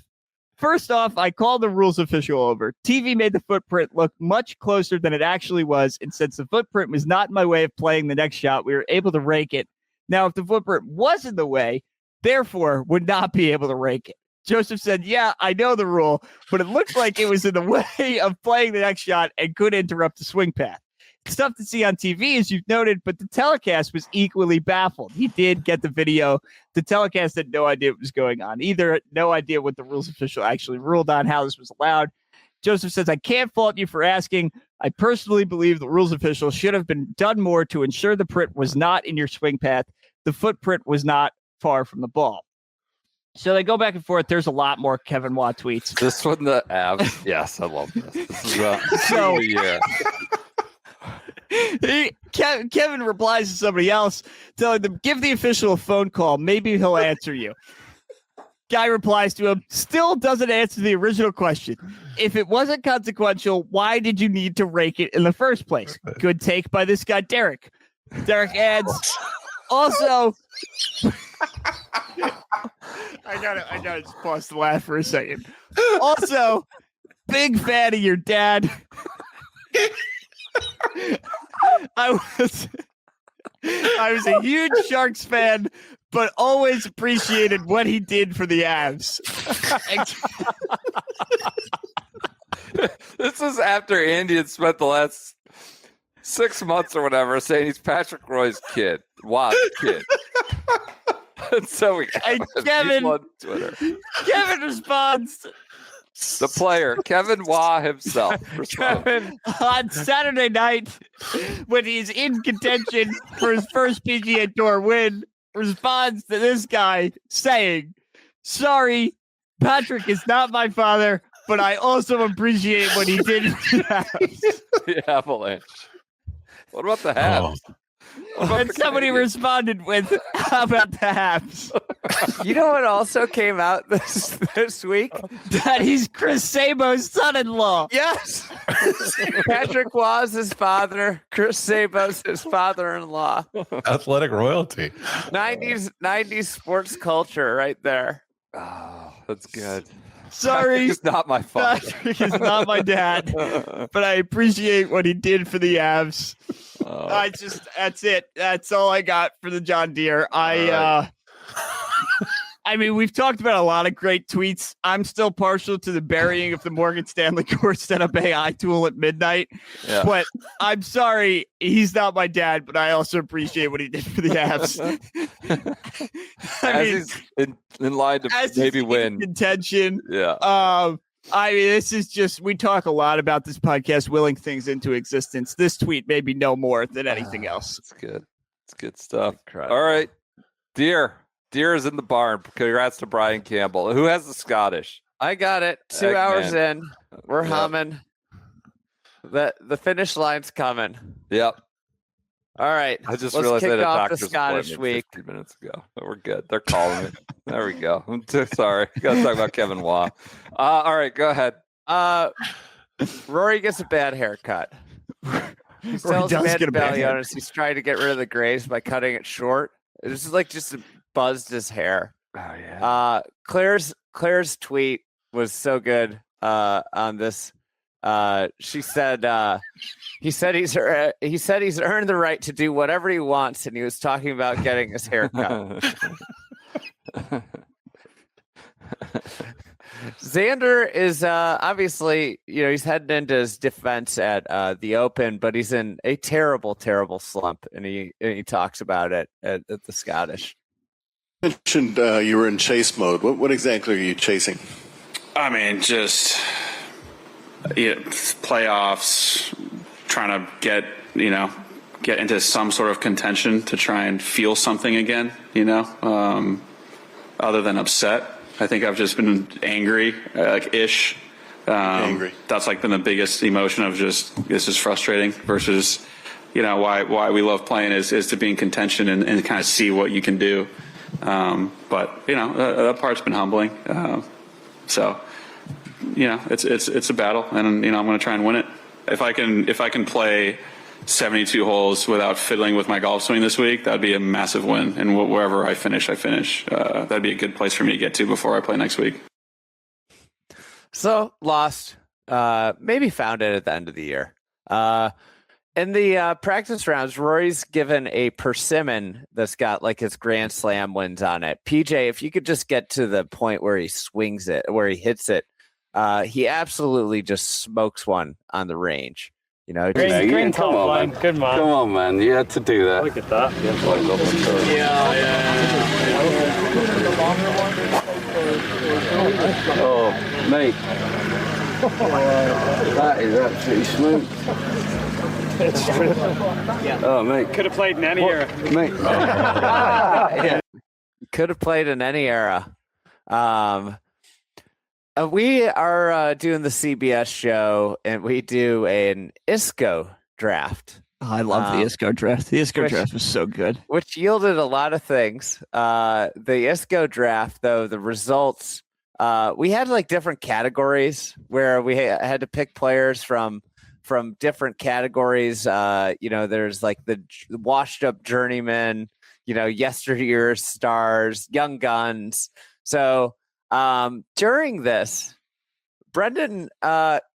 First off, I called the rules official over. TV made the footprint look much closer than it actually was, and since the footprint was not in my way of playing the next shot, we were able to rake it. Now, if the footprint was in the way, therefore would not be able to rake it. Joseph said, yeah, I know the rule, but it looked like it was in the way of playing the next shot and could interrupt the swing path. It's tough to see on TV, as you've noted, but the telecast was equally baffled. He did get the video. The telecast had no idea what was going on either. No idea what the rules official actually ruled on, how this was allowed. Joseph says, I can't fault you for asking. I personally believe the rules official should have been done more to ensure the print was not in your swing path. The footprint was not far from the ball. So they go back and forth. There's a lot more Kevin Waugh tweets. This one, the Avs. Yes, I love this. This is so, the year. Kevin replies to somebody else, telling them, give the official a phone call. Maybe he'll answer you. Guy replies to him, still doesn't answer the original question. If it wasn't consequential, why did you need to rake it in the first place? Good take by this guy, Derek. Derek adds, also, I gotta just pause to laugh for a second. Also, big fan of your dad. I was a huge Sharks fan, but always appreciated what he did for the Avs. This is after Andy had spent the last 6 months or whatever saying he's Patrick Roy's kid, Waug's kid. And so we Kevin on Twitter. Kevin responds. The player, Kevin Waugh himself. Kevin, on Saturday night, when he's in contention for his first PGA Tour win, responds to this guy saying, Sorry, Patrick is not my father, but I also appreciate what he did for the Habs. The Avalanche. What about the Habs? And somebody responded with, "How about the Habs?" You know what also came out this week? That he's Chris Sabo's son-in-law. Yes. Patrick was his father. Chris Sabo's his father-in-law. Athletic royalty. 90s sports culture right there. Oh, that's good. Sorry, He's not my father. Patrick is not my dad, but I appreciate what he did for the Avs. That's it. That's all I got for the John Deere. I mean, we've talked about a lot of great tweets. I'm still partial to the burying of the Morgan Stanley Core setup AI tool at midnight. Yeah. But I'm sorry, he's not my dad, but I also appreciate what he did for the Avs. He's in line to maybe win contention. Yeah. I mean, this is just, we talk a lot about this podcast willing things into existence. This tweet maybe no more than anything else. It's good. It's good stuff. All right. Deere is in the barn. Congrats to Brian Campbell. Who has the Scottish? I got it. 2 hours in. We're humming. The finish line's coming. Yep. All right. I just let's realized I kick had a off the doctor's Scottish appointment week. 15 minutes ago. But we're good. They're calling me. There we go. I'm too sorry. Got to talk about Kevin Waugh. All right, go ahead. Rory gets a bad haircut. He sells bad Balionis. He's trying to get rid of the grays by cutting it short. This is like just buzzed his hair. Oh yeah. Claire's tweet was so good on this. She said he said he's earned the right to do whatever he wants, and he was talking about getting his hair cut. Xander is obviously, he's heading into his defense at the Open, but he's in a terrible, terrible slump, and he talks about it at the Scottish. You mentioned you were in chase mode. What exactly are you chasing? I mean, just playoffs, trying to get into some sort of contention to try and feel something again, other than upset. I think I've just been angry, ish. Angry. That's been the biggest emotion of just, this is frustrating versus, why we love playing is to be in contention and kind of see what you can do. But that part's been humbling. So, it's a battle, and I'm going to try and win it. If I can play 72 holes without fiddling with my golf swing this week, that'd be a massive win. And wherever I finish, I finish. That'd be a good place for me to get to before I play next week. So lost, maybe found it at the end of the year. In the practice rounds, Rory's given a persimmon that's got his Grand Slam wins on it. PJ, if you could just get to the point where he swings it, where he hits it, he absolutely just smokes one on the range. Green come on, man. Good man. Come on, man. You had to do that. Look at that. Oh, mate. That is absolutely smooth. Oh, mate. Could have played in any era. Mate. Could have played in any era. We are doing the CBS show, and we do an ISCO draft. Oh, I love the ISCO draft. The ISCO draft was so good. Which yielded a lot of things. The ISCO draft, though, the results, we had different categories where we had to pick players from different categories. There's the washed up journeyman, yesteryear's stars, young guns. So during this, Brendan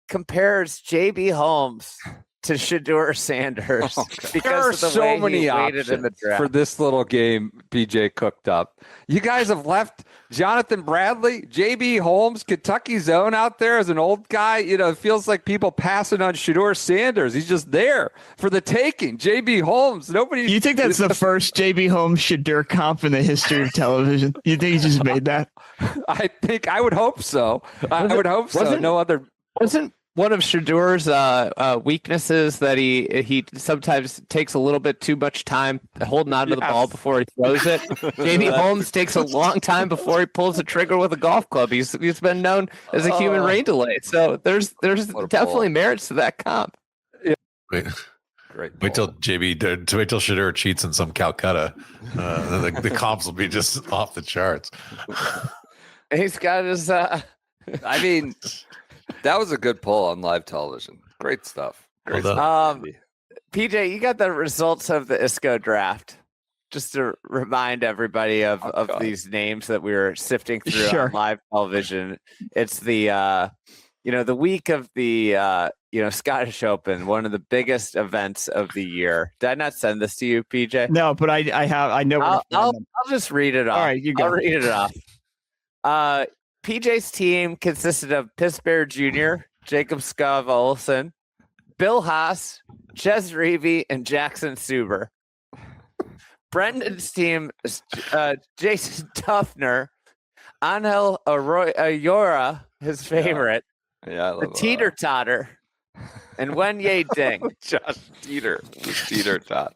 compares JB Holmes to Shedeur Sanders because there are of the so way many he options waited in the draft. for this little game PJ cooked up. You guys have left Jonathan Bradley, JB Holmes, Kentucky's own out there as an old guy. It feels like people passing on Shedeur Sanders. He's just there for the taking. JB Holmes. Nobody. You think that's the first JB Holmes Shedeur comp in the history of television? You think he just made that? I would hope so. I would hope so. No other. one of Shadur's weaknesses that he sometimes takes a little bit too much time holding on to the ball before he throws it. JB Holmes takes a long time before he pulls the trigger with a golf club. He's been known as a human rain delay. So there's definitely merits to that comp. Yeah. Wait till Shadur cheats in some Calcutta. The comps will be just off the charts. He's got his. I mean, that was a good pull on live television. Great stuff. Great stuff. PJ, you got the results of the ISCO draft. Just to remind everybody of these names that we were sifting through on live television. It's the the week of the Scottish Open, one of the biggest events of the year. Did I not send this to you, PJ? No, but I know. I'll just read it off. All right, you go. I'll read it off. PJ's team consisted of Piss Bear Jr., Jacob Skov Olesen, Bill Haas, Ches Reavy, and Jackson Suber. Brendan's team is Jason Tuffner, Angel Ayora, his favorite, the Teeter Totter, and Wenye Ding. Josh Teeter Tot.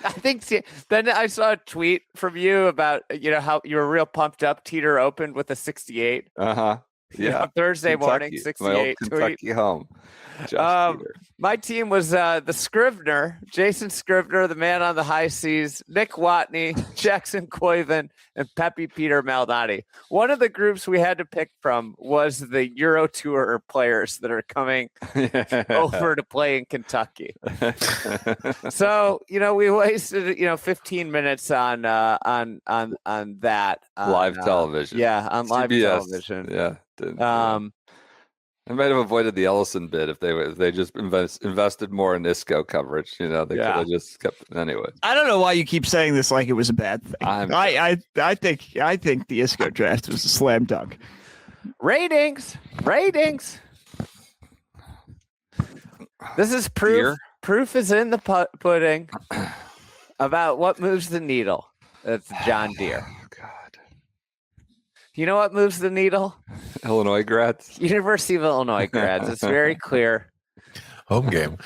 I think then I saw a tweet from you about how you were real pumped up. Teeter opened with a 68. Yeah, Thursday morning, 68 my old Kentucky home. My team was the Scrivener, Jason Scrivener, the man on the high seas, Nick Watney, Jackson Coyven, and Pepe Peter Maldonado. One of the groups we had to pick from was the Euro Tour players that are coming over to play in Kentucky. So we wasted 15 minutes on that live television. Yeah, on live television. Yeah. I might have avoided the Ellison bid if they just invested more in ISCO coverage. They could have just kept it anyway. I don't know why you keep saying this like it was a bad thing. I think the ISCO draft was a slam dunk. Ratings. This is proof. Beer? Proof is in the pudding about what moves the needle. That's John Deere. You know what moves the needle? Illinois grads. University of Illinois grads. It's very clear. Home game.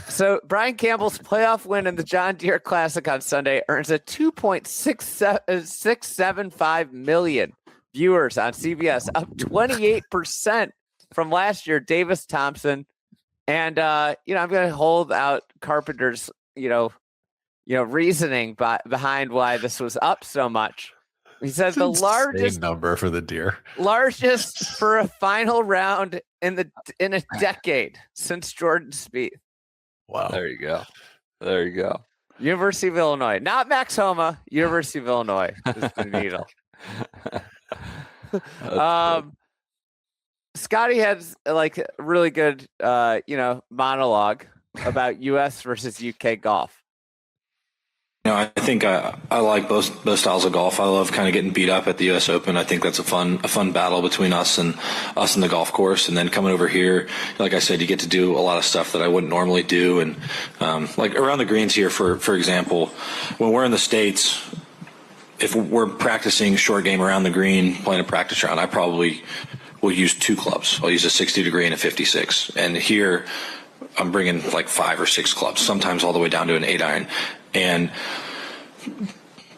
So Brian Campbell's playoff win in the John Deere Classic on Sunday earns a 2.675 million viewers on CBS, up 28% from last year. Davis Thompson, and I'm going to hold out Carpenter's reasoning behind why this was up so much. He said the largest number for the Deer, largest for a final round in a decade since Jordan Spieth. Wow! There you go. University of Illinois, not Max Homa. University of Illinois is the needle. Scottie has like a really good, monologue about U.S. versus UK golf. I think I like both styles of golf. I love kind of getting beat up at the U.S. Open. I think that's a fun battle between us and the golf course. And then coming over here, like I said, you get to do a lot of stuff that I wouldn't normally do. And like around the greens here, for example, when we're in the States, if we're practicing short game around the green, playing a practice round, I probably will use two clubs. I'll use a 60 degree and a 56. And here, I'm bringing like 5 or 6 clubs, sometimes all the way down to an 8-iron. And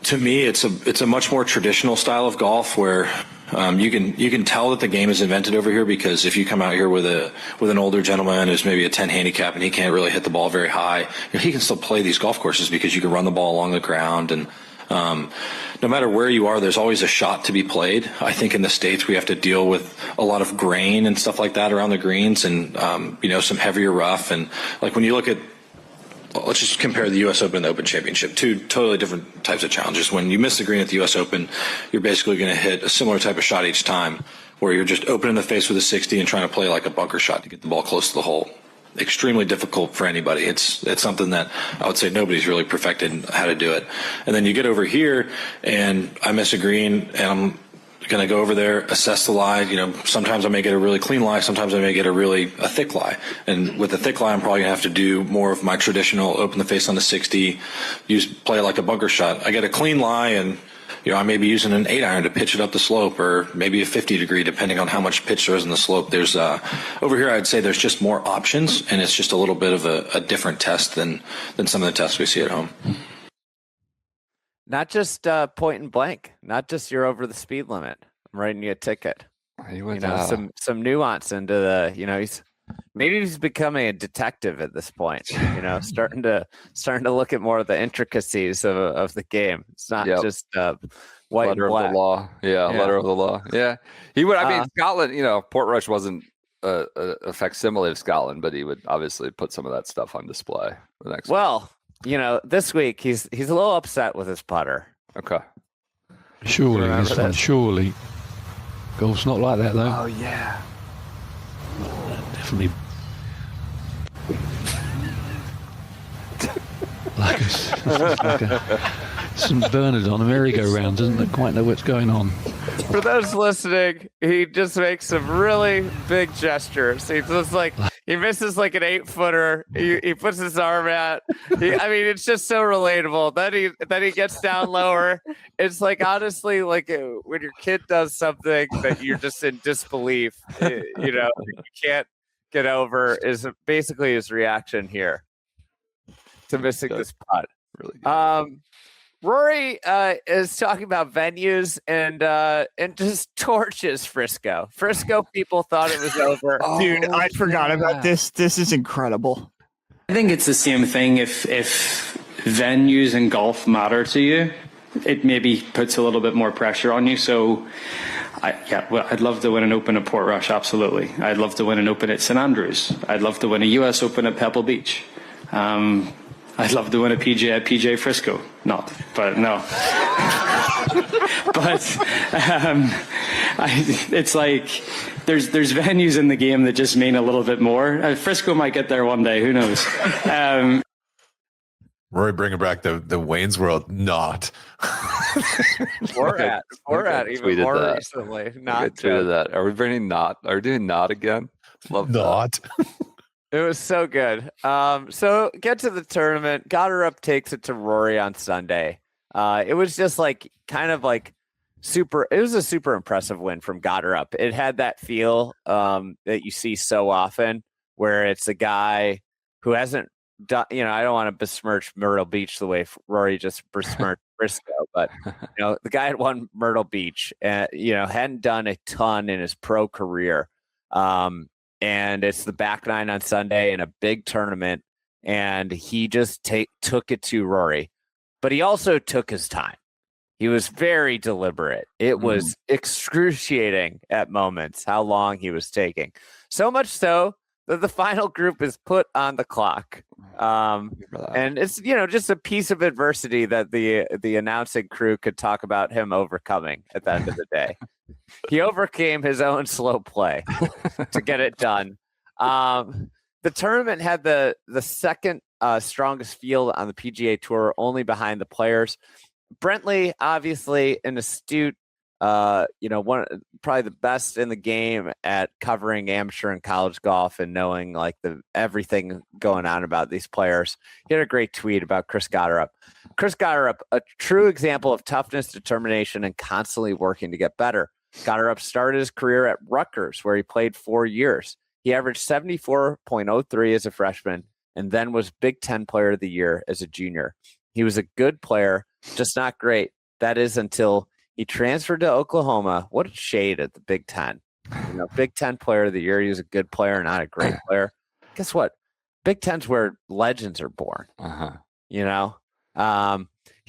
to me, it's a much more traditional style of golf where you can tell that the game is invented over here, because if you come out here with an older gentleman who's maybe a 10 handicap and he can't really hit the ball very high, he can still play these golf courses because you can run the ball along the ground. And no matter where you are, there's always a shot to be played. I think in the States we have to deal with a lot of grain and stuff like that around the greens, and some heavier rough. And like when you look at, let's just compare the U.S. Open and the Open Championship, two totally different types of challenges. When you miss the green at the U.S. Open, you're basically going to hit a similar type of shot each time, where you're just opening the face with a 60 and trying to play like a bunker shot to get the ball close to the hole. Extremely difficult for anybody. It's something that I would say nobody's really perfected how to do it. And then you get over here and I miss a green and I'm going to go over there, assess the lie. Sometimes I may get a really clean lie. Sometimes I may get a thick lie. And with the thick lie, I'm probably going to have to do more of my traditional open the face on the 60, play it like a bunker shot. I get a clean lie and I may be using an 8-iron to pitch it up the slope, or maybe a 50 degree, depending on how much pitch there is in the slope. There's over here, I'd say there's just more options, and it's just a little bit of a different test than some of the tests we see at home. Not just point and blank, not just you're over the speed limit. I'm writing you a ticket. Some nuance into the, he's becoming a detective at this point, starting to look at more of the intricacies of the game. It's not just white letter and black. of the law. Letter of the law. Yeah. He would, Scotland, Portrush wasn't a facsimile of Scotland, but he would obviously put some of that stuff on display the next this week he's a little upset with his putter. Okay. Surely this one, surely. Golf's not like that though. Oh yeah. Definitely. like a St. Bernard on a merry-go-round, doesn't quite know what's going on. For those listening, he just makes some really big gestures. He just he misses like an 8-footer. He puts his arm out. It's just so relatable. Then he gets down lower. It's like, honestly, like when your kid does something that you're just in disbelief, you can't get over, is basically his reaction here to missing this putt. Really good. Rory is talking about venues and just torches Frisco. Frisco people thought it was over. Dude, I forgot about this. This is incredible. I think it's the same thing. If venues and golf matter to you, it maybe puts a little bit more pressure on you. So, I'd love to win an Open at Portrush, absolutely. I'd love to win an Open at St. Andrews. I'd love to win a U.S. Open at Pebble Beach. I'd love to win a PGA at PGA Frisco. Not, but no. But it's like there's venues in the game that just mean a little bit more. Frisco might get there one day. Who knows? Rory bringing back the Wayne's World. Not. Or at even more that recently. Not tweeted that. Are we bringing not? Are we doing not again? Love not. It was so good. So get to the tournament. Gotterup takes it to Rory on Sunday. It was just super. It was a super impressive win from Gotterup. It had that feel that you see so often, where it's a guy who hasn't done. I don't want to besmirch Myrtle Beach the way Rory just besmirched Frisco, but the guy had won Myrtle Beach, and hadn't done a ton in his pro career. And it's the back nine on Sunday in a big tournament, and he just took it to Rory. But he also took his time. He was very deliberate. It was excruciating at moments how long he was taking. So much so that the final group is put on the clock. And it's, just a piece of adversity that the announcing crew could talk about him overcoming at the end of the day. He overcame his own slow play to get it done. The tournament had the second strongest field on the PGA Tour, only behind the Players. Brentley, obviously an astute, one probably the best in the game at covering amateur and college golf and knowing everything going on about these players. He had a great tweet about Chris Gotterup. Chris Gotterup, a true example of toughness, determination, and constantly working to get better. Gotterup started his career at Rutgers, where he played 4 years. He averaged 74.03 as a freshman and then was Big Ten Player of the Year as a junior. He was a good player, just not great. That is until he transferred to Oklahoma. What a shade at the Big Ten. Big Ten Player of the Year. He was a good player, not a great player. Guess what? Big Ten's where legends are born. He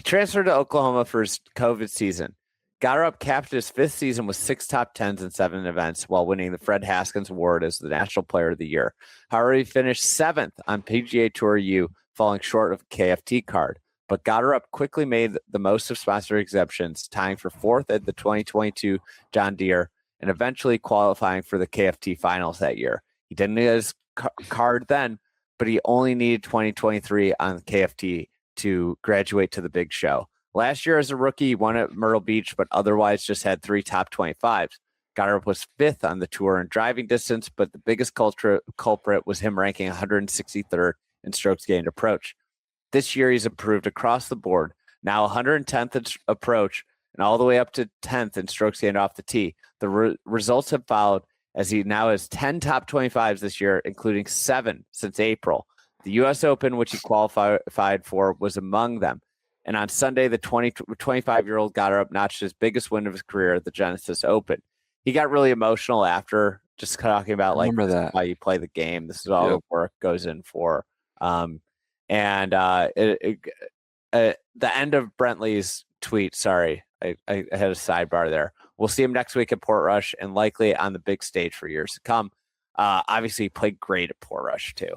transferred to Oklahoma for his COVID season. Gotterup capped his 5th season with 6 top 10s in 7 events while winning the Fred Haskins Award as the National Player of the Year. However, he finished 7th on PGA Tour U, falling short of a KFT card. But Gotterup quickly made the most of sponsor exemptions, tying for 4th at the 2022 John Deere and eventually qualifying for the KFT finals that year. He didn't get his card then, but he only needed 2023 on the KFT to graduate to the big show. Last year as a rookie, he won at Myrtle Beach, but otherwise just had 3 top 25s. Gotterup was 5th on the tour in driving distance, but the biggest culprit was him ranking 163rd in strokes gained approach. This year, he's improved across the board. Now 110th approach and all the way up to 10th in strokes gained off the tee. The results have followed as he now has 10 top 25s this year, including 7 since April. The U.S. Open, which he qualified for, was among them. And on Sunday, the 25-year-old Gotterup notched his biggest win of his career at the Genesis Open. He got really emotional after, just talking about like why you play the game. This is all the work goes in for. The end of Brentley's tweet. Sorry, I had a sidebar there. We'll see him next week at Portrush and likely on the big stage for years to come. Obviously, he played great at Portrush too.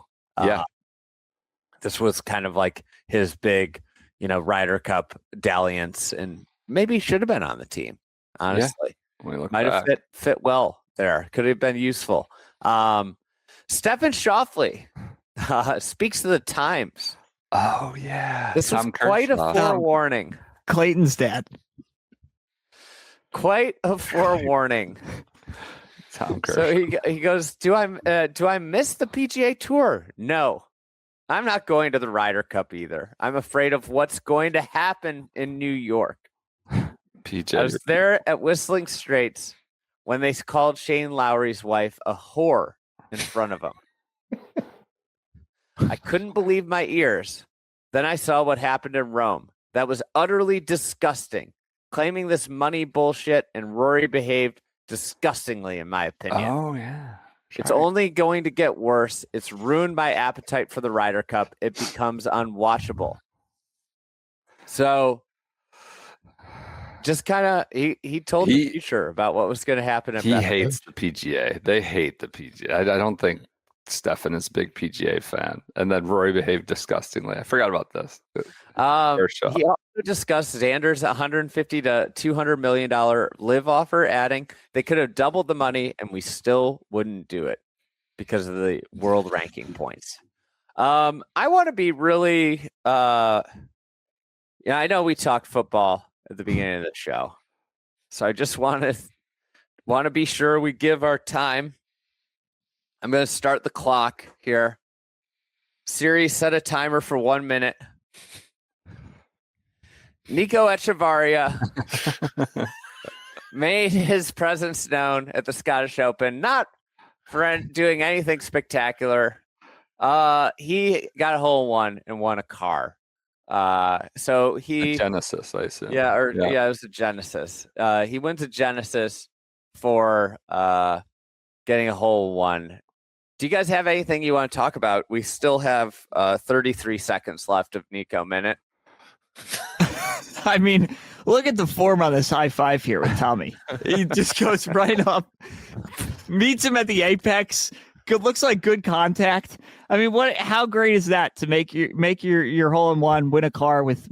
This was kind of like his big, Ryder Cup dalliance, and maybe he should have been on the team. Honestly, might have fit well there. Could have been useful. Stefan Schauffele speaks to the times. Oh yeah, this was quite a forewarning. Clayton's dad. Quite a forewarning. Tom Kershaw. So he goes, do I miss the PGA Tour? No, I'm not going to the Ryder Cup either. I'm afraid of what's going to happen in New York. PJ. I was there at Whistling Straits when they called Shane Lowry's wife a whore in front of him. I couldn't believe my ears. Then I saw what happened in Rome. That was utterly disgusting. Claiming this money bullshit, and Rory behaved disgustingly, in my opinion. Oh, yeah. It's only going to get worse. It's ruined my appetite for the Ryder Cup. It becomes unwatchable. So, just kind of, he told the future about what was going to happen. He hates the PGA. They hate the PGA. I don't think Stefan is a big PGA fan. And then Rory behaved disgustingly. I forgot about this. He also discussed Xander's $150 to $200 million LIV offer, adding they could have doubled the money and we still wouldn't do it because of the world ranking points. I want to be really, I know we talked football at the beginning of the show, so I just want to be sure we give our time. I'm going to start the clock here. Siri, set a timer for 1 minute. Nico Echavarria made his presence known at the Scottish Open, not for doing anything spectacular. He got a hole-in-one and won a car. So he a Genesis, I assume. Yeah, it was a Genesis. He went to Genesis for getting a hole-in-one. Do you guys have anything you want to talk about? We still have 33 seconds left of Nico Minute. I mean, look at the form on this high five here with Tommy. He just goes right up, meets him at the apex. Good, looks like good contact. I mean, how great is that to make your hole in one, win a car with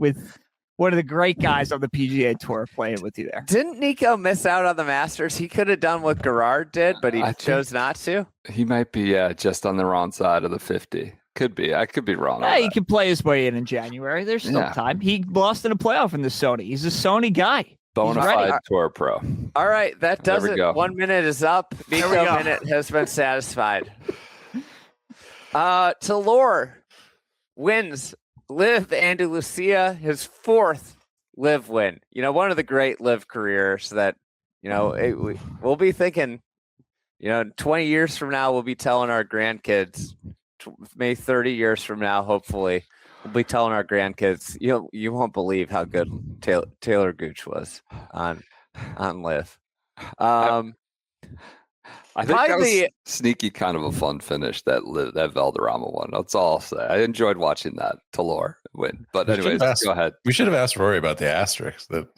one of the great guys on the PGA Tour playing with you there? Didn't Nico miss out on the Masters? He could have done what Gerard did, but he chose not to. He might be just on the wrong side of the 50. Could be. I could be wrong. Yeah, he can play his way in January. There's still time. He lost in a playoff in the Sony. He's a Sony guy. Bona fide tour pro. All right, that does it. 1 minute is up. Nico Minute has been satisfied. Talor wins LIV Andalusia, his 4th LIV win. One of the great LIV careers that, we'll be thinking, 20 years from now, we'll be telling our grandkids, maybe 30 years from now, hopefully, we'll be telling our grandkids, you won't believe how good Taylor Gooch was on LIV. I think that was sneaky, kind of a fun finish, that Valderrama one. That's all I'll say. I enjoyed watching that Talor win. But anyways, go ahead. We should have asked Rory about the asterisk that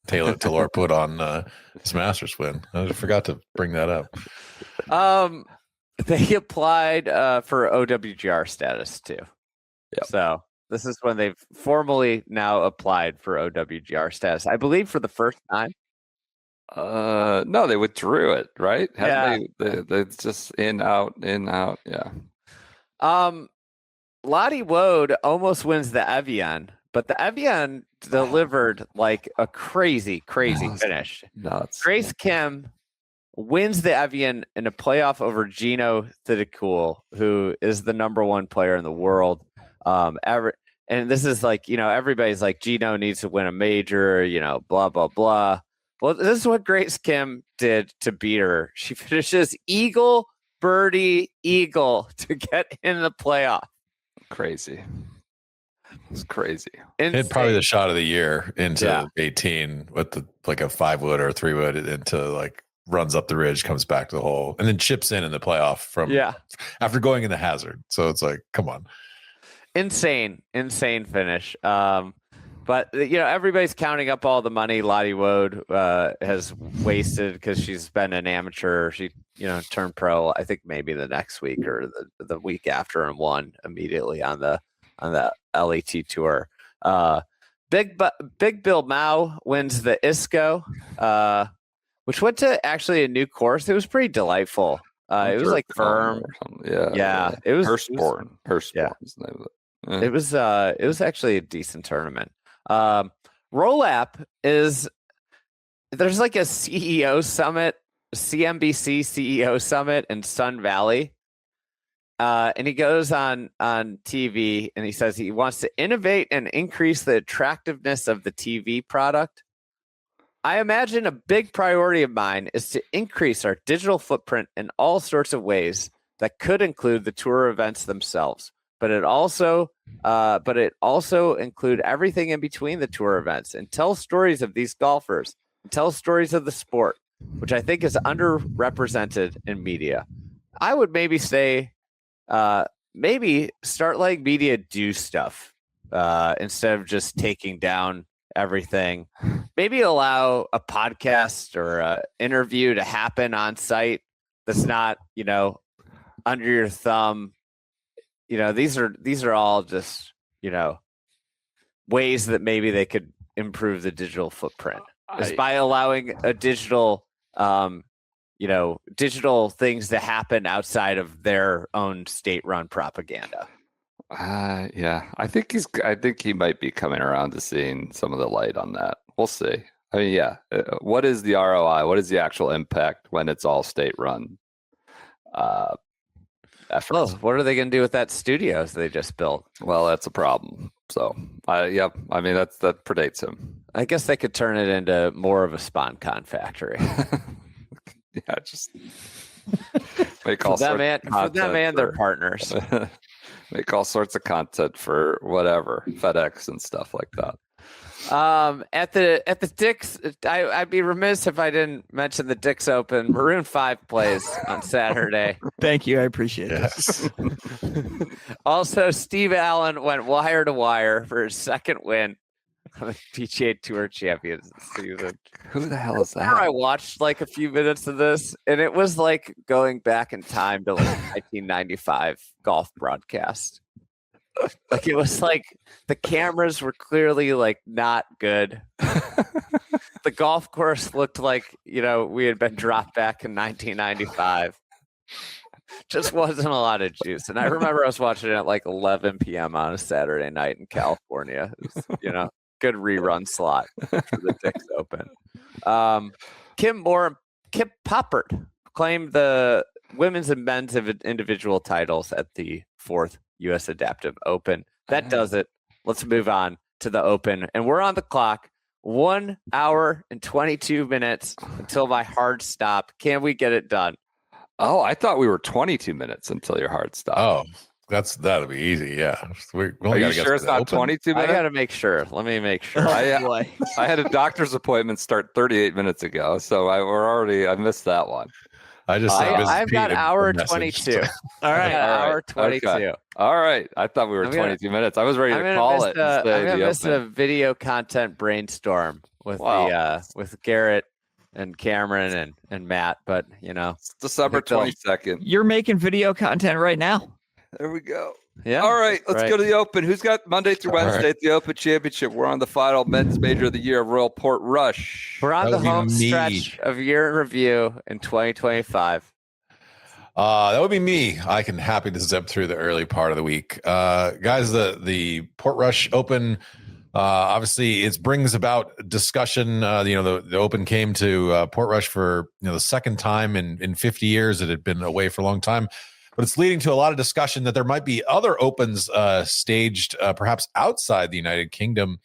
Talor put on his Masters win. I forgot to bring that up. They applied for OWGR status too. Yep. So this is when they've formally now applied for OWGR status. I believe for the first time. No, they withdrew it, right? Yeah. They just in, out. Yeah. Lottie Woad almost wins the Evian, but the Evian delivered like a crazy finish. Nuts. Grace Kim wins the Evian in a playoff over Gino Thidikul, who is the #1 player in the world. and this is like, everybody's like, Gino needs to win a major, blah, blah, blah. Well, this is what Grace Kim did to beat her. She finishes eagle, birdie, eagle to get in the playoff. Crazy. It's crazy. Hit probably the shot of the year into 18 with a 5-wood or a 3-wood into runs up the ridge, comes back to the hole, and then chips in the playoff after going in the hazard. So it's like, come on. Insane finish. But everybody's counting up all the money Lottie Wood has wasted because she's been an amateur. She turned pro, I think maybe the next week or the week after, and won immediately on the LET tour. Big Bill Mao wins the ISCO, which went to actually a new course. It was pretty delightful. It was firm. Yeah. It was Hurstbourne. Yeah. It was actually a decent tournament. Rolapp there's like a CEO summit, CNBC CEO summit in Sun Valley. And he goes on TV and he says he wants to innovate and increase the attractiveness of the TV product. I imagine a big priority of mine is to increase our digital footprint in all sorts of ways that could include the tour events themselves. But it also include everything in between the tour events and tell stories of these golfers, and tell stories of the sport, which I think is underrepresented in media. I would maybe say, maybe start letting media do stuff instead of just taking down everything. Maybe allow a podcast or an interview to happen on site that's not, under your thumb. These are all just, ways that maybe they could improve the digital footprint is by allowing a digital, digital things to happen outside of their own state-run propaganda. Yeah, I think he might be coming around to seeing some of the light on that. We'll see. I mean, what is the ROI? What is the actual impact when it's all state-run? Efforts. What are they going to do with that studios they just built? Well, that's a problem. So, I mean, that predates him. I guess they could turn it into more of a SponCon factory. Just make all for them and their partners. Make all sorts of content for whatever, FedEx and stuff like that. At the Dick's, I'd be remiss if I didn't mention the Dick's Open. Maroon 5 plays on Saturday. Thank you, I appreciate it. Also, Steve Allen went wire to wire for his second win on the PGA Tour Champions season. Who the hell is that? I watched a few minutes of this, and it was like going back in time to 1995 golf broadcast. It was like the cameras were clearly not good. The golf course looked like, we had been dropped back in 1995. Just wasn't a lot of juice. And I remember I was watching it at 11 p.m. on a Saturday night in California. It was, good rerun slot for the Dick's Open. Kim Poppert claimed the women's and men's individual titles at the 4th U.S. Adaptive Open. That does it. Let's move on to the Open. And we're on the clock. 1 hour and 22 minutes until my hard stop. Can we get it done? Oh, I thought we were 22 minutes until your hard stop. Oh, that'll be easy. Yeah. Are you sure it's not 22 minutes? I got to make sure. Let me make sure. I had a doctor's appointment start 38 minutes ago, so I missed that one. I've got hour 22. All right, hour 22. Okay. All right. I thought we were 22 minutes. I was ready to call it. I'm gonna miss a video content brainstorm with with Garrett and Cameron and Matt, but it's December 22nd. You're making video content right now. There we go. Yeah. All right, let's go to the Open. Who's got Monday through Wednesday at the Open Championship? We're on the final men's major of the year, Royal Portrush. We're on the home stretch of year in review in 2025. That would be me. I can happy to zip through the early part of the week. Guys, the Portrush Open, obviously it brings about discussion. The Open came to Portrush for the second time in 50 years. It had been away for a long time. but it's leading to a lot of discussion that there might be other opens staged perhaps outside the United Kingdom.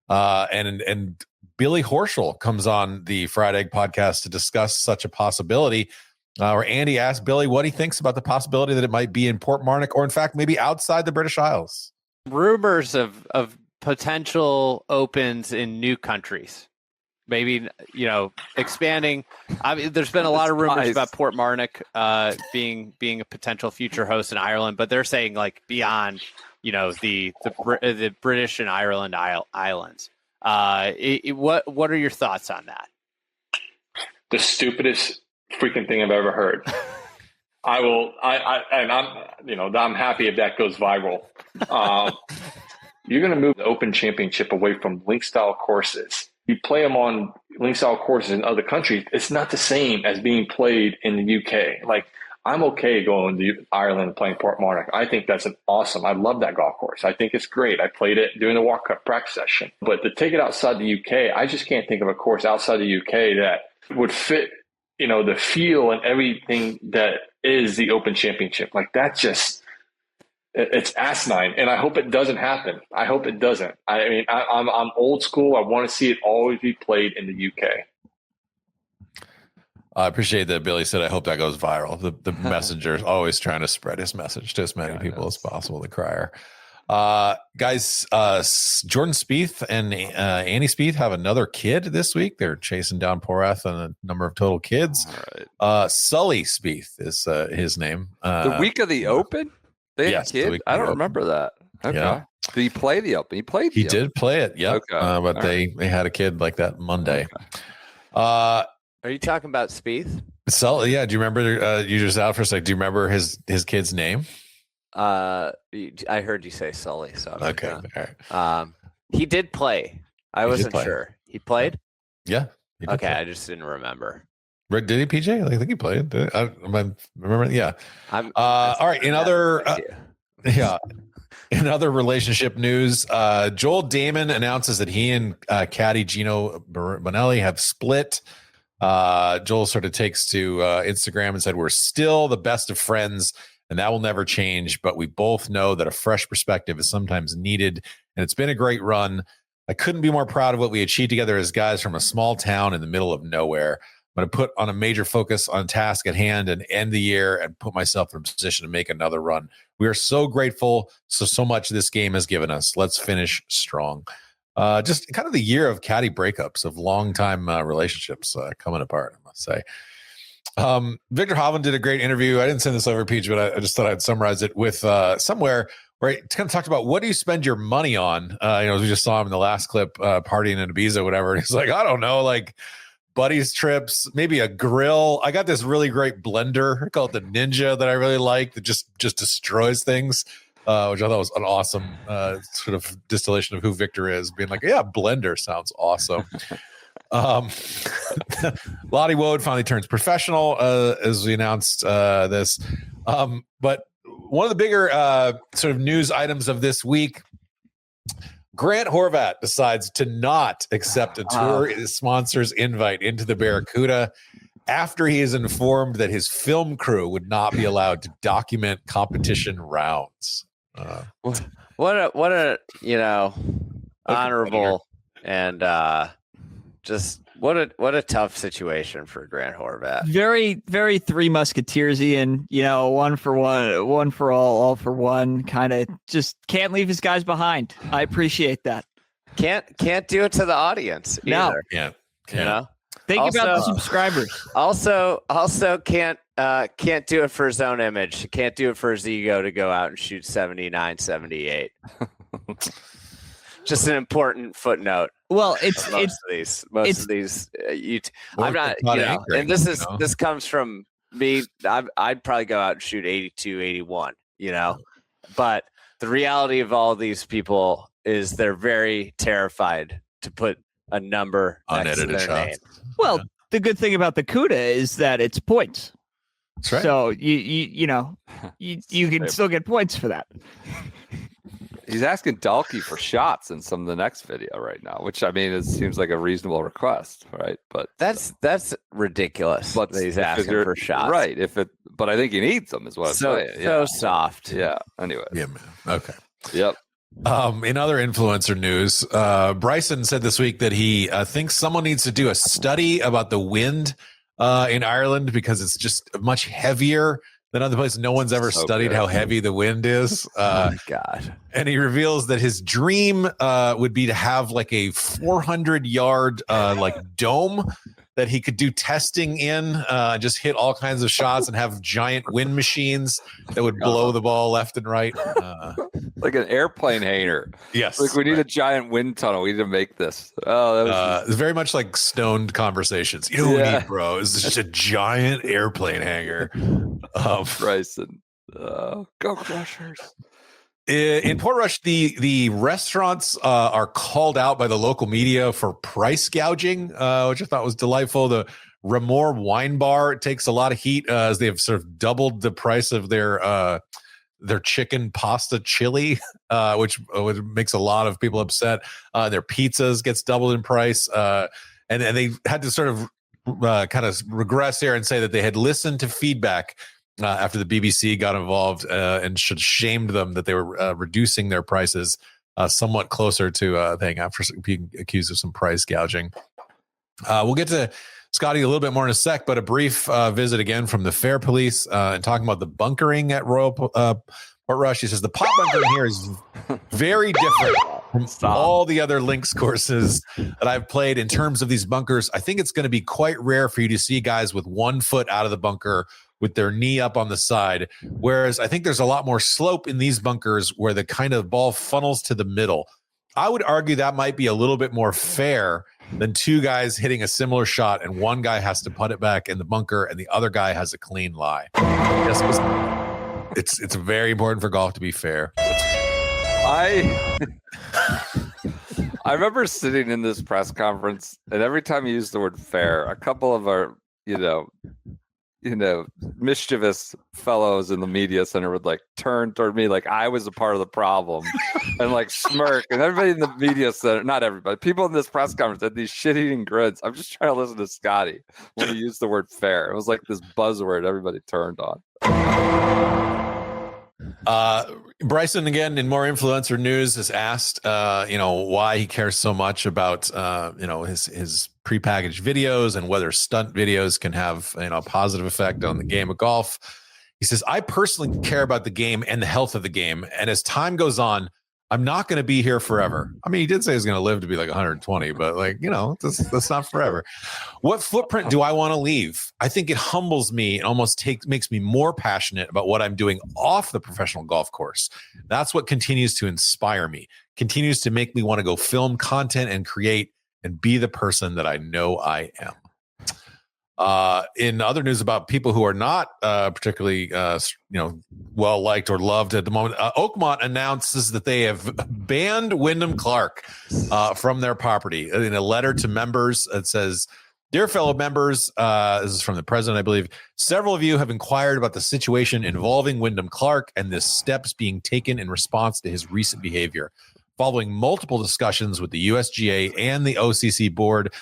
And Billy Horschel comes on the Fried Egg podcast to discuss such a possibility. Where Andy asked Billy what he thinks about the possibility that it might be in Portmarnock or, in fact, maybe outside the British Isles. Rumors of potential opens in new countries, maybe, expanding. I mean, there's been a lot of rumors about Portmarnock being a potential future host in Ireland, but they're saying like beyond, the British and Ireland islands. What are your thoughts on that? The stupidest freaking thing I've ever heard. I'm happy if that goes viral. You're going to move the Open Championship away from link style courses. You play them on link style courses in other countries. It's not the same as being played in the UK. Like, I'm okay going to Ireland and playing Portmarnock. I think that's awesome. I love that golf course. I think it's great. I played it during the Walk Cup practice session. But to take it outside the UK, I just can't think of a course outside the UK that would fit, the feel and everything that is the Open Championship. Like, that's just, it's asinine. And I hope it doesn't happen. I hope it doesn't. I mean, I'm old school. I want to see it always be played in the UK. I appreciate that Billy said, I hope that goes viral. The messenger is always trying to spread his message to as many people as possible, the crier. Guys, Jordan Spieth and Annie Spieth have another kid this week. They're chasing down Porath and a number of total kids. Right. Sully Spieth is his name. The week of the Open? They had yes, a kid? I don't remember that. Okay. Yeah. Did he play the Open? He did play it, yeah. Okay. But they had a kid like that Monday. Okay. Are you talking about Spieth? Sully, yeah. Do you remember, you just out for a sec, do you remember his kid's name? I heard you say Sully. So okay. All right. He did play. I wasn't sure. He played? Yeah. Okay. I just didn't remember. Did he, PJ? I think he played. I remember. Yeah. All right. In other relationship news, Joel Damon announces that he and caddy Gino Bonelli have split. Joel sort of takes to Instagram and said, "We're still the best of friends, and that will never change. But we both know that a fresh perspective is sometimes needed, and it's been a great run. I couldn't be more proud of what we achieved together as guys from a small town in the middle of nowhere. I'm going to put on a major focus on task at hand and end the year and put myself in a position to make another run. We are so grateful. So much this game has given us. Let's finish strong." Just kind of the year of caddy breakups, of long-time relationships coming apart, I must say. Victor Hovland did a great interview. I didn't send this over, Peach, but I just thought I'd summarize it with somewhere where he kind of talked about, what do you spend your money on? We just saw him in the last clip partying in Ibiza, whatever. And he's like, I don't know, like buddies trips, maybe a grill. I got this really great blender called the Ninja that I really like that just destroys things. Which I thought was an awesome sort of distillation of who Victor is, being like, yeah, blender sounds awesome. Lottie Woad finally turns professional, as we announced this. But one of the bigger sort of news items of this week, Grant Horvat decides to not accept a tour sponsor's invite into the Barracuda after he is informed that his film crew would not be allowed to document competition rounds. What a honorable and just what a tough situation for Grant Horvat. Very, very Three Musketeers-y, one for one, one for all for one. Kind of just can't leave his guys behind. I appreciate that. Can't do it to the audience either. No, can't. Think about the subscribers. Also can't do it for his own image. Can't do it for his ego to go out and shoot 79, 78. Just an important footnote. Well, most of these. I'm not, and this comes from me. I'd probably go out and shoot 82, 81. But the reality of all these people is they're very terrified to put a number next to their name. Well, the good thing about the CUDA is that it's points. That's right. So you can still get points for that. He's asking Dalkey for shots in some of the next video right now, which I mean, it seems like a reasonable request, right? But that's ridiculous. But that he's asking for shots, right? But I think he needs them, is what I'm saying. So soft. Yeah. Anyway. Yeah, man. Okay. Yep. In other influencer news, Bryson said this week that he thinks someone needs to do a study about the wind in Ireland because it's just much heavier than other places. No one's ever studied how heavy the wind is. Oh my God. And he reveals that his dream would be to have like a 400-yard like dome that he could do testing in, just hit all kinds of shots and have giant wind machines that would blow the ball left and right. Like an airplane hanger. Yes. Like we need a giant wind tunnel. We need to make this. Oh, that was very much like stoned conversations. You know what we need, bro? It's just a giant airplane hanger. Bryson. Go Crushers. In Portrush, the restaurants are called out by the local media for price gouging, which I thought was delightful. The Ramor Wine Bar takes a lot of heat as they have sort of doubled the price of their chicken pasta chili, which makes a lot of people upset. Their pizzas gets doubled in price, and they had to sort of kind of regress here and say that they had listened to feedback after the BBC got involved and shamed them that they were reducing their prices somewhat closer to paying after being accused of some price gouging. We'll get to Scottie a little bit more in a sec, but a brief visit again from the Fair Police and talking about the bunkering at Royal Portrush. He says the pot bunkering here is very different from all the other links courses that I've played in terms of these bunkers. I think it's going to be quite rare for you to see guys with 1 foot out of the bunker with their knee up on the side. Whereas I think there's a lot more slope in these bunkers where the kind of ball funnels to the middle. I would argue that might be a little bit more fair than 2 guys hitting a similar shot and one guy has to put it back in the bunker and the other guy has a clean lie. Yes, it's very important for golf to be fair. I remember sitting in this press conference, and every time you use the word fair, a couple of our, mischievous fellows in the media center would like turn toward me like I was a part of the problem and like smirk. And everybody in the media center, not everybody, people in this press conference had these shit-eating grins. I'm just trying to listen to Scottie when he used the word fair. It was like this buzzword everybody turned on. Bryson, again, in more influencer news, has asked, why he cares so much about, his prepackaged videos and whether stunt videos can have, a positive effect on the game of golf. He says, I personally care about the game and the health of the game. And as time goes on, I'm not going to be here forever. I mean, he did say he's going to live to be like 120, but that's not forever. What footprint do I want to leave? I think it humbles me and almost makes me more passionate about what I'm doing off the professional golf course. That's what continues to inspire me, continues to make me want to go film content and create and be the person that I know I am. In other news about people who are not particularly well liked or loved at the moment, Oakmont announces that they have banned Wyndham Clark from their property. In a letter to members, it says, "Dear fellow members," this is from the president, I believe, "several of you have inquired about the situation involving Wyndham Clark and the steps being taken in response to his recent behavior. Following multiple discussions with the USGA and the OCC board,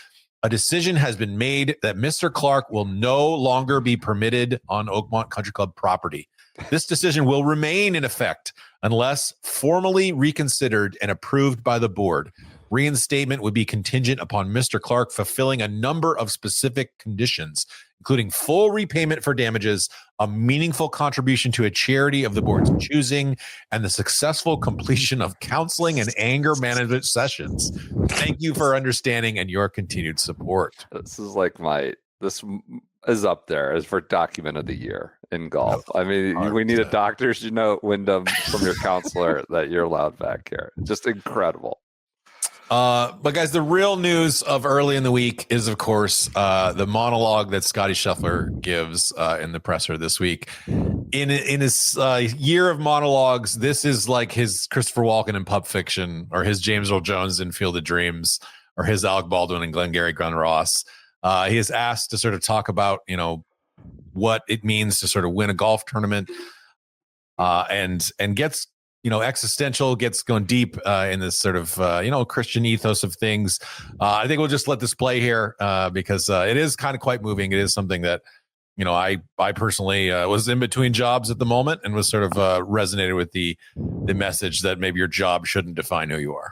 a decision has been made that Mr. Clark will no longer be permitted on Oakmont Country Club property. This decision will remain in effect unless formally reconsidered and approved by the board. Reinstatement would be contingent upon Mr. Clark fulfilling a number of specific conditions, including full repayment for damages, a meaningful contribution to a charity of the board's choosing, and the successful completion of counseling and anger management sessions. Thank you for understanding and your continued support." This is up there as for document of the year in golf. I mean, we need a doctor's Wyndham from your counselor that you're allowed back here. Just incredible. But guys, the real news of early in the week is, of course, the monologue that Scottie Scheffler gives in the presser this week. In his year of monologues, this is like his Christopher Walken in Pulp Fiction, or his James Earl Jones in Field of Dreams, or his Alec Baldwin in Glengarry Glen Ross. He is asked to sort of talk about, what it means to sort of win a golf tournament, and gets existential, gets going deep in this sort of Christian ethos of things. I think we'll just let this play here because it is kind of quite moving. It is something that I personally was in between jobs at the moment and was sort of resonated with the message that maybe your job shouldn't define who you are.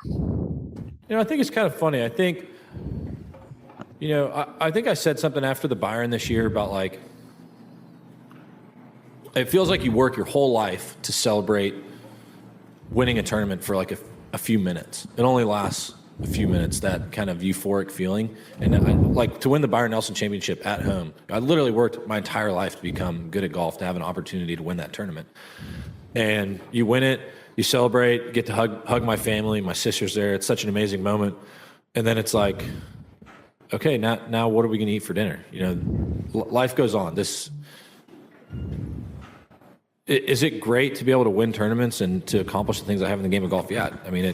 I think it's kind of funny. I think I think I said something after the Byron this year about like it feels like you work your whole life to celebrate winning a tournament for like a few minutes. It only lasts a few minutes, that kind of euphoric feeling. And like to win the Byron Nelson Championship at home, I literally worked my entire life to become good at golf, to have an opportunity to win that tournament. And you win it, you celebrate, you get to hug my family, my sister's there. It's such an amazing moment. And then it's like, okay, now what are we going to eat for dinner? Life goes on. Is it great to be able to win tournaments and to accomplish the things I have in the game of golf? Yeah. I mean,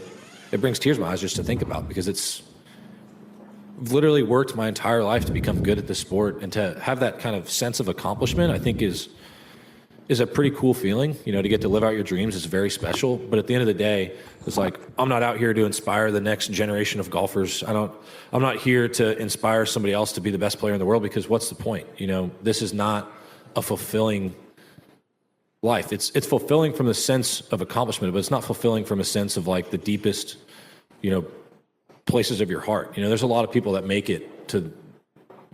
it brings tears to my eyes just to think about, because it's literally worked my entire life to become good at this sport, and to have that kind of sense of accomplishment, I think is a pretty cool feeling. To get to live out your dreams is very special. But at the end of the day, it's like, I'm not out here to inspire the next generation of golfers. I'm not here to inspire somebody else to be the best player in the world, because what's the point? This is not a fulfilling life. It's fulfilling from the sense of accomplishment, but it's not fulfilling from a sense of like the deepest, places of your heart. There's a lot of people that make it to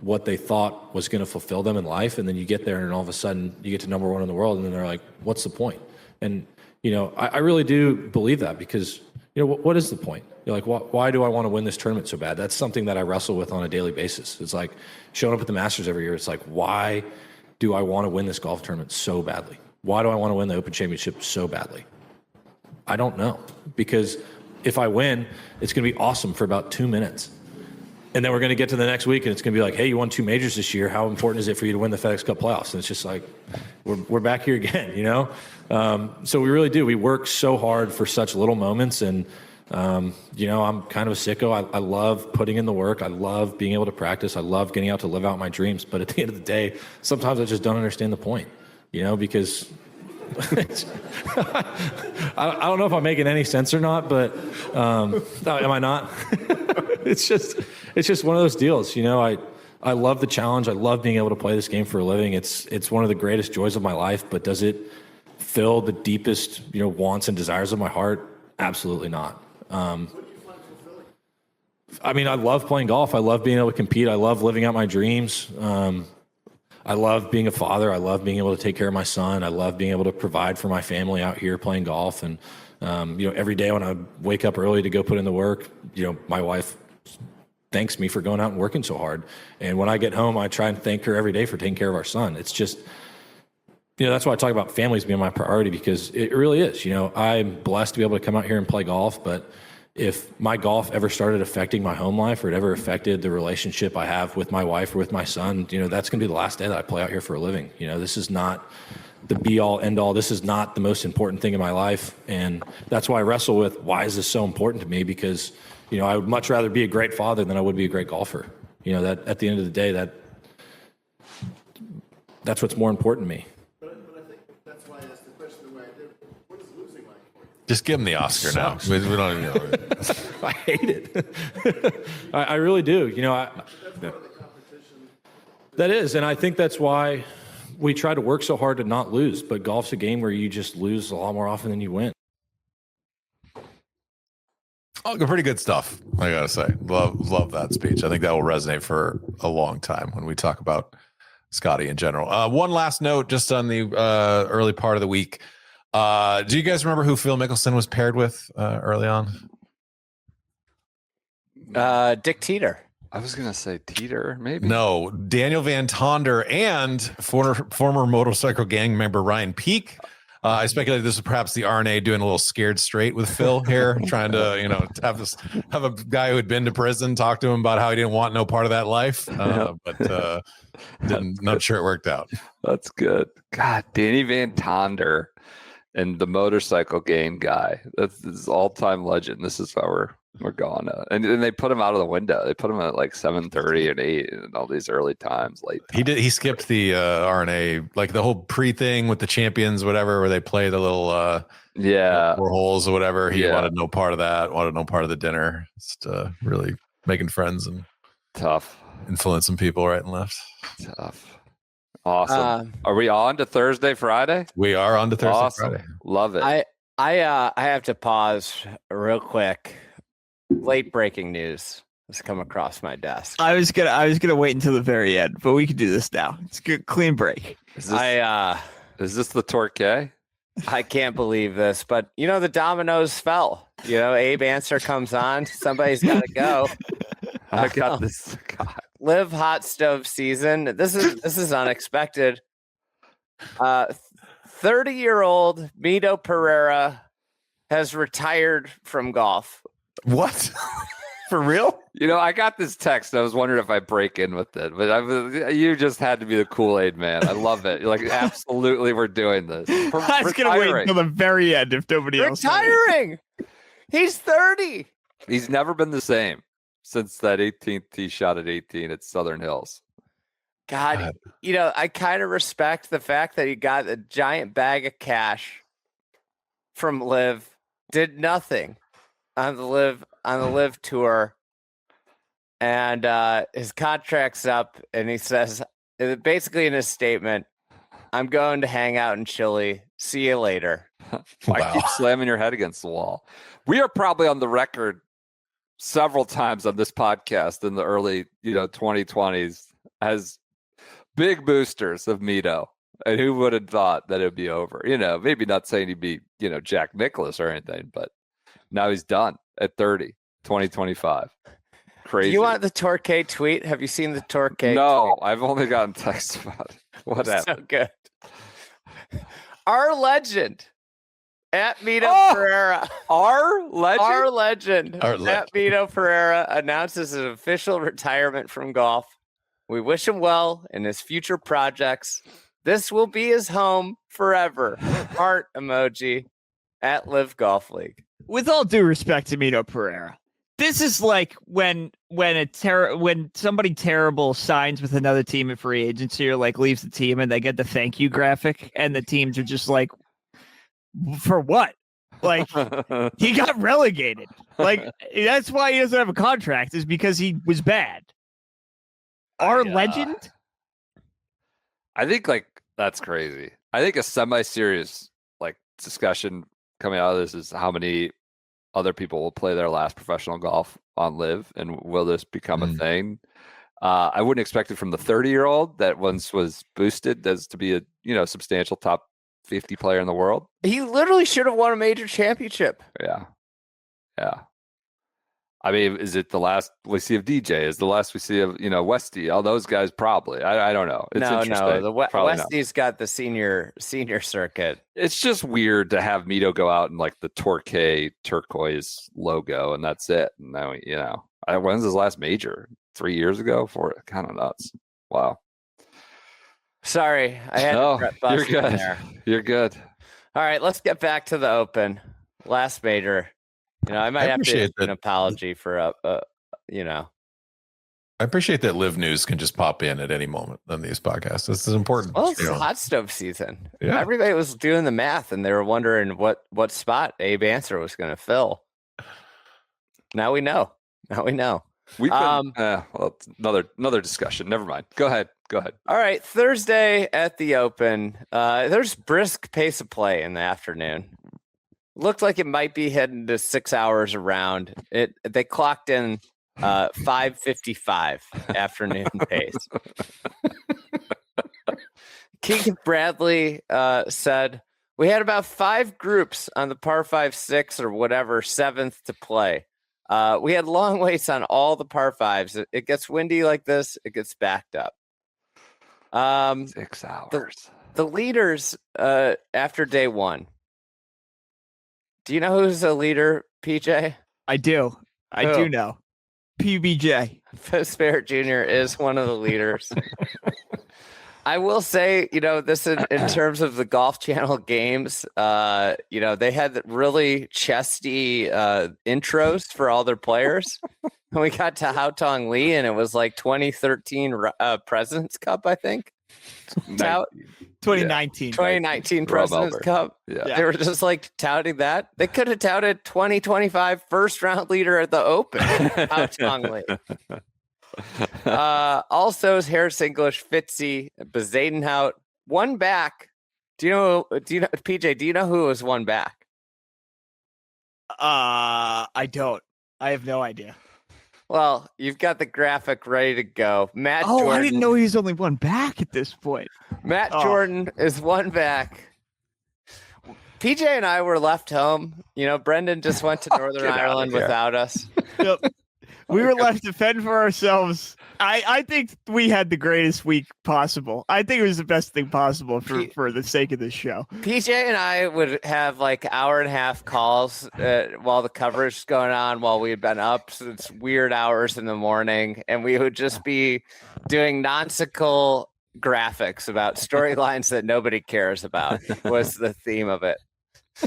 what they thought was going to fulfill them in life, and then you get there and all of a sudden you get to number one in the world, and then they're like, what's the point? And I really do believe that, because what is the point? You're like, why do I want to win this tournament so bad? That's something that I wrestle with on a daily basis. It's like showing up at the Masters every year. It's like, why do I want to win this golf tournament so badly? Why do I want to win the Open Championship so badly? I don't know. Because if I win, it's going to be awesome for about 2 minutes. And then we're going to get to the next week, and it's going to be like, hey, you won 2 majors this year. How important is it for you to win the FedEx Cup playoffs? And it's just like, we're back here again, So we really do. We work so hard for such little moments. And, I'm kind of a sicko. I love putting in the work. I love being able to practice. I love getting out to live out my dreams. But at the end of the day, sometimes I just don't understand the point. Because I don't know if I'm making any sense or not, but am I not? It's just one of those deals. I love the challenge. I love being able to play this game for a living. It's one of the greatest joys of my life. But does it fill the deepest wants and desires of my heart? Absolutely not. I love playing golf. I love being able to compete. I love living out my dreams. I love being a father. I love being able to take care of my son. I love being able to provide for my family out here playing golf. And, every day when I wake up early to go put in the work, my wife thanks me for going out and working so hard. And when I get home, I try and thank her every day for taking care of our son. It's just, that's why I talk about families being my priority, because it really is. I'm blessed to be able to come out here and play golf, but if my golf ever started affecting my home life, or it ever affected the relationship I have with my wife or with my son, that's going to be the last day that I play out here for a living. This is not the be all end all. This is not the most important thing in my life. And that's why I wrestle with, why is this so important to me? Because, I would much rather be a great father than I would be a great golfer. That at the end of the day, that's what's more important to me. But I think that's why I asked the question the way I did. What is losing like? Just give him the Oscar now. We don't even know. I hate it. I really do. That is, and I think that's why we try to work so hard to not lose. But golf's a game where you just lose a lot more often than you win. Oh, pretty good stuff, I gotta say. Love that speech. I think that will resonate for a long time when we talk about Scottie in general. One last note, just on the early part of the week. Do you guys remember who Phil Mickelson was paired with early on? Dick Teeter. I was going to say Teeter, maybe. No, Daniel Van Tonder and former motorcycle gang member Ryan Peake. I speculated this was perhaps the RNA doing a little scared straight with Phil here, trying to, have a guy who had been to prison talk to him about how he didn't want no part of that life. But not sure it worked out. That's good. God, Danny Van Tonder and the motorcycle gang guy. That's all-time legend. This is our We're going to, and they put him out of the window. They put him at like 7:30 and 8 and all these early times, late times. He skipped the RNA, like the whole pre thing with the champions, whatever, where they play the little 4 holes or whatever. He wanted no part of that. Wanted no part of the dinner. Just really making friends and tough, influencing people right and left. Tough. Awesome. Are we on to Thursday, Friday? We are on to Thursday, awesome. Friday. Love it. I have to pause real quick. Late breaking news has come across my desk. I was gonna wait until the very end, but we can do this now. It's a good clean break. Is this the Torquay? I can't believe this, but the dominoes fell. Abe Answer comes on. Somebody's got to go. I got this. God. LIV hot stove season. This is unexpected. 30-year-old Mito Pereira has retired from golf. What? For real? I got this text. I was wondering if I break in with it, but you just had to be the Kool-Aid man. I love it. You're like, absolutely, we're doing this. I was going to wait until the very end if nobody else. Retiring. He's 30. He's never been the same since that 18th tee shot at 18 at Southern Hills. God, I kind of respect the fact that he got a giant bag of cash from LIV, did nothing on the LIV tour, and his contract's up, and he says basically in his statement, "I'm going to hang out in Chile. See you later." I keep slamming your head against the wall. We are probably on the record several times on this podcast in the early 2020s as big boosters of Mito. And who would have thought that it'd be over? Maybe not saying he'd be, Jack Nicklaus or anything, but now he's done at 30, 2025. Crazy. You want the Torquay tweet? Have you seen the Torquay No, tweet? I've only gotten texts about it. Whatever. So good. Our legend at Mito Pereira. Our legend? At Mito Pereira announces his official retirement from golf. We wish him well in his future projects. This will be his home forever. Heart emoji at LIV Golf League. With all due respect to Mito Pereira, this is like when somebody terrible signs with another team at free agency or like leaves the team and they get the thank you graphic and the teams are just like, for what? Like he got relegated. Like that's why he doesn't have a contract, is because he was bad. Our legend? I think that's crazy. I think a semi-serious discussion coming out of this is how many other people will play their last professional golf on LIV, and will this become a thing? I wouldn't expect it from the 30-year-old that once was boosted as to be a substantial top 50 player in the world. He literally should have won a major championship. Yeah. I mean, is it the last we see of DJ? Is the last we see of Westy? All those guys probably. I don't know. It's no. The Westy's got the senior circuit. It's just weird to have Mito go out in the Torquay turquoise logo, and that's it. And now when's his last major? 3 years ago? Kind of nuts. Wow. Sorry, I had to bust you're good. in there. You're good. All right, let's get back to the Open. Last major. I might have to an apology for I appreciate that LIV News can just pop in at any moment on these podcasts. This is important. Well, it's hot stove season. Yeah. Everybody was doing the math, and they were wondering what spot Abe Answer was going to fill. Now we know. We've been another discussion. Never mind. Go ahead. All right, Thursday at the Open. There's brisk pace of play in the afternoon. Looked like it might be heading to 6 hours around. They clocked in 5:55 afternoon pace. Keegan Bradley said, "We had about 5 groups on the par 5-6 or whatever 7th to play. We had long waits on all the par 5s. It gets windy like this, it gets backed up." 6 hours. The leaders after day one. Do you know who's a leader, PJ? I do. I do know. PBJ. Fitz Barrett Jr. is one of the leaders. I will say, this in terms of the Golf Channel games, they had really chesty intros for all their players. And we got to Haotong Li, and it was like 2013 President's Cup, I think. 2019. 2019 President's Cup. Yeah. They were just like touting that. They could have touted 2025 first round leader at the Open. Haotong Li. Also Harris English, Fitzy, Bezadenhout, one back. Do you know, PJ, do you know who was one back? I don't. I have no idea. Well, you've got the graphic ready to go. Matt Jordan. I didn't know he was only one back at this point. Matt Jordan is one back. PJ and I were left home. Brendan just went to Northern Ireland without us. Yep. We were left to fend for ourselves. I think we had the greatest week possible. I think it was the best thing possible for the sake of this show. PJ and I would have like hour and a half calls while the coverage was going on, while we had been up since weird hours in the morning. And we would just be doing nonsensical graphics about storylines that nobody cares about was the theme of it.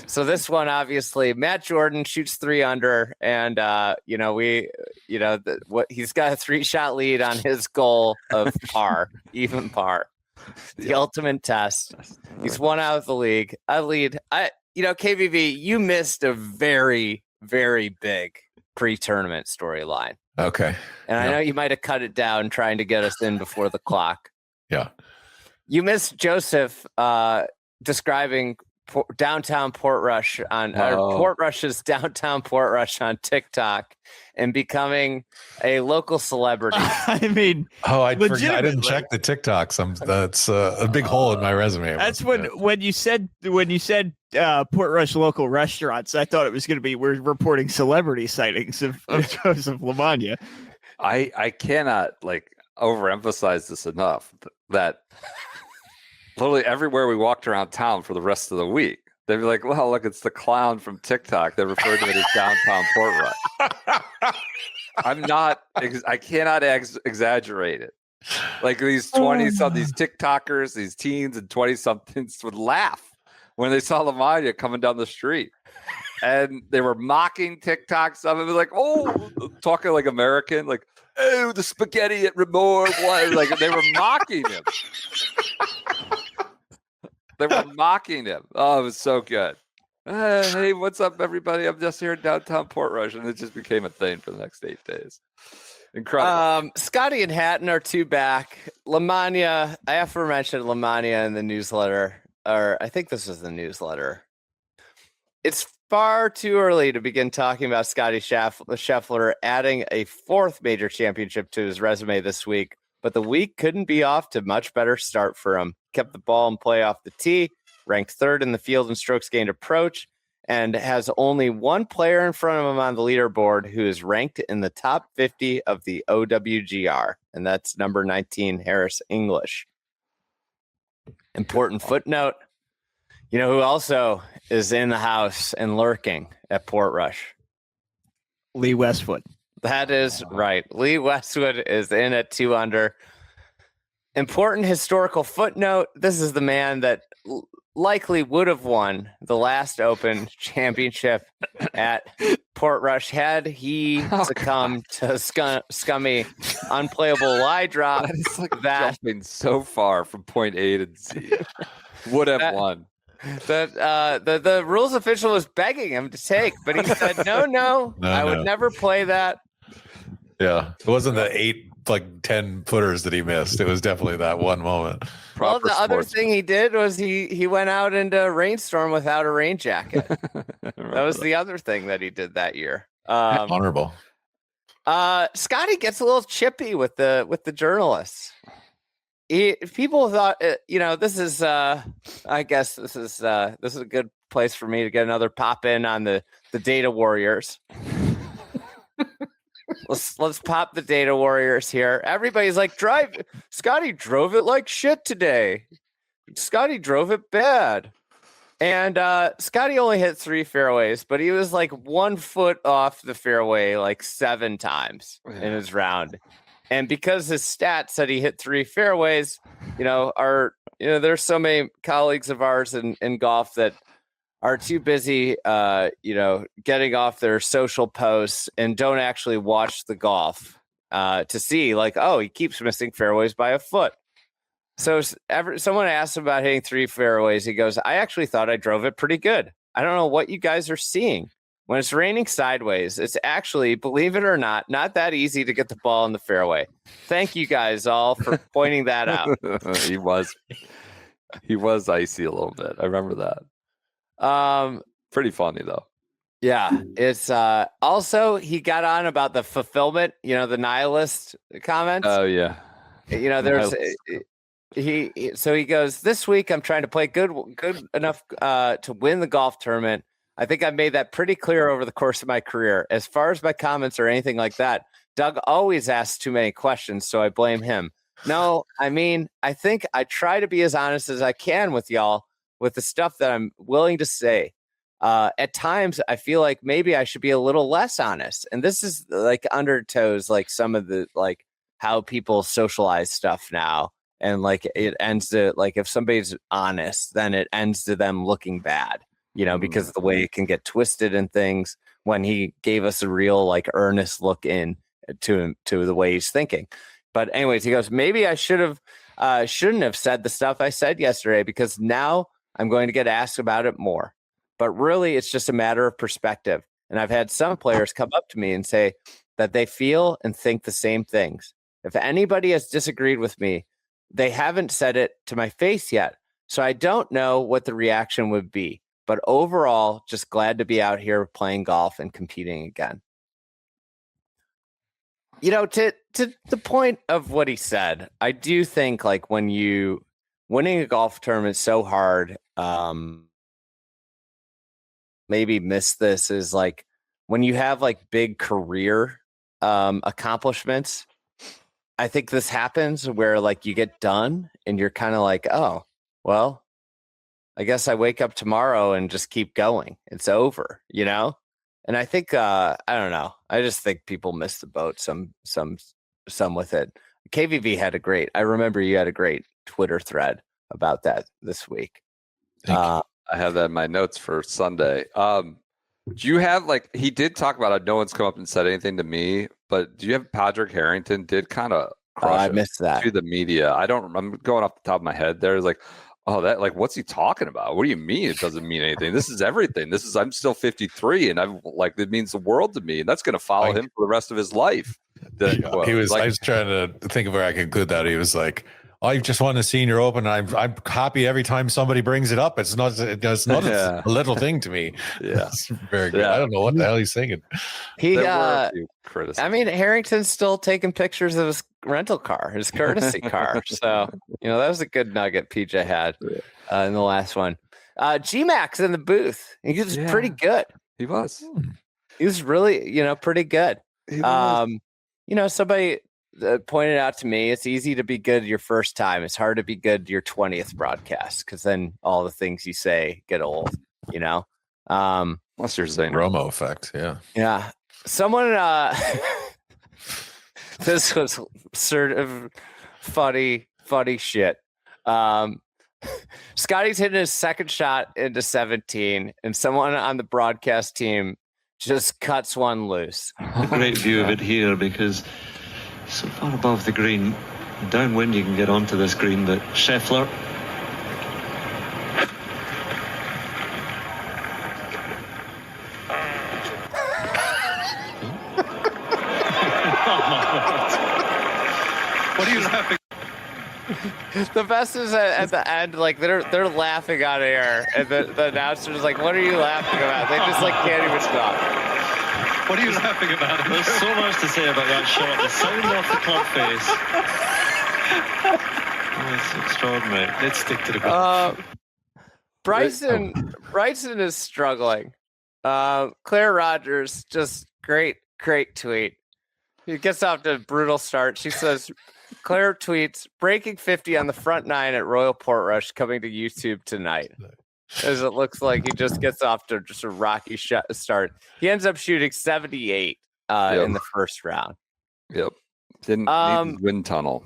So this one, obviously, Matt Jordan shoots 3 under, and he's got a 3-shot lead on his goal of par, even par, the ultimate test. He's one out of the league. KBV, you missed a very, very big pre-tournament storyline. Okay, and I know you might have cut it down trying to get us in before the clock. Yeah, you missed Joseph describing downtown Portrush on Portrush's downtown Portrush on TikTok and becoming a local celebrity. I mean, I didn't check the TikToks. That's a big hole in my resume. That's when you said Portrush local restaurants, I thought it was going to be we're reporting celebrity sightings of Joseph Lamagna. I cannot overemphasize this enough that literally everywhere we walked around town for the rest of the week, they'd be like, well, look, it's the clown from TikTok. They referred to it as downtown Portrush. I cannot exaggerate it. Like these 20-something, these TikTokers, these teens and 20-somethings would laugh when they saw Lamagna coming down the street. And they were mocking TikTok stuff. It was like, talking like American, like, oh, the spaghetti at Remor. Like they were mocking him. They were mocking him. Oh, it was so good. Hey, what's up, everybody? I'm just here in downtown Portrush, and it just became a thing for the next 8 days. Incredible. Scottie and Hatton are 2 back. Lamagna, I aforementioned Lamagna in the newsletter, or I think this was the newsletter. It's far too early to begin talking about Scottie Scheffler adding a 4th major championship to his resume this week, but the week couldn't be off to a much better start for him. Kept the ball in play off the tee, ranked 3rd in the field in strokes gained approach, and has only one player in front of him on the leaderboard who is ranked in the top 50 of the OWGR, and that's number 19, Harris English. Important footnote, who also is in the house and lurking at Portrush? Lee Westwood. That is right. Lee Westwood is in at 2 under. Important historical footnote. This is the man that likely would have won the last Open championship at Portrush had he succumbed to scummy, unplayable lie drop. That jumping so far from point A to Z. Would have won. The rules official was begging him to take, but he said, no, I would never play that. Yeah, it wasn't the 10 footers that he missed. It was definitely that one moment. Well, the other thing he did was he went out into a rainstorm without a rain jacket. That was the other thing that he did that year. Honorable. Scottie gets a little chippy with the journalists. People thought, this is, I guess this is a good place for me to get another pop in on the data warriors. Let's pop the data warriors here. Everybody's like, Scottie drove it like shit today. Scottie drove it bad. And Scottie only hit 3 fairways, but he was like 1 foot off the fairway like 7 times in his round. And because his stats said he hit 3 fairways, there's so many colleagues of ours in golf that are too busy, getting off their social posts and don't actually watch the golf to see he keeps missing fairways by a foot. So someone asked him about hitting 3 fairways. He goes, I actually thought I drove it pretty good. I don't know what you guys are seeing. When it's raining sideways, it's actually, believe it or not that easy to get the ball in the fairway. Thank you guys all for pointing that out. He was icy a little bit. I remember that. Pretty funny though. Yeah, it's also he got on about the fulfillment, the nihilist comments. Oh yeah. There's he goes, this week I'm trying to play good enough to win the golf tournament. I think I've made that pretty clear over the course of my career. As far as my comments or anything like that, Doug always asks too many questions, so I blame him. No, I mean, I think I try to be as honest as I can with y'all with the stuff that I'm willing to say. At times, I feel like maybe I should be a little less honest. And this is like undertows, like some of the, like how people socialize stuff now. And like it ends to, like, if somebody's honest, then it ends to them looking bad, because of the way it can get twisted and things, when he gave us a real, like, earnest look in to the way he's thinking. But anyways, he goes, maybe I shouldn't have said the stuff I said yesterday, because now I'm going to get asked about it more. But really, it's just a matter of perspective. And I've had some players come up to me and say that they feel and think the same things. If anybody has disagreed with me, they haven't said it to my face yet. So I don't know what the reaction would be. But overall, just glad to be out here playing golf and competing again. To the point of what he said, I do think, like, when you winning a golf tournament so hard, maybe miss this is like when you have like big career accomplishments. I think this happens where like you get done and you're kind of like, oh, well, I guess I wake up tomorrow and just keep going. It's over, And I think I don't know. I just think people miss the boat some with it. KVV I remember you had a great Twitter thread about that this week. I have that in my notes for Sunday. Do you have, like, he did talk about it. No one's come up and said anything to me, but do you have Patrick Harrington did kind of crush I missed that to the media? I'm going off the top of my head. There's like, oh, that, like, what's he talking about? What do you mean it doesn't mean anything? This is everything. I'm still 53 and I'm like, it means the world to me. And that's going to follow him for the rest of his life. I was trying to think of where I could include that. He was like, I just won the Senior Open. I'm happy every time somebody brings it up. It's not a little thing to me. Yeah, it's very good. I don't know what the hell he's thinking. Harrington's still taking pictures of his rental car, his courtesy car. So that was a good nugget PJ had in the last one. G-Max in the booth. He was pretty good. He was. He was really pretty good. Somebody pointed out to me, it's easy to be good your first time. It's hard to be good your 20th broadcast, because then all the things you say get old, Unless you're saying Romo effect. Yeah. Someone, this was sort of funny shit. Scottie's hitting his second shot into 17, and someone on the broadcast team just cuts one loose. Great view of it here, because so far above the green, downwind you can get onto this green, but Scheffler. What are you laughing? The best is at the end, like they're laughing on air, and the announcer's like, "What are you laughing about?" They just like can't even stop. What are you laughing about? There's so much to say about that shot. The sound off the club face. Oh, it's extraordinary. Let's stick to the golf. Bryson is struggling. Claire Rogers, just great tweet. He gets off to a brutal start. She says, Claire tweets, breaking 50 on the front nine at Royal Portrush coming to YouTube tonight. As it looks like he just gets off to just a rocky start. He ends up shooting 78 in the first round. Yep. Didn't need the wind tunnel.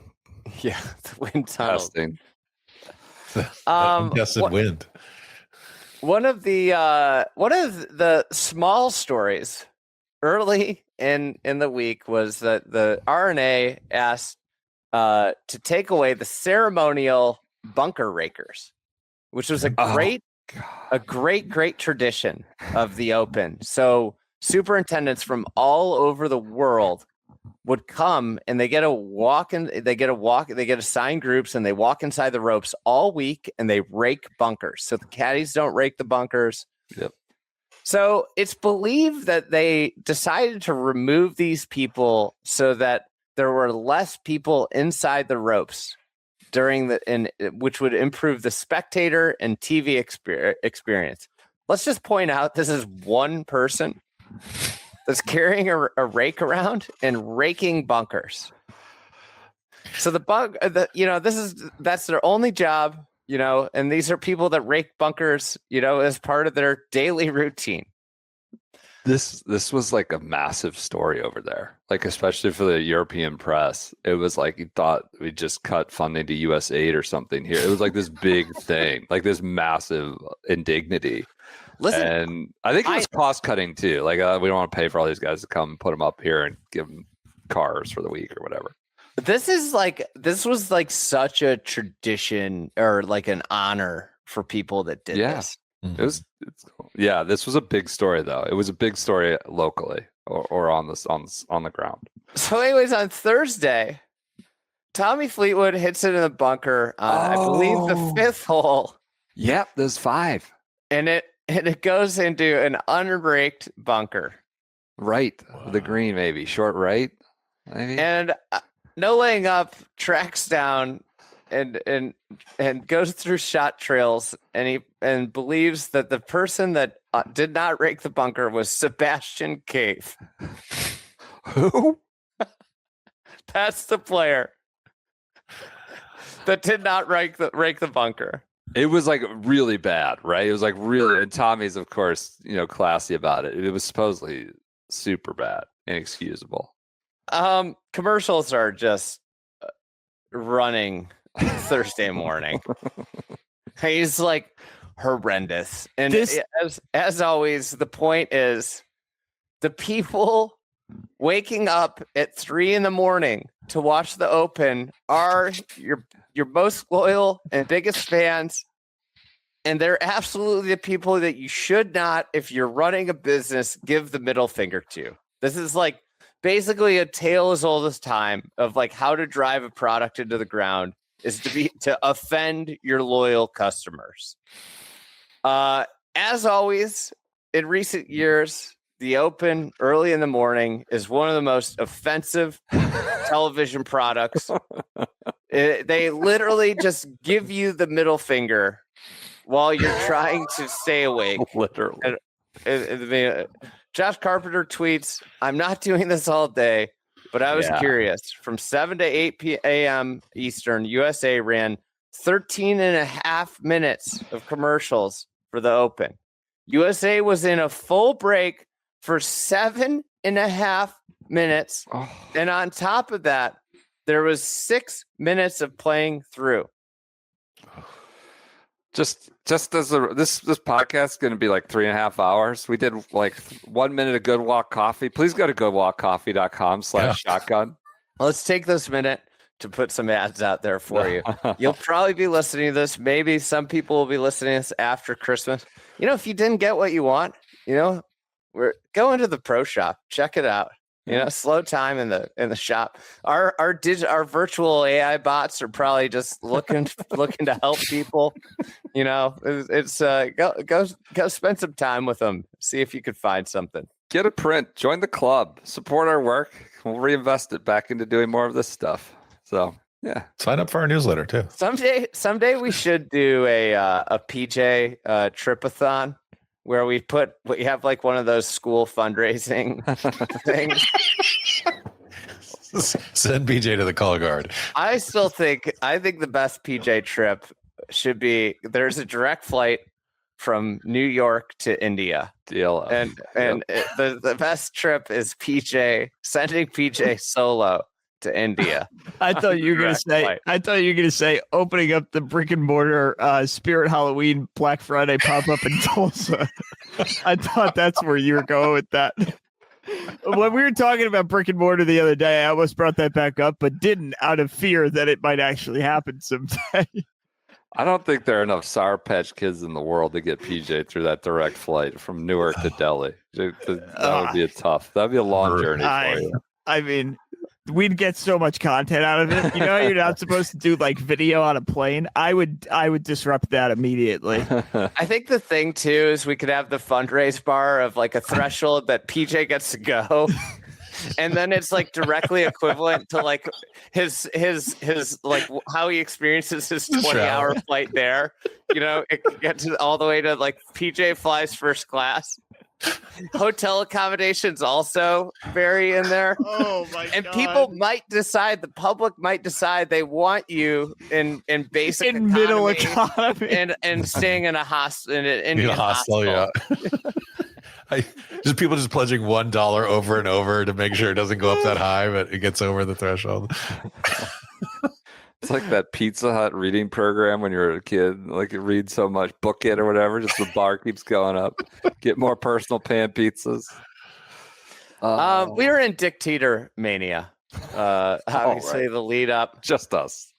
Yeah, the wind tunnel. Testing. Unguested wind. One of the small stories early in the week was that the RNA asked to take away the ceremonial bunker rakers, which was a great tradition of the Open. So superintendents from all over the world would come and they get assigned groups and they walk inside the ropes all week and they rake bunkers. So the caddies don't rake the bunkers. Yep. So it's believed that they decided to remove these people so that there were less people inside the ropes which would improve the spectator and TV experience. Let's just point out this is one person that's carrying a rake around and raking bunkers. So that's their only job, and these are people that rake bunkers, as part of their daily routine. This was like a massive story over there, like especially for the European press. It was like you thought we just cut funding to US8 or something here. It was like this big thing, like this massive indignity. Listen, and I think it was cost cutting too. Like we don't want to pay for all these guys to come put them up here and give them cars for the week or whatever. This was like such a tradition or like an honor for people that did this. This was a big story though. It was a big story locally or on the ground. So anyways, on Thursday, Tommy Fleetwood hits it in the bunker on I believe the fifth hole. Yep, there's 5. And it goes into an unraked bunker. Right. The green, maybe. Short right, maybe. And no laying up, tracks down and goes through shot trails and believes that the person that did not rake the bunker was Sebastian Cave. Who? That's the player that did not rake the bunker. It was like really bad, right? It was like really, and Tommy's of course, classy about it. It was supposedly super bad, inexcusable. Commercials are just running Thursday morning. He's like horrendous. And as always, the point is the people waking up at 3 a.m. to watch the Open are your most loyal and biggest fans. And they're absolutely the people that you should not, if you're running a business, give the middle finger to. This is like basically a tale as old as time of like how to drive a product into the ground is to offend your loyal customers. As always, in recent years, the Open early in the morning is one of the most offensive television products. They literally just give you the middle finger while you're trying to stay awake. Literally. Josh Carpenter tweets, "I'm not doing this all day, but I was curious. From 7 to 8 a.m. Eastern, USA ran 13 and a half minutes of commercials for the Open. USA was in a full break for 7.5 minutes. And on top of that, there was 6 minutes of playing through." Just as this podcast is going to be like 3.5 hours. We did like 1 minute of Good Walk Coffee. Please go to goodwalkcoffee.com/shotgun. Let's take this minute to put some ads out there for you. You'll probably be listening to this. Maybe some people will be listening to this after Christmas. If you didn't get what you want, go into the pro shop, check it out. Slow time in the shop. Our virtual AI bots are probably just looking to help people. It's go spend some time with them. See if you could find something. Get a print. Join the club. Support our work. We'll reinvest it back into doing more of this stuff. So yeah, sign up for our newsletter too. Someday we should do a PJ tripathon. Where we have like one of those school fundraising things. Send PJ to the call guard. I think the best PJ trip should be there's a direct flight from New York to India. Deal. And the best trip is PJ sending PJ solo to India. I thought you were gonna say opening up the brick and mortar Spirit Halloween Black Friday pop up in Tulsa. I thought that's where you were going with that. When we were talking about brick and mortar the other day, I almost brought that back up, but didn't, out of fear that it might actually happen someday. I don't think there are enough Sour Patch Kids in the world to get PJ through that direct flight from Newark to Delhi. That would be that'd be a long journey for you. I mean, we'd get so much content out of it. You know, you're not supposed to do like video on a plane. I would disrupt that immediately. I think the thing too is we could have the fundraise bar of like a threshold that PJ gets to go. And then it's like directly equivalent to like his like how he experiences his 20-hour flight there. You know, it gets all the way to like PJ flies first class. Hotel accommodations also vary in there. Oh my god! And people might decide, the public might decide they want you in basic in middle economy and staying in a hostel in a hostel. Yeah. Just people just pledging $1 over and over to make sure it doesn't go up that high, but it gets over the threshold. It's like that Pizza Hut reading program when you're a kid, like you read so much, book it or whatever, just the bar keeps going up. Get more personal pan pizzas. We were in dictator mania. Obviously, the lead up. Just us.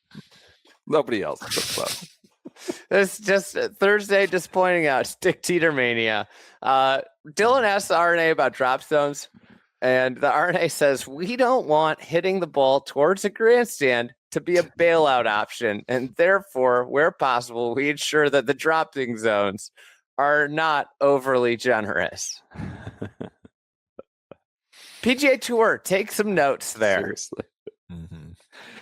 Nobody else. Just us. It's just Thursday disappointing us. Dictator mania. Dylan asked the RNA about drop zones, and the RNA says, we don't want hitting the ball towards a grandstand to be a bailout option, and therefore, where possible, we ensure that the dropping zones are not overly generous. PGA Tour, take some notes there. Seriously. Mm-hmm.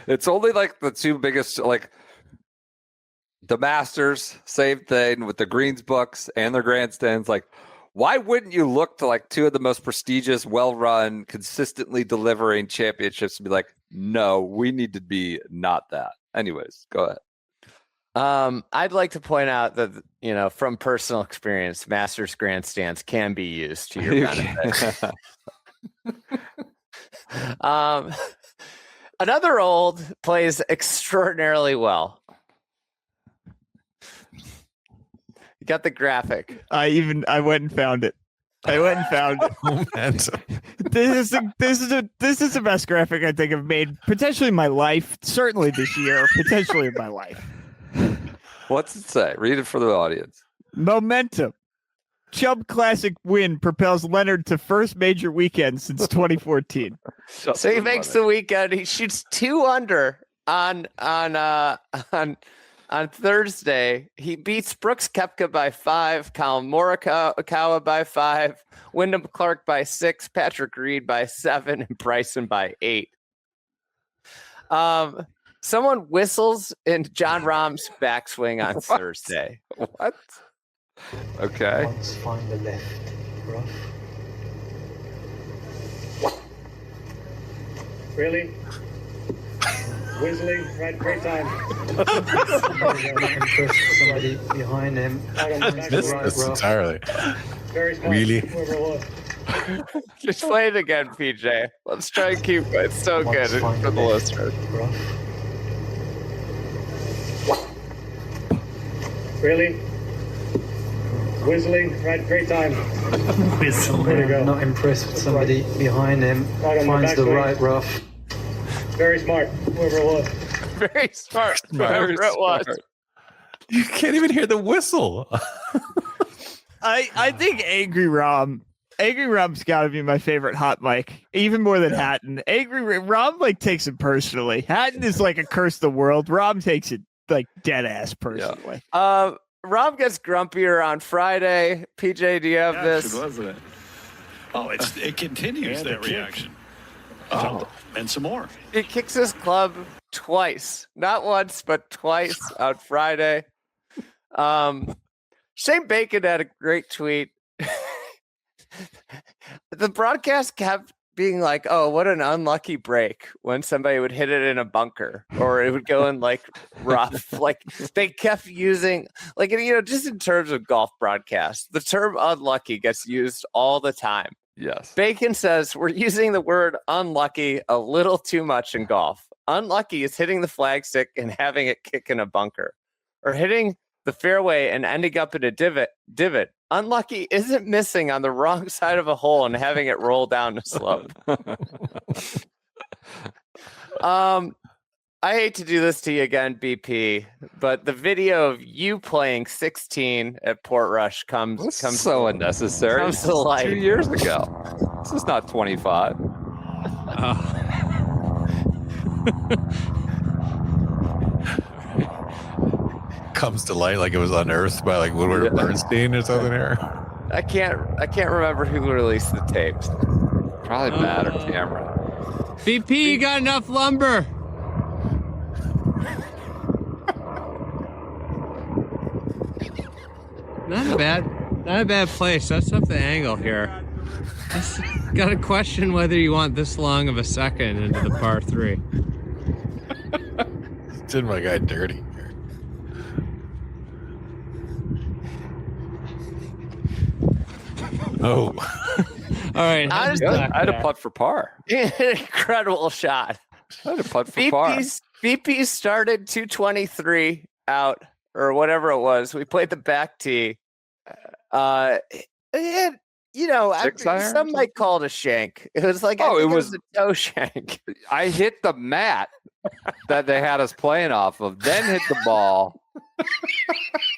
It's only like the two biggest, like the Masters, same thing with the greens books and their grandstands. Like, why wouldn't you look to like two of the most prestigious, well-run, consistently delivering championships and be like, no, we need to be not that. Anyways, go ahead. I'd like to point out that, you know, from personal experience, Masters grandstands can be used to your benefit. Another old plays extraordinarily well. You got the graphic. I went and found it. Momentum. This is the best graphic I think I've made, potentially in my life, certainly this year, potentially in my life. What's it say? Read it for the audience. Momentum. Chubb Classic win propels Leonard to first major weekend since 2014. So he makes the weekend. He shoots 2 under on Thursday. He beats Brooks Koepka by 5, Colin Morikawa by 5, Wyndham Clark by 6, Patrick Reed by 7, and Bryson by 8. Someone whistles in John Rahm's backswing on Thursday. What? Okay. Once find the left rough. Really? Whistling, right, great time. Somebody behind him. I missed this entirely. Very smart. Really? Just play it again, PJ. Let's try and keep it. It's so good for the listeners. Really? Whistling, right, great time. Whistling, I'm not impressed with somebody behind him. Finds the right rough. Very smart, whoever it was. Very smart, whoever it was. You can't even hear the whistle. I think Angry Rom's got to be my favorite hot mic, even more than Hatton. Rom like takes it personally. Hatton is like a curse the world. Rom takes it like dead ass personally. Yeah. Rom gets grumpier on Friday. PJ, do you have this? Wasn't it? Oh, it continues that reaction. Oh, and some more. He kicks his club twice, not once, but twice on Friday. Shane Bacon had a great tweet. The broadcast kept being like, oh, what an unlucky break when somebody would hit it in a bunker or it would go in like rough. Like they kept using, like, you know, just in terms of golf broadcasts, the term unlucky gets used all the time. Yes. Bacon says we're using the word unlucky a little too much in golf. Unlucky is hitting the flagstick and having it kick in a bunker, or hitting the fairway and ending up in a divot. Unlucky isn't missing on the wrong side of a hole and having it roll down the slope. I hate to do this to you again, BP, but the video of you playing 16 at Portrush comes so unnecessary. Comes to light. 2 years ago. This is not 25. Comes to light like it was unearthed by like Woodward Bernstein or something here. I can't remember who released the tapes. Probably Matt or Cameron. BP, you got enough lumber. Not a bad place. That's up the angle here. Just got to question whether you want this long of a second into the par 3. Did my guy dirty. Oh. All right. I had a putt for par. Incredible shot. I had a putt for par. BP started 223 out, or whatever it was. We played the back tee. Some might call it a shank. It was like, it was a toe shank. I hit the mat that they had us playing off of, then hit the ball.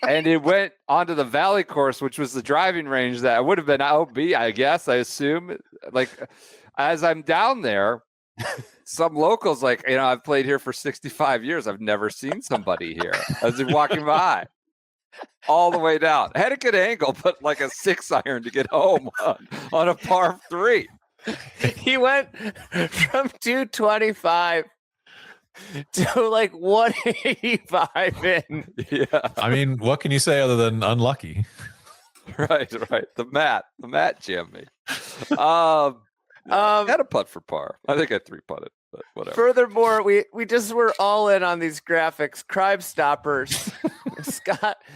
And it went onto the Valley course, which was the driving range that would have been OB, I guess, I assume. Like, as I'm down there, some locals like, I've played here for 65 years. I've never seen somebody here. As they're walking by. All the way down. Had a good angle, but like a 6-iron to get home on a par 3. He went from 225 to like 185 in. Yeah. I mean, what can you say other than unlucky? Right. The mat jammed me. Had a putt for par. I think I 3-putted, but whatever. Furthermore, we just were all in on these graphics. Crime Stoppers.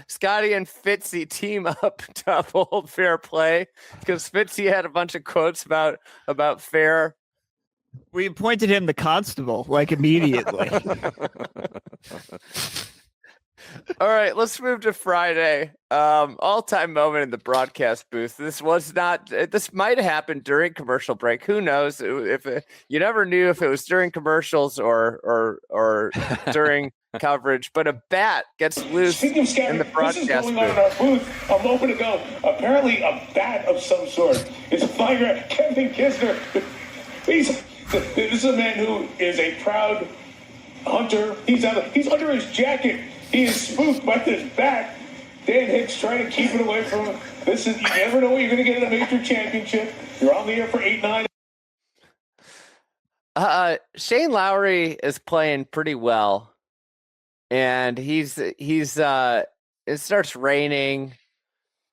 Scottie and Fitzy team up to uphold fair play because Fitzy had a bunch of quotes about fair. We appointed him the constable, like immediately. All right, let's move to Friday. All-time moment in the broadcast booth. This might have happened during commercial break. Who knows? You never knew if it was during commercials or during coverage. But a bat gets loose in the broadcast booth. On our booth a moment ago. Apparently, a bat of some sort is flying around. Kevin Kisner. This is a man who is a proud hunter. He's under his jacket. He is spooked by this bat. Dan Hicks trying to keep it away from him. You never know what you're going to get in a major championship. You're on the air for 8-9. Shane Lowry is playing pretty well, and it starts raining,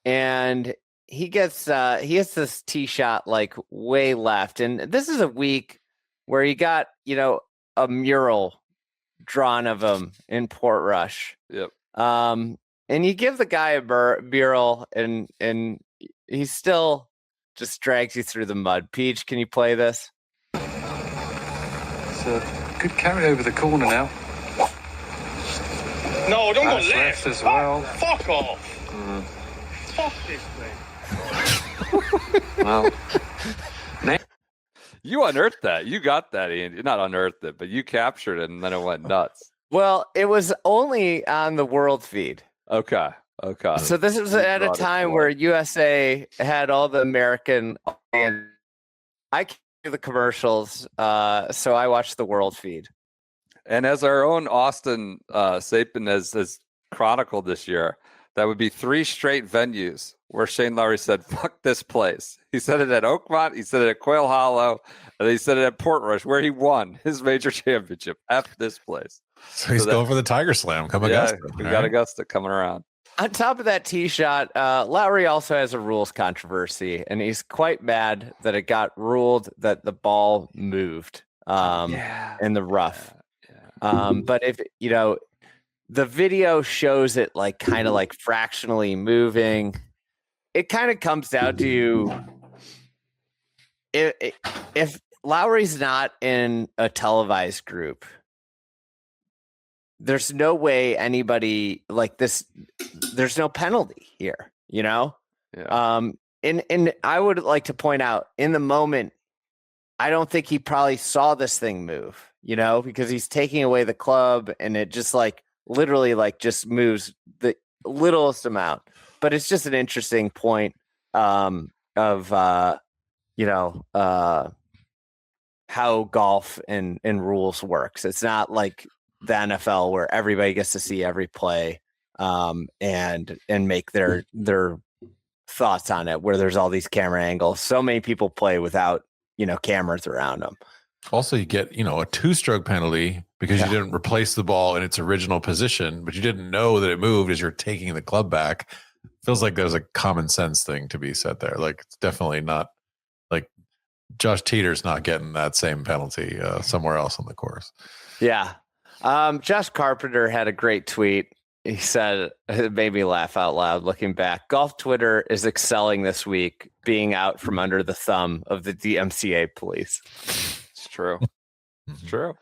and he hits this tee shot like way left, and this is a week where he got a mural drawn of him in Portrush. Yep. And you give the guy a mural, and he still just drags you through the mud. Peach, can you play this? It's a good carry over the corner now. No, don't go left as well. Fuck off. Fuck this thing. Well, you unearthed that. You got that, Ian. Not unearthed it, but you captured it, and then it went nuts. Well, it was only on the world feed. Okay. So this was at a time where USA had all the American, and I can't do the commercials, so I watched the world feed. And as our own Austin Sapin has chronicled this year, that would be 3 straight venues where Shane Lowry said, fuck this place. He said it at Oakmont, he said it at Quail Hollow, and he said it at Portrush, where he won his major championship. F this place. So he's going for the Tiger Slam. Come Augusta. We got Augusta coming around. On top of that tee shot, Lowry also has a rules controversy, and he's quite mad that it got ruled that the ball moved in the rough. But if the video shows it like kind of like fractionally moving, it kind of comes down to if Lowry's not in a televised group, there's no way anybody like this. There's no penalty here, you know. Yeah. And I would like to point out in the moment, I don't think he probably saw this thing move, you know, because he's taking away the club and it just like literally like just moves the littlest amount. But it's just an interesting point of how golf and rules works. It's not like the NFL where everybody gets to see every play and make their thoughts on it, where there's all these camera angles. So many people play without, cameras around them. Also, you get, a 2-stroke penalty because you didn't replace the ball in its original position, but you didn't know that it moved as you're taking the club back. Feels like there's a common sense thing to be said there. Like, it's definitely not like Josh Teeter's not getting that same penalty somewhere else on the course. Yeah. Josh Carpenter had a great tweet. He said, it made me laugh out loud looking back. Golf Twitter is excelling this week, being out from under the thumb of the DMCA police. It's true. It's true.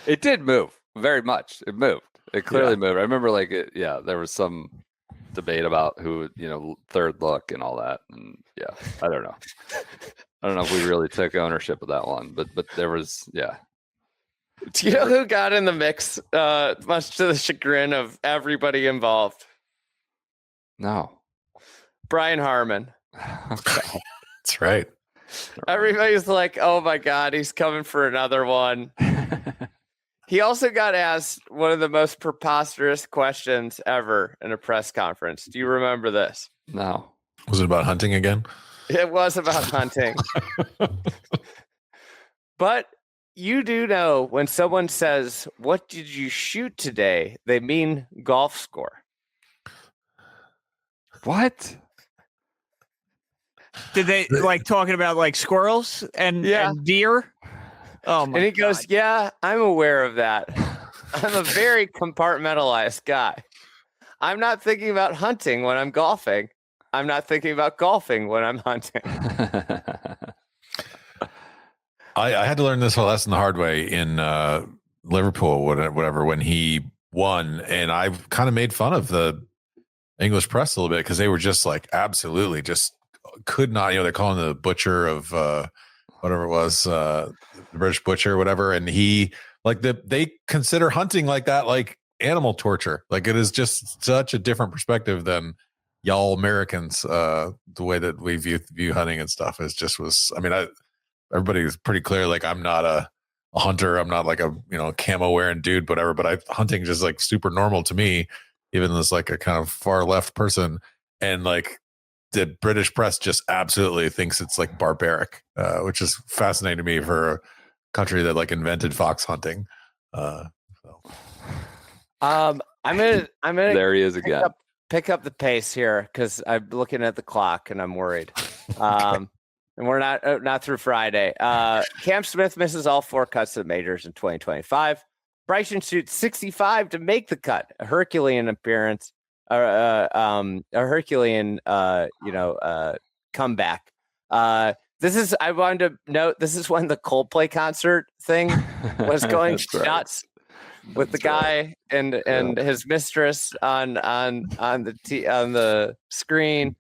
It did move very much. It moved. It clearly moved. I remember there was some debate about who, third look and all that. And I don't know. I don't know if we really took ownership of that one, but there was, Do you know who got in the mix, much to the chagrin of everybody involved? No. Brian Harmon. Okay. That's right. Everybody's like, oh my God, he's coming for another one. He also got asked one of the most preposterous questions ever in a press conference. Do you remember this? No. Was it about hunting again? It was about hunting. But you do know when someone says, what did you shoot today? They mean golf score. What? Did they like talking about like squirrels and deer? Oh my! And he goes, yeah, I'm aware of that. I'm a very compartmentalized guy. I'm not thinking about hunting when I'm golfing. I'm not thinking about golfing when I'm hunting. I had to learn this whole lesson the hard way in Liverpool, whatever, when he won. And I kind of made fun of the English press a little bit because they were just like, absolutely just could not, they're calling the butcher of whatever it was, the British butcher or whatever. And he they consider hunting like that, like animal torture. Like it is just such a different perspective than y'all Americans. The way that we view hunting and stuff everybody was pretty clear. Like, I'm not a hunter. I'm not like a, camo wearing dude, whatever, but hunting just like super normal to me, even as like a kind of far left person. And like the British press just absolutely thinks it's like barbaric, which is fascinating to me for a country that like invented fox hunting. I'm gonna there he is again. Pick up the pace here because I'm looking at the clock and I'm worried. Okay. And we're not through Friday. Cam Smith misses all 4 cuts at majors in 2025. Bryson shoots 65 to make the cut. A Herculean appearance. A Herculean, comeback. I wanted to note this is when the Coldplay concert thing was going nuts with the guy and his mistress on the screen.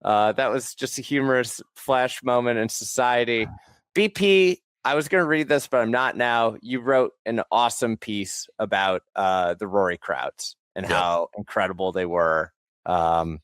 That was just a humorous flash moment in society. BP, I was going to read this, but I'm not now. You wrote an awesome piece about the Rory crowds and how incredible they were. And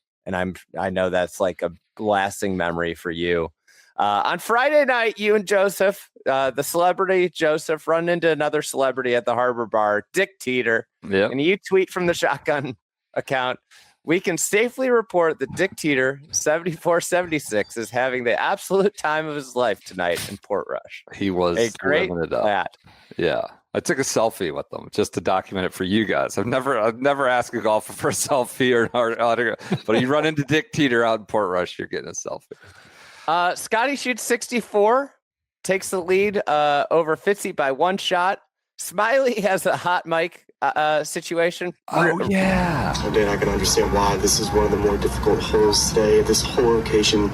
I know that's like a lasting memory for you. On Friday night, you and Joseph, the celebrity Joseph, run into another celebrity at the Harbor Bar, Dick Teeter. Yep. And you tweet from the Shotgun account, we can safely report that Dick Teeter, 7476, is having the absolute time of his life tonight in Portrush. He was a great lad. Yeah. I took a selfie with them just to document it for you guys. I've never asked a golfer for a selfie or an autograph, but you run into Dick Teeter out in Portrush, you're getting a selfie. Scottie shoots 64, takes the lead over Fitzy by 1 shot. Smiley has a hot mic situation. Oh, yeah. Dan, I can understand why this is one of the more difficult holes today at this whole location.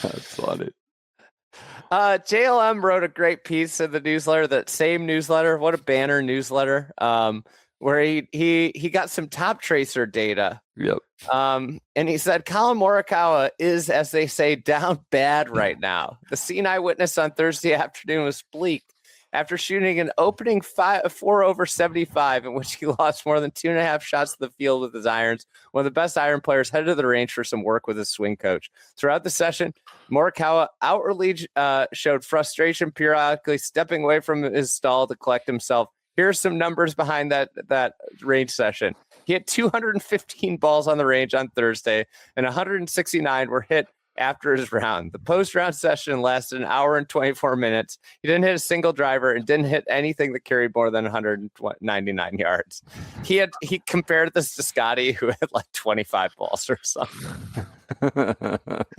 That's funny. JLM wrote a great piece in the newsletter, that same newsletter. What a banner newsletter. Where he got some top tracer data. Yep. And he said Colin Morikawa is, as they say, down bad right now. The scene I witnessed on Thursday afternoon was bleak. After shooting an opening 4 over 75, in which he lost more than 2.5 shots to the field with his irons, one of the best iron players headed to the range for some work with his swing coach. Throughout the session, Morikawa outwardly showed frustration, periodically stepping away from his stall to collect himself. Here's some numbers behind that range session. He had 215 balls on the range on Thursday, and 169 were hit after his round. The post-round session lasted an hour and 24 minutes. He didn't hit a single driver and didn't hit anything that carried more than 199 yards. He compared this to Scottie, who had like 25 balls or something. We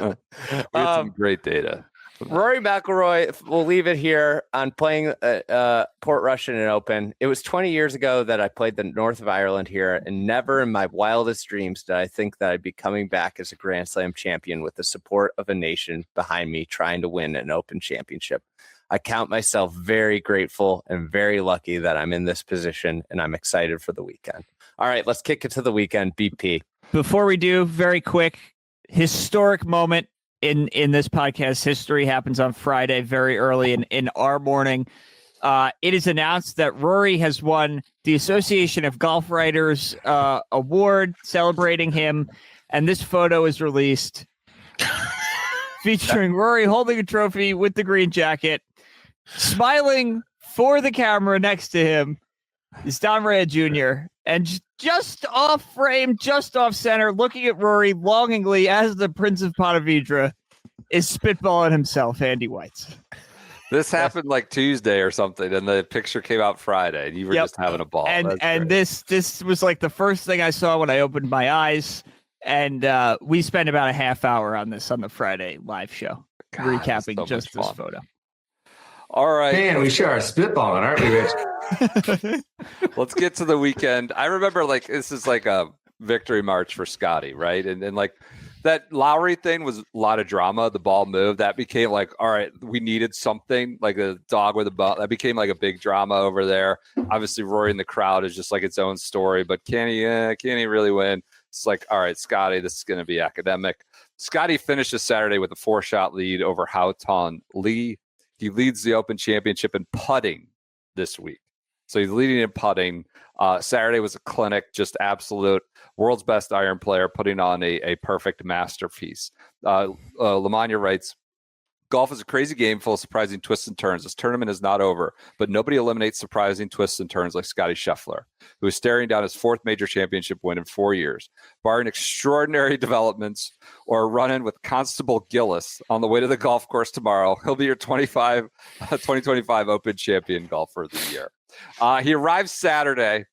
had some great data. Rory McIlroy, we'll leave it here on playing Portrush in an Open. It was 20 years ago that I played the North of Ireland here, and never in my wildest dreams did I think that I'd be coming back as a Grand Slam champion with the support of a nation behind me trying to win an Open championship. I count myself very grateful and very lucky that I'm in this position, and I'm excited for the weekend. All right, let's kick it to the weekend. BP. Before we do, very quick, historic moment in this podcast history happens on Friday, very early in our morning. It is announced that Rory has won the Association of Golf Writers award, celebrating him. And this photo is released featuring Rory holding a trophy with the green jacket, smiling for the camera next to him is Don Rea Jr. And just off frame, just off center, looking at Rory longingly as the Prince of Pontevedra is spitballing himself, Andy Whites. This happened like Tuesday or something, and the picture came out Friday, and you were just having a ball. And this was like the first thing I saw when I opened my eyes, and we spent about a half hour on this on the Friday live show, recapping so just this photo. All right. Man, we sure are spitballing, aren't we, Rich? Let's get to the weekend. I remember like this is like a victory march for Scottie, right? And like that Lowry thing was a lot of drama. The ball moved. That became like, all right, we needed something like a dog with a bone. That became like a big drama over there. Obviously, Rory in the crowd is just like its own story, but can he really win? It's like, all right, Scottie, this is going to be academic. Scottie finishes Saturday with a 4-shot lead over Houghton Lee. He leads the Open Championship in putting this week. So he's leading in putting. Saturday was a clinic, just absolute world's best iron player putting on a perfect masterpiece. Lamagna writes, golf is a crazy game full of surprising twists and turns. This tournament is not over, but nobody eliminates surprising twists and turns like Scottie Scheffler, who is staring down his 4th major championship win in 4 years. Barring extraordinary developments or a run-in with Constable Gillis on the way to the golf course tomorrow, he'll be your 2025 Open champion golfer of the year. He arrives Saturday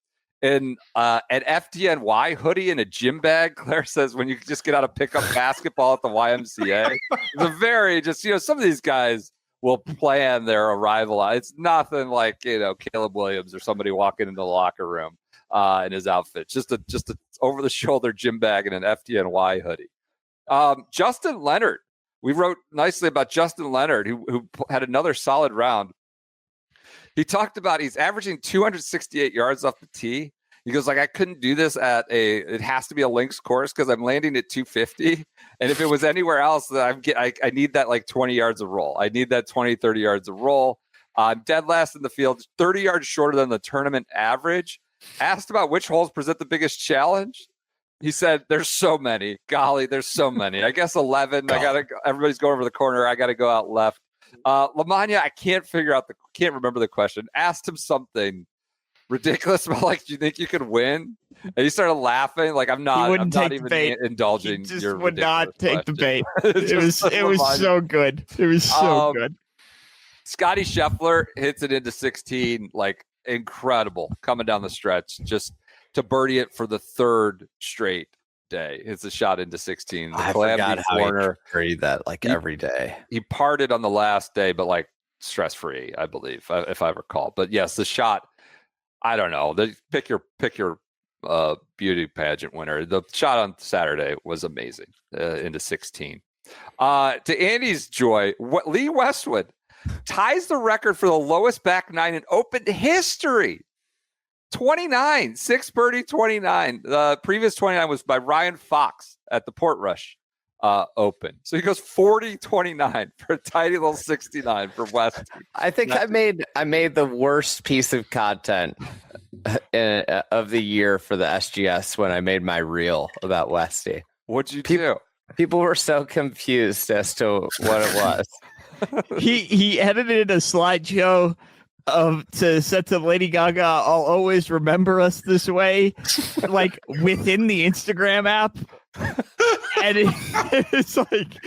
in an FDNY hoodie and a gym bag. Claire says when you just get out of pickup basketball at the YMCA. It's a very just, some of these guys will plan their arrival. It's nothing like, Caleb Williams or somebody walking into the locker room in his outfit. Just a over-the-shoulder gym bag and an FDNY hoodie. Justin Leonard. We wrote nicely about Justin Leonard, who had another solid round. He talked about he's averaging 268 yards off the tee. He goes, I couldn't do this it has to be a links course because I'm landing at 250. And if it was anywhere else, I need that like 20 yards of roll. I need that 20, 30 yards of roll. I'm dead last in the field, 30 yards shorter than the tournament average. Asked about which holes present the biggest challenge. He said, there's so many. Golly, there's so many. I guess 11. Everybody's going over the corner. I got to go out left. Lamagna, I can't remember the question. Asked him something ridiculous about like, do you think you could win? And he started laughing. Like, I'm not even indulging. He just your would not take question. the bait. It was so good. It was so good. Scottie Scheffler hits it into 16, like incredible coming down the stretch, just to birdie it for the 3rd straight day. It's a shot into 16. I forgot how he birdied that every day. He parted on the last day, but like stress-free, I believe, if I recall. But yes, the shot, I don't know. Pick your beauty pageant winner. The shot on Saturday was amazing into 16. To Andy's joy, Lee Westwood ties the record for the lowest back nine in Open history. 29, 6 birdie 29. The previous 29 was by Ryan Fox at the Portrush Open. So he goes 40-29 for a tiny little 69 for West. I think I made the worst piece of content of the year for the SGS when I made my reel about Westy. What'd you do? People were so confused as to what it was. He edited a slideshow to set to Lady Gaga, "I'll always remember us this way," like within the Instagram app. And it's like,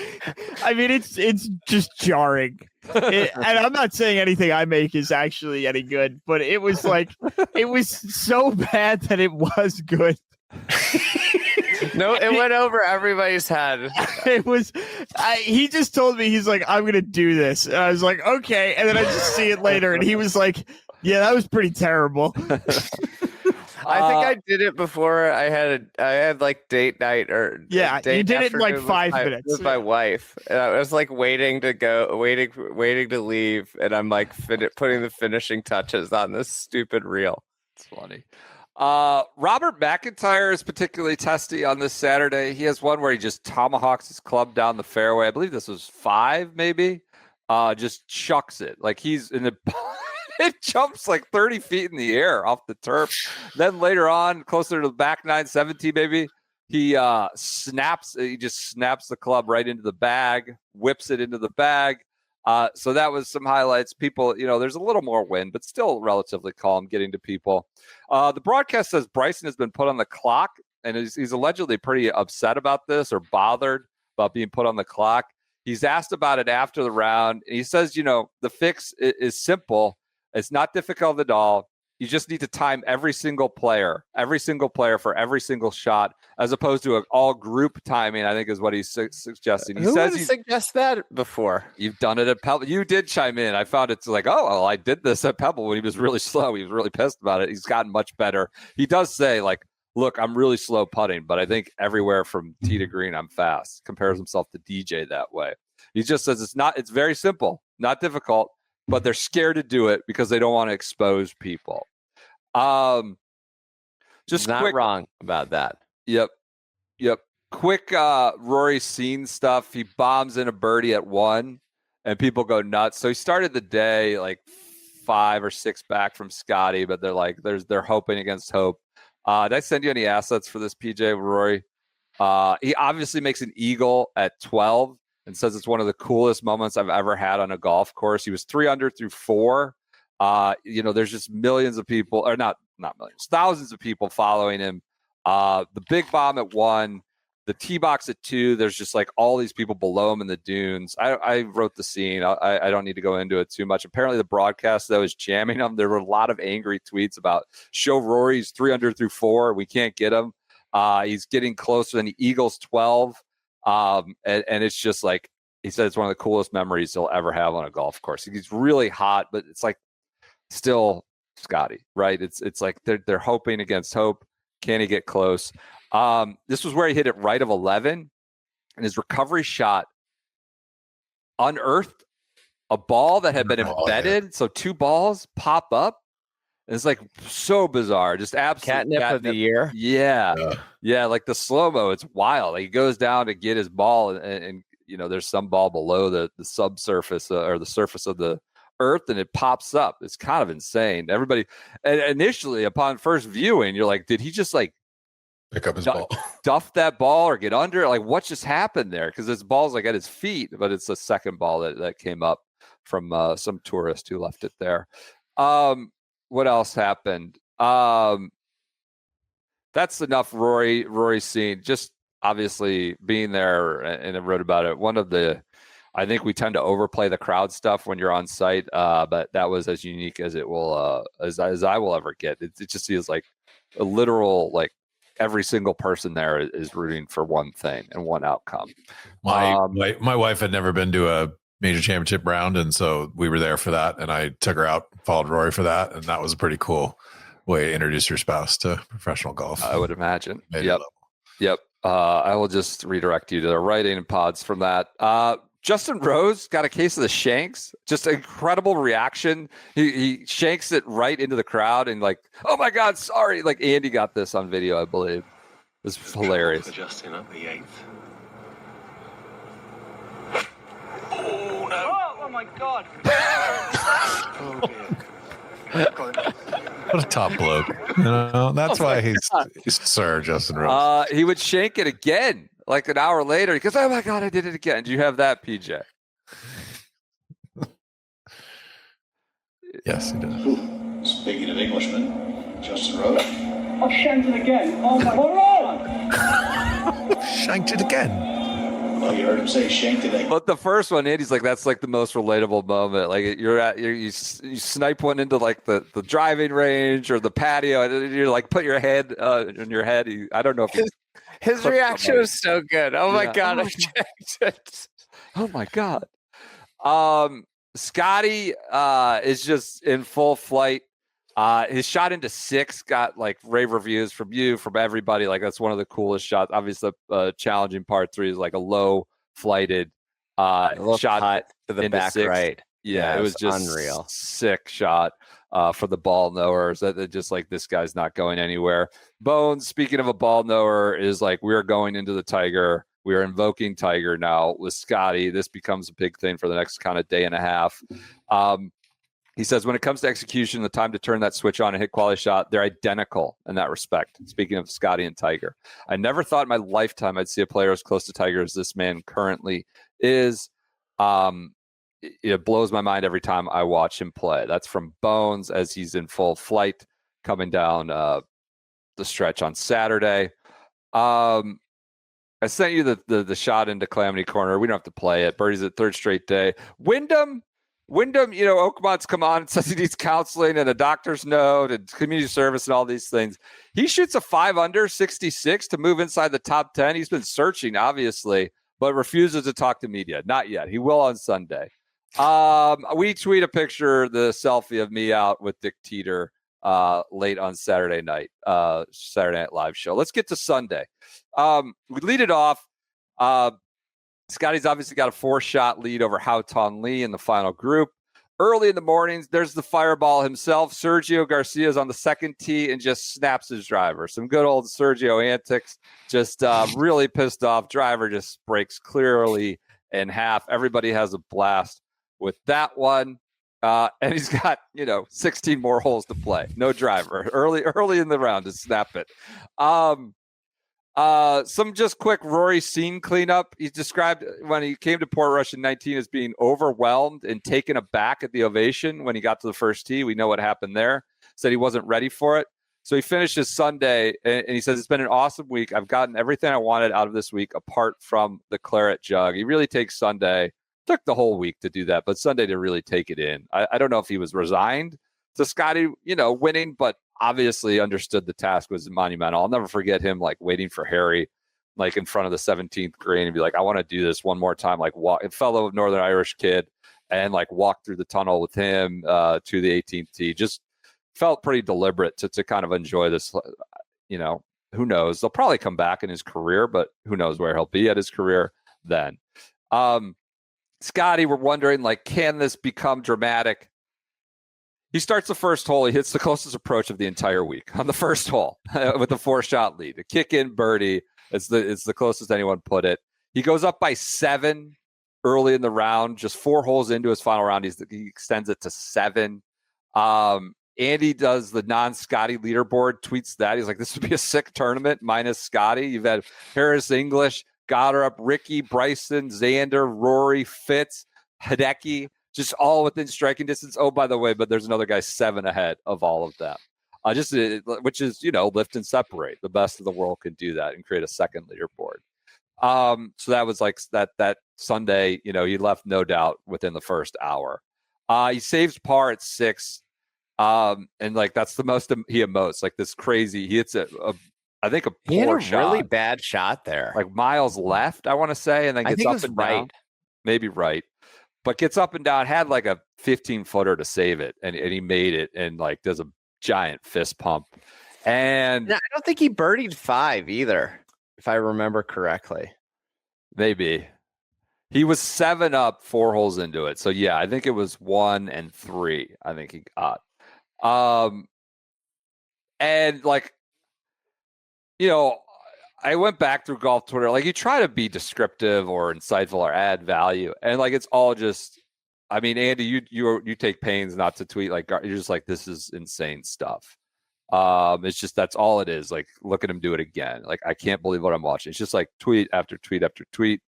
I mean, it's just jarring. And I'm not saying anything I make is actually any good, but it was like, it was so bad that it was good. No, it went over everybody's head. It was, he just told me, he's like, "I'm going to do this." And I was like, okay. And then I just see it later. And he was like, "Yeah, that was pretty terrible." I think I did it before I had like date night or you did it in like 5 minutes with my wife, and I was like waiting to leave, and I'm like putting the finishing touches on this stupid reel. It's funny. Robert McIntyre is particularly testy on this Saturday. He has one where he just tomahawks his club down the fairway. I believe this was 5, maybe. Just chucks it like he's in the. It jumps like 30 feet in the air off the turf. Then later on, closer to the back 9, 17, maybe, he snaps the club right into the bag, whips it into the bag. So that was some highlights. People, there's a little more wind, but still relatively calm getting to people. The broadcast says Bryson has been put on the clock, and he's allegedly pretty upset about this or bothered about being put on the clock. He's asked about it after the round, and he says, the fix is simple. It's not difficult at all. You just need to time every single player for every single shot, as opposed to an all group timing, I think is what he's suggesting. Who would suggest that before? You've done it at Pebble. You did chime in. I found it's like, I did this at Pebble when he was really slow. He was really pissed about it. He's gotten much better. He does say, like, look, I'm really slow putting, but I think everywhere from tee to green, I'm fast. Compares himself to DJ that way. He just says it's very simple, not difficult, but they're scared to do it because they don't want to expose people. Just not wrong about that. Yep. Quick Rory scene stuff. He bombs in a birdie at 1, and people go nuts. So he started the day like 5 or 6 back from Scottie, but they're like, they're hoping against hope. Did I send you any assets for this PJ Rory? He obviously makes an eagle at 12. And says it's one of the coolest moments I've ever had on a golf course. He was 3 under through 4. There's just millions of people, or not millions, thousands of people following him. The big bomb at 1, the tee box at 2. There's just like all these people below him in the dunes. I wrote the scene. I don't need to go into it too much. Apparently, the broadcast though is jamming him. There were a lot of angry tweets about show Rory's 3 under through 4. We can't get him. He's getting closer than the Eagles 12. And it's just like he said, it's one of the coolest memories he'll ever have on a golf course. He's really hot, but it's like still Scottie, right? It's like they're hoping against hope. Can he get close? This was where he hit it right of 11, and his recovery shot unearthed a ball that had been embedded. So 2 balls pop up. It's like so bizarre, just absolute catnip of the year. Yeah, like the slow-mo, it's wild. Like he goes down to get his ball, and there's some ball below the subsurface or the surface of the earth, and it pops up. It's kind of insane. Everybody, and initially upon first viewing, you're like, did he just like pick up his ball, duff that ball, or get under it? Like, what just happened there? Because his ball's like at his feet, but it's a second ball that came up from some tourist who left it there. What else happened? That's enough Rory scene. Just obviously being there, and I wrote about it. I think we tend to overplay the crowd stuff when you're on site, but that was as unique as it will, as I will ever get. It just feels like a literal, like every single person there is rooting for one thing and one outcome. My wife had never been to a major championship round, and so we were there for that, and I took her out, followed Rory for that, and that was pretty cool. way to introduce your spouse to professional golf. I would imagine. Maybe Yep. I will just redirect you to the writing and pods from that. Justin Rose got a case of the shanks. Just incredible reaction. He shanks it right into the crowd and like, oh my God, sorry. Like Andy got this on video, I believe. It was hilarious. Justin up the 8th. Oh, no. Oh my God. Oh, dear. What a top bloke. That's why he's Sir Justin Rose. He would shank it again, like an hour later. He goes, oh my God, I did it again. Do you have that, PJ? Yes, he does. Speaking of Englishmen, Justin Rose. I've shanked it again. Oh my God. Shanked it again. Well, you heard him say shanked it again. But the first one, Andy's like, that's like the most relatable moment. Like you snipe one into like the driving range or the patio, and you're like, put your head in your head. I don't know if his reaction was so good. Oh my God, Oh, I checked it. Oh my God. Scottie is just in full flight. His shot into 6 got like rave reviews from you, from everybody. Like that's one of the coolest shots. Obviously, challenging par 3 is like a low flighted shot to the into back 6. right. Yeah, it was just unreal. Sick shot for the ball knowers. That just like this guy's not going anywhere. Bones, speaking of a ball knower, is like we're going into the Tiger. We are invoking Tiger now with Scottie. This becomes a big thing for the next kind of day and a half. He says, when it comes to execution, the time to turn that switch on and hit quality shot, they're identical in that respect. Speaking of Scottie and Tiger, I never thought in my lifetime I'd see a player as close to Tiger as this man currently is. It blows my mind every time I watch him play. That's from Bones as he's in full flight coming down the stretch on Saturday. I sent you the shot into Calamity Corner. We don't have to play it. Birdie's at 3rd straight day. Wyndham, Oakmont's come on and says he needs counseling and a doctor's note and community service and all these things. He shoots a 5 under 66 to move inside the top 10. He's been searching, obviously, but refuses to talk to media. Not yet. He will on Sunday. We tweet a picture, the selfie of me out with Dick Teeter late on Saturday Night Live show. Let's get to Sunday. We lead it off. Scottie's obviously got a 4-shot lead over Hao Ton Lee in the final group. Early in the mornings, there's the fireball himself. Sergio Garcia's on the 2nd tee and just snaps his driver. Some good old Sergio antics. Just really pissed off. Driver just breaks clearly in half. Everybody has a blast with that one. And he's got, 16 more holes to play. No driver. Early in the round to snap it. Some just quick Rory scene cleanup. He's described when he came to Portrush in 19 as being overwhelmed and taken aback at the ovation when he got to the first tee. We know what happened there. Said he wasn't ready for it. So he finished his Sunday and he says, it's been an awesome week. I've gotten everything I wanted out of this week apart from the claret jug. He really takes Sunday. Took the whole week to do that, but Sunday to really take it in. I don't know if he was resigned to Scottie, winning, but obviously understood the task was monumental. I'll never forget him like waiting for Harry, like in front of the 17th green and be like, I want to do this one more time. Like walk a fellow Northern Irish kid and like walk through the tunnel with him to the 18th tee. Just felt pretty deliberate to kind of enjoy this. Who knows? They'll probably come back in his career, but who knows where he'll be at his career then. Scottie, we're wondering, like, can this become dramatic? He starts the first hole. He hits the closest approach of the entire week on the first hole with a 4-shot lead. A kick-in birdie. It's the closest anyone put it. He goes up by 7 early in the round, just 4 holes into his final round. He extends it to 7. Andy does the non-Scottie leaderboard, tweets that. He's like, this would be a sick tournament minus Scottie. You've had Harris English, Gotterup, Ricky, Bryson, Xander, Rory, Fitz, Hideki, just all within striking distance. Oh, by the way, but there's another guy 7 ahead of all of them. Which is, lift and separate. The best of the world can do that and create a second leaderboard. So that was like that Sunday, he left no doubt within the first hour. He saves par at 6. And like that's the most he emotes, like this crazy. He hits I think a poor shot. Really bad shot there. Like miles left, I want to say, and then gets up and down. Maybe right. But gets up and down, had like a 15-footer to save it, and he made it, and like does a giant fist pump. And I don't think he birdied 5 either, if I remember correctly. Maybe. He was 7 up 4 holes into it. So yeah, I think it was 1 and 3. I think he got. And like, you know, I went back through golf Twitter. Like, you try to be descriptive or insightful or add value, and like it's all just. I mean, Andy, you take pains not to tweet. Like, you're just like, this is insane stuff. It's just, that's all it is. Like, look at him do it again. Like, I can't believe what I'm watching. It's just like tweet after tweet after tweet.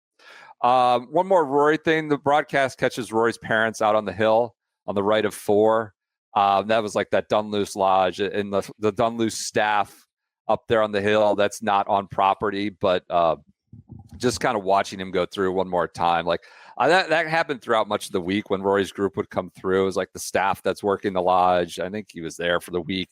One more Rory thing. The broadcast catches Rory's parents out on the hill on the right of 4. That was like that Dunluce Lodge and the Dunluce staff up there on the hill. That's not on property, but just kind of watching him go through one more time. Like, that happened throughout much of the week when Rory's group would come through. It was like the staff that's working the lodge. I think he was there for the week,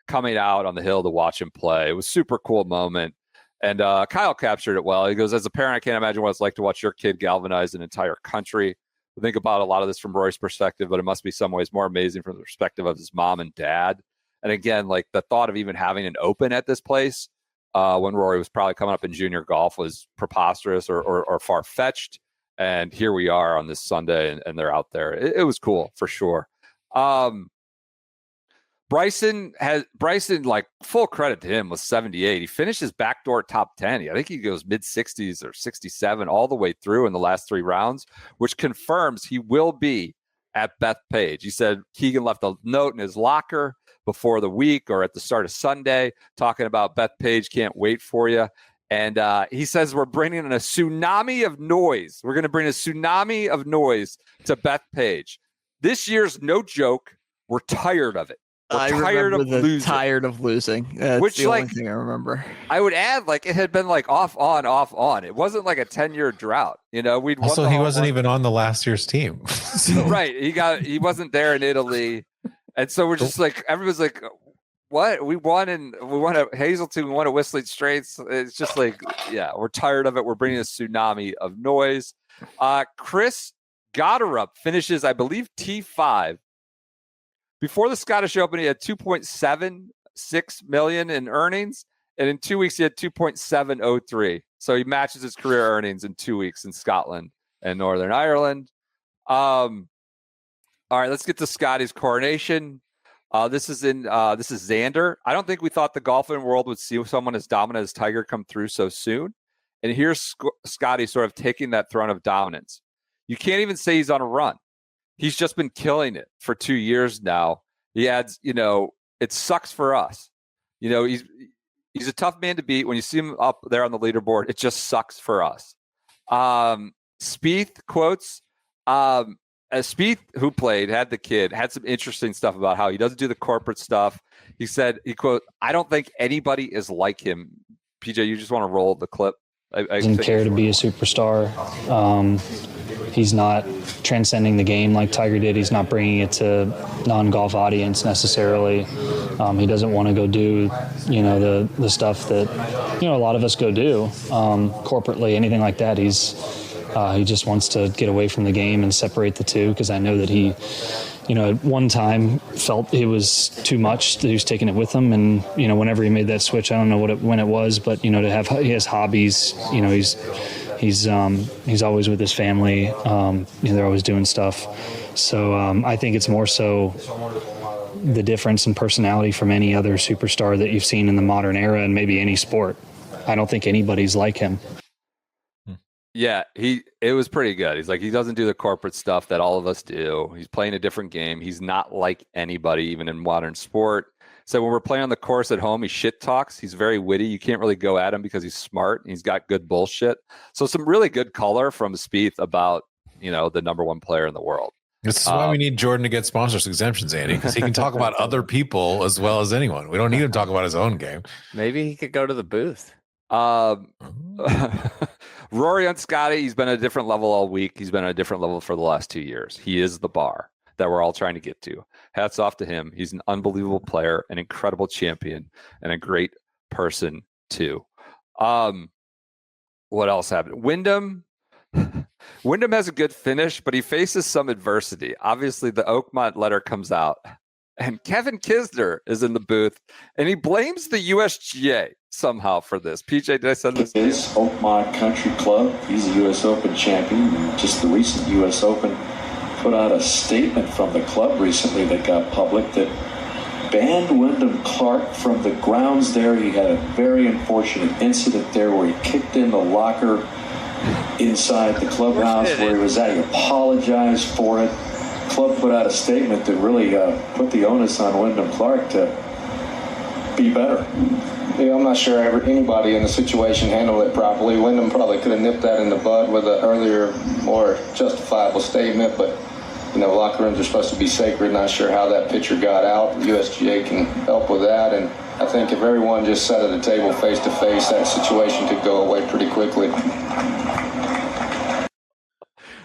coming out on the hill to watch him play. It was a super cool moment. And Kyle captured it well. He goes, as a parent, I can't imagine what it's like to watch your kid galvanize an entire country. I think about a lot of this from Rory's perspective, but it must be some ways more amazing from the perspective of his mom and dad. And again, like the thought of even having an Open at this place when Rory was probably coming up in junior golf was preposterous or far-fetched. And here we are on this Sunday, and they're out there. It was cool for sure. Bryson, like, full credit to him, was 78. He finished his backdoor top 10. I think he goes mid-60s or 67 all the way through in the last 3 rounds, which confirms he will be at Bethpage. He said Keegan left a note in his locker before the week or at the start of Sunday talking about Bethpage, can't wait for you. And he says we're bringing in a tsunami of noise. We're going to bring a tsunami of noise to Bethpage. This year's no joke. We're tired of it. We're tired of losing. That's which, the like, only thing I remember. I would add, like, it had been like off on. It wasn't like a 10-year drought. You know, he wasn't even on the last year's team. So. Right. He wasn't there in Italy. And so we're just like, everyone's like, what? We won at Hazeltine, we won at Whistling Straits. It's just like, yeah, we're tired of it. We're bringing a tsunami of noise. Chris Gotterup finishes, I believe, T5. Before the Scottish Open, he had 2.76 million in earnings, and in 2 weeks he had 2.703. So he matches his career earnings in 2 weeks in Scotland and Northern Ireland. All right, let's get to Scottie's coronation. This is Xander. I don't think we thought the golfing world would see someone as dominant as Tiger come through so soon. And here's Scottie sort of taking that throne of dominance. You can't even say he's on a run. He's just been killing it for 2 years now. He adds, it sucks for us. He's a tough man to beat. When you see him up there on the leaderboard, it just sucks for us. Spieth quotes, Spieth, who played, had the kid, had some interesting stuff about how he doesn't do the corporate stuff. He said, quote, I don't think anybody is like him. PJ, you just want to roll the clip? He doesn't care to be a superstar. He's not transcending the game like Tiger did. He's not bringing it to non-golf audience necessarily. He doesn't want to go do, the stuff that, a lot of us go do corporately, anything like that. He just wants to get away from the game and separate the two, because I know that he, at one time felt it was too much, that he was taking it with him. And, whenever he made that switch, I don't know when it was, but, he has hobbies, he's always with his family. They're always doing stuff. So I think it's more so the difference in personality from any other superstar that you've seen in the modern era and maybe any sport. I don't think anybody's like him. Yeah, it was pretty good. He's like, he doesn't do the corporate stuff that all of us do. He's playing a different game. He's not like anybody, even in modern sport. So when we're playing on the course at home, he shit talks. He's very witty. You can't really go at him because he's smart. And he's got good bullshit. So some really good color from Spieth about, the number one player in the world. This is why we need Jordan to get sponsors exemptions, Andy, because he can talk about other people as well as anyone. We don't need him to talk about his own game. Maybe he could go to the booth. Rory on Scottie, he's been at a different level all week. He's been at a different level for the last 2 years. He is the bar that we're all trying to get to. Hats off to him. He's an unbelievable player, an incredible champion, and a great person too. What else happened? Wyndham has a good finish, but he faces some adversity. Obviously, the Oakmont letter comes out. And Kevin Kisner is in the booth, and he blames the USGA somehow for this. PJ, did I send this? Is Oakmont Country Club. He's a U.S. Open champion. And just the recent U.S. Open put out a statement from the club recently that got public that banned Wyndham Clark from the grounds there. He had a very unfortunate incident there where he kicked in the locker inside the clubhouse where he was at. He apologized for it. Club put out a statement that really put the onus on Wyndham Clark to be better. Yeah, I'm not sure anybody in the situation handled it properly. Wyndham probably could have nipped that in the bud with an earlier, more justifiable statement, but locker rooms are supposed to be sacred. Not sure how that picture got out. The USGA can help with that, and I think if everyone just sat at a table face to face, that situation could go away pretty quickly.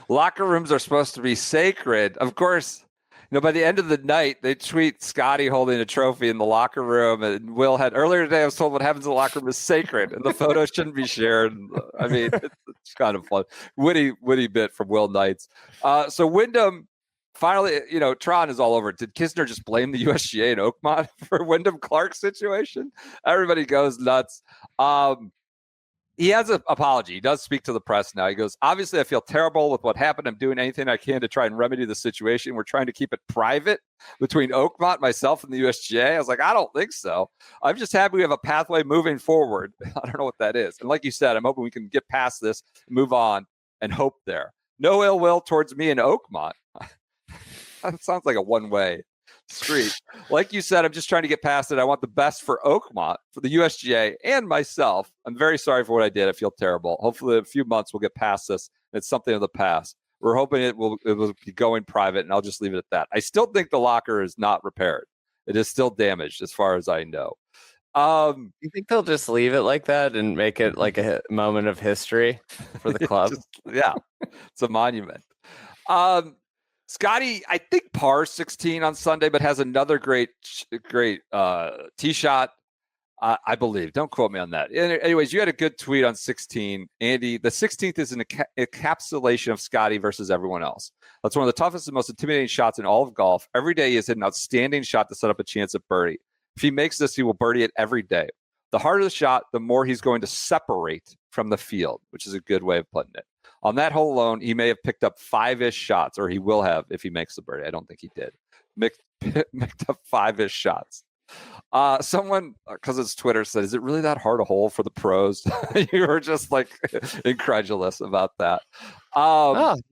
Locker rooms are supposed to be sacred. Of course, by the end of the night, they tweet Scottie holding a trophy in the locker room. And Will had earlier today, I was told what happens in the locker room is sacred, and the photo shouldn't be shared. I mean, it's kind of fun. Witty bit from Will Knights. So Wyndham finally, Tron is all over. Did Kisner just blame the USGA and Oakmont for Wyndham Clark's situation? Everybody goes nuts. He has an apology. He does speak to the press now. He goes, obviously, I feel terrible with what happened. I'm doing anything I can to try and remedy the situation. We're trying to keep it private between Oakmont, myself, and the USGA. I was like, I don't think so. I'm just happy we have a pathway moving forward. I don't know what that is. And like you said, I'm hoping we can get past this, move on, and hope there. No ill will towards me and Oakmont. That sounds like a one-way street. Like you said, I'm just trying to get past it. I want the best for Oakmont, for the USGA, and myself. I'm very sorry for what I did. I feel terrible. Hopefully in a few months we'll get past this. It's something of the past. We're hoping it will be going private, and I'll just leave it at that. I still think the locker is not repaired. It is still damaged as far as I know. You think they'll just leave it like that and make it like a moment of history for the club? Yeah, it's a monument. Scottie, I think par 16 on Sunday, but has another great tee shot, I believe. Don't quote me on that. Anyways, you had a good tweet on 16. Andy, the 16th is an encapsulation of Scottie versus everyone else. That's one of the toughest and most intimidating shots in all of golf. Every day he has hit an outstanding shot to set up a chance at birdie. If he makes this, he will birdie it every day. The harder the shot, the more he's going to separate from the field, which is a good way of putting it. On that hole alone, he may have picked up 5-ish shots, or he will have if he makes the birdie. I don't think he did. Picked up 5-ish shots. Someone, because it's Twitter, said, is it really that hard a hole for the pros? You were just like incredulous about that. The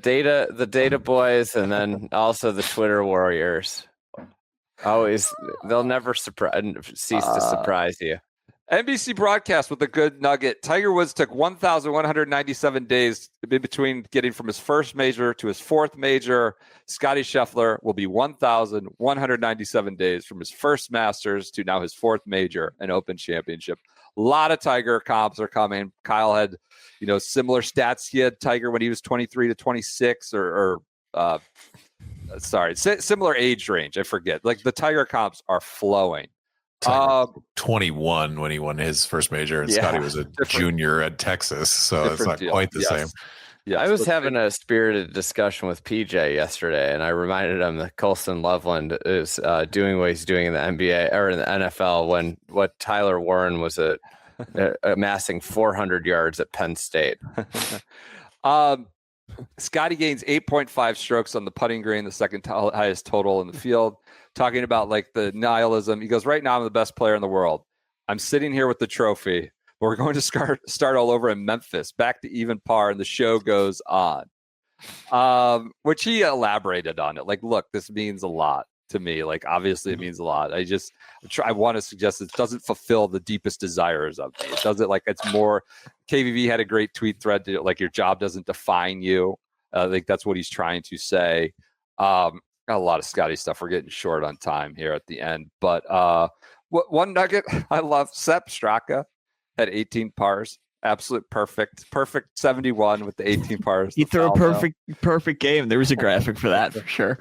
data boys, and then also the Twitter warriors. Always, they'll never cease to surprise you. NBC broadcast with a good nugget. Tiger Woods took 1,197 days between getting from his first major to his fourth major. Scottie Scheffler will be 1,197 days from his first Masters to now his fourth major and Open Championship. A lot of Tiger comps are coming. Kyle had, similar stats. He had Tiger when he was 23 to 26 similar age range. I forget. Like the Tiger comps are flowing. 21 when he won his first major, and Scottie was a junior at Texas, so it's not quite the same. Yeah, I was having a spirited discussion with PJ yesterday, and I reminded him that Colson Loveland is doing what he's doing in the NBA or in the NFL when what Tyler Warren was amassing 400 yards at Penn State. Scottie gains 8.5 strokes on the putting green, the second highest total in the field. Talking about like the nihilism. He goes, right now I'm the best player in the world. I'm sitting here with the trophy, but we're going to start all over in Memphis, back to even par, and the show goes on. Which he elaborated on it. Like, look, this means a lot to me. Like, obviously it means a lot. I want to suggest it doesn't fulfill the deepest desires of me. It doesn't, like, it's more, KVV had a great tweet thread, like, your job doesn't define you. I think that's what he's trying to say. Got a lot of Scottie stuff. We're getting short on time here at the end. But one nugget I love, Sepp Straka had 18 pars. Absolute perfect 71 with the 18 pars. He threw a perfect game. There was a graphic for that for sure.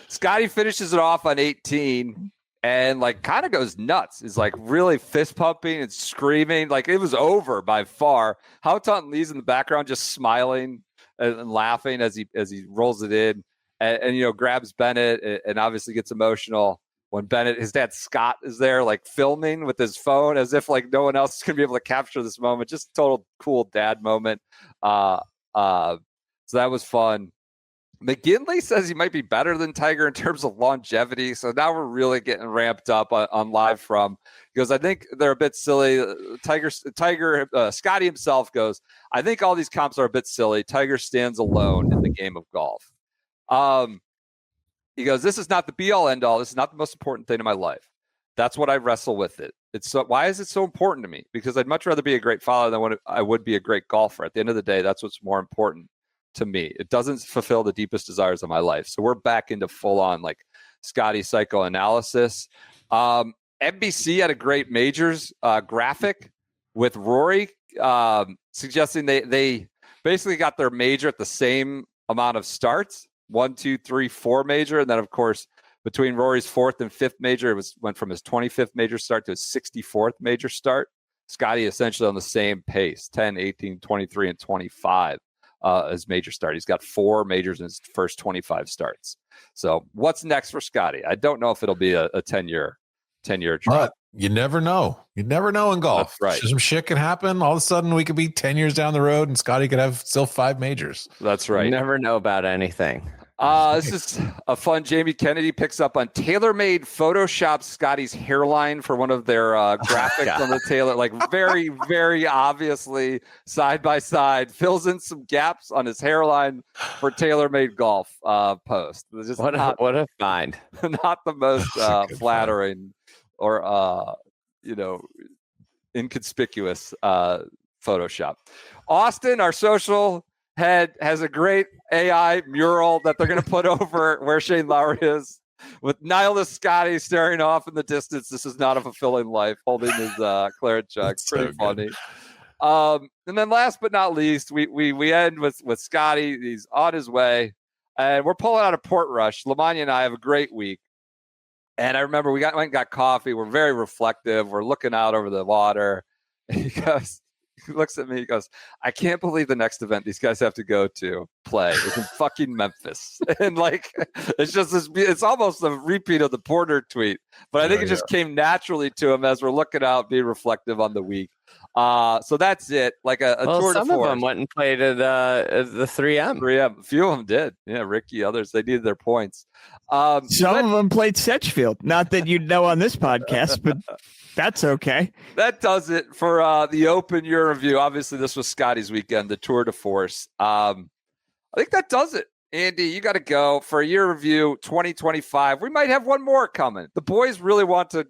Scottie finishes it off on 18 and like kind of goes nuts. Is like really fist pumping and screaming. Like it was over by far. Houghton Lee's in the background just smiling and laughing as he rolls it in. and grabs Bennett and obviously gets emotional when Bennett, his dad Scott, is there like filming with his phone as if like no one else is gonna be able to capture this moment. Just total cool dad moment. So that was fun. McGinley says he might be better than Tiger in terms of longevity. So now we're really getting ramped up on live from, because I think they're a bit silly. Scottie himself goes, I think all these comps are a bit silly. Tiger stands alone in the game of golf. He goes, this is not the be all end all. This is not the most important thing in my life. That's what I wrestle with it. Why is it so important to me? Because I'd much rather be a great father than I would be a great golfer. At the end of the day, that's what's more important to me. It doesn't fulfill the deepest desires of my life. So we're back into full on like Scottie psychoanalysis. NBC had a great majors graphic with Rory suggesting they basically got their major at the same amount of starts, 1, 2, 3, 4 major. And then of course, between Rory's 4th and 5th major, went from his 25th major start to his 64th major start. Scottie essentially on the same pace, 10, 18, 23, and 25. His major start. He's got 4 majors in his first 25 starts. So what's next for Scottie? I don't know if it'll be a 10-year drought. But you never know. You never know in golf. That's right. Some shit can happen. All of a sudden we could be 10 years down the road and Scottie could have still 5 majors. That's right. You never know about anything. This is a fun. Jamie Kennedy picks up on TaylorMade Photoshopped Scottie's hairline for one of their graphics on the Taylor, like very, very obviously side by side, fills in some gaps on his hairline for TaylorMade Golf post. Just what a find. Not the most flattering or inconspicuous Photoshop. Austin, our social head, has a great AI mural that they're going to put over where Shane Lowry is, with Nihilist Scottie staring off in the distance. This is not a fulfilling life, holding his claret jug. Pretty funny. And then last but not least, we end with Scottie. He's on his way, and we're pulling out of Portrush. Lamagna and I have a great week. And I remember we went and got coffee. We're very reflective. We're looking out over the water. And he looks at me, he goes, I can't believe the next event these guys have to go to play is in fucking Memphis. And like, it's just this, it's almost a repeat of the Porter tweet, but I think it just came naturally to him as we're looking out, being reflective on the week. So that's it. Like a tour de force. Some of them went and played at the 3M. 3M. A few of them did. Yeah, Ricky, others, they needed their points. Some of them played Sedgefield. Not that you'd know on this podcast, but that's okay. That does it for the Open Year Review. Obviously, this was Scottie's weekend, the tour de force. I think that does it. Andy, you got to go for a year review 2025. We might have one more coming. The boys really want to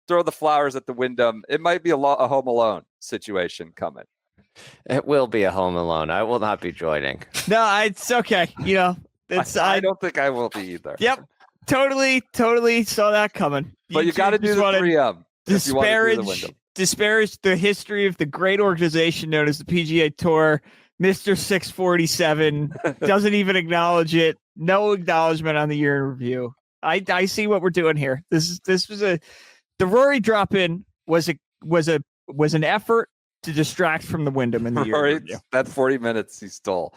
throw the flowers at the Wyndham. It might be a Home Alone situation coming. It will be a Home Alone. I will not be joining. No, it's okay. I don't think I will be either. Yep. Totally saw that coming. But you got to do the 3M. Disparage the history of the great organization known as the PGA Tour. Mr. 647 doesn't even acknowledge it. No acknowledgement on the year in review. I see what we're doing here. This was the Rory drop in was an effort to distract from the Wyndham in the year in review. That 40 minutes he stole.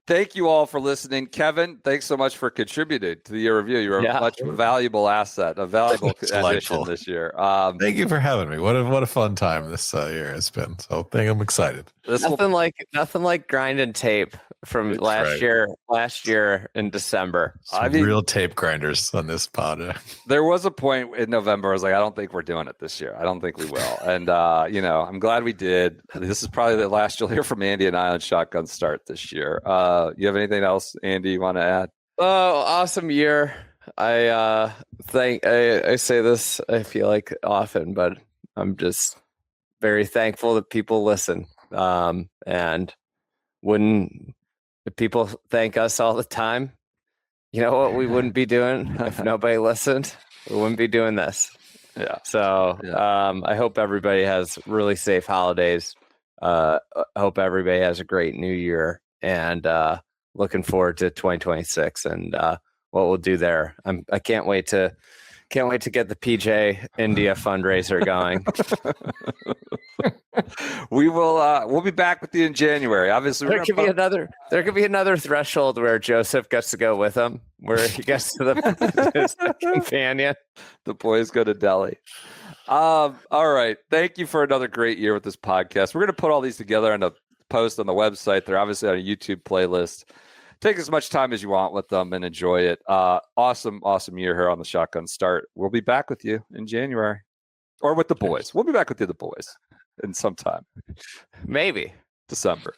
Thank you all for listening. Kevin, thanks so much for contributing to the year review. You're a much valuable asset, a valuable addition this year. Thank you for having me. What a fun time this year has been. So I'm excited. Nothing like grinding tape from last year in December. Real tape grinders on this pod. There was a point in November I was like, I don't think we're doing it this year. I don't think we will. And I'm glad we did. This is probably the last you'll hear from Andy and I on Shotgun Start this year. You have anything else, Andy, you want to add? Oh, awesome year. I say this, I feel like often, but I'm just very thankful that people listen. And if people thank us all the time, you know what we wouldn't be doing if nobody listened? We wouldn't be doing this. Yeah. So I hope everybody has really safe holidays. I hope everybody has a great new year, and looking forward to 2026 and what we'll do there. I can't wait to Can't wait to get the PJ India fundraiser going. We'll be back with you in January. Obviously, There could be another threshold where Joseph gets to go with him, where he gets to the companion. The boys go to Delhi. All right. Thank you for another great year with this podcast. We're going to put all these together on a post on the website. They're obviously on a YouTube playlist. Take as much time as you want with them and enjoy it. Awesome year here on the Shotgun Start. We'll be back with you in January, or with the boys. We'll be back with you, the boys, in some time. Maybe December.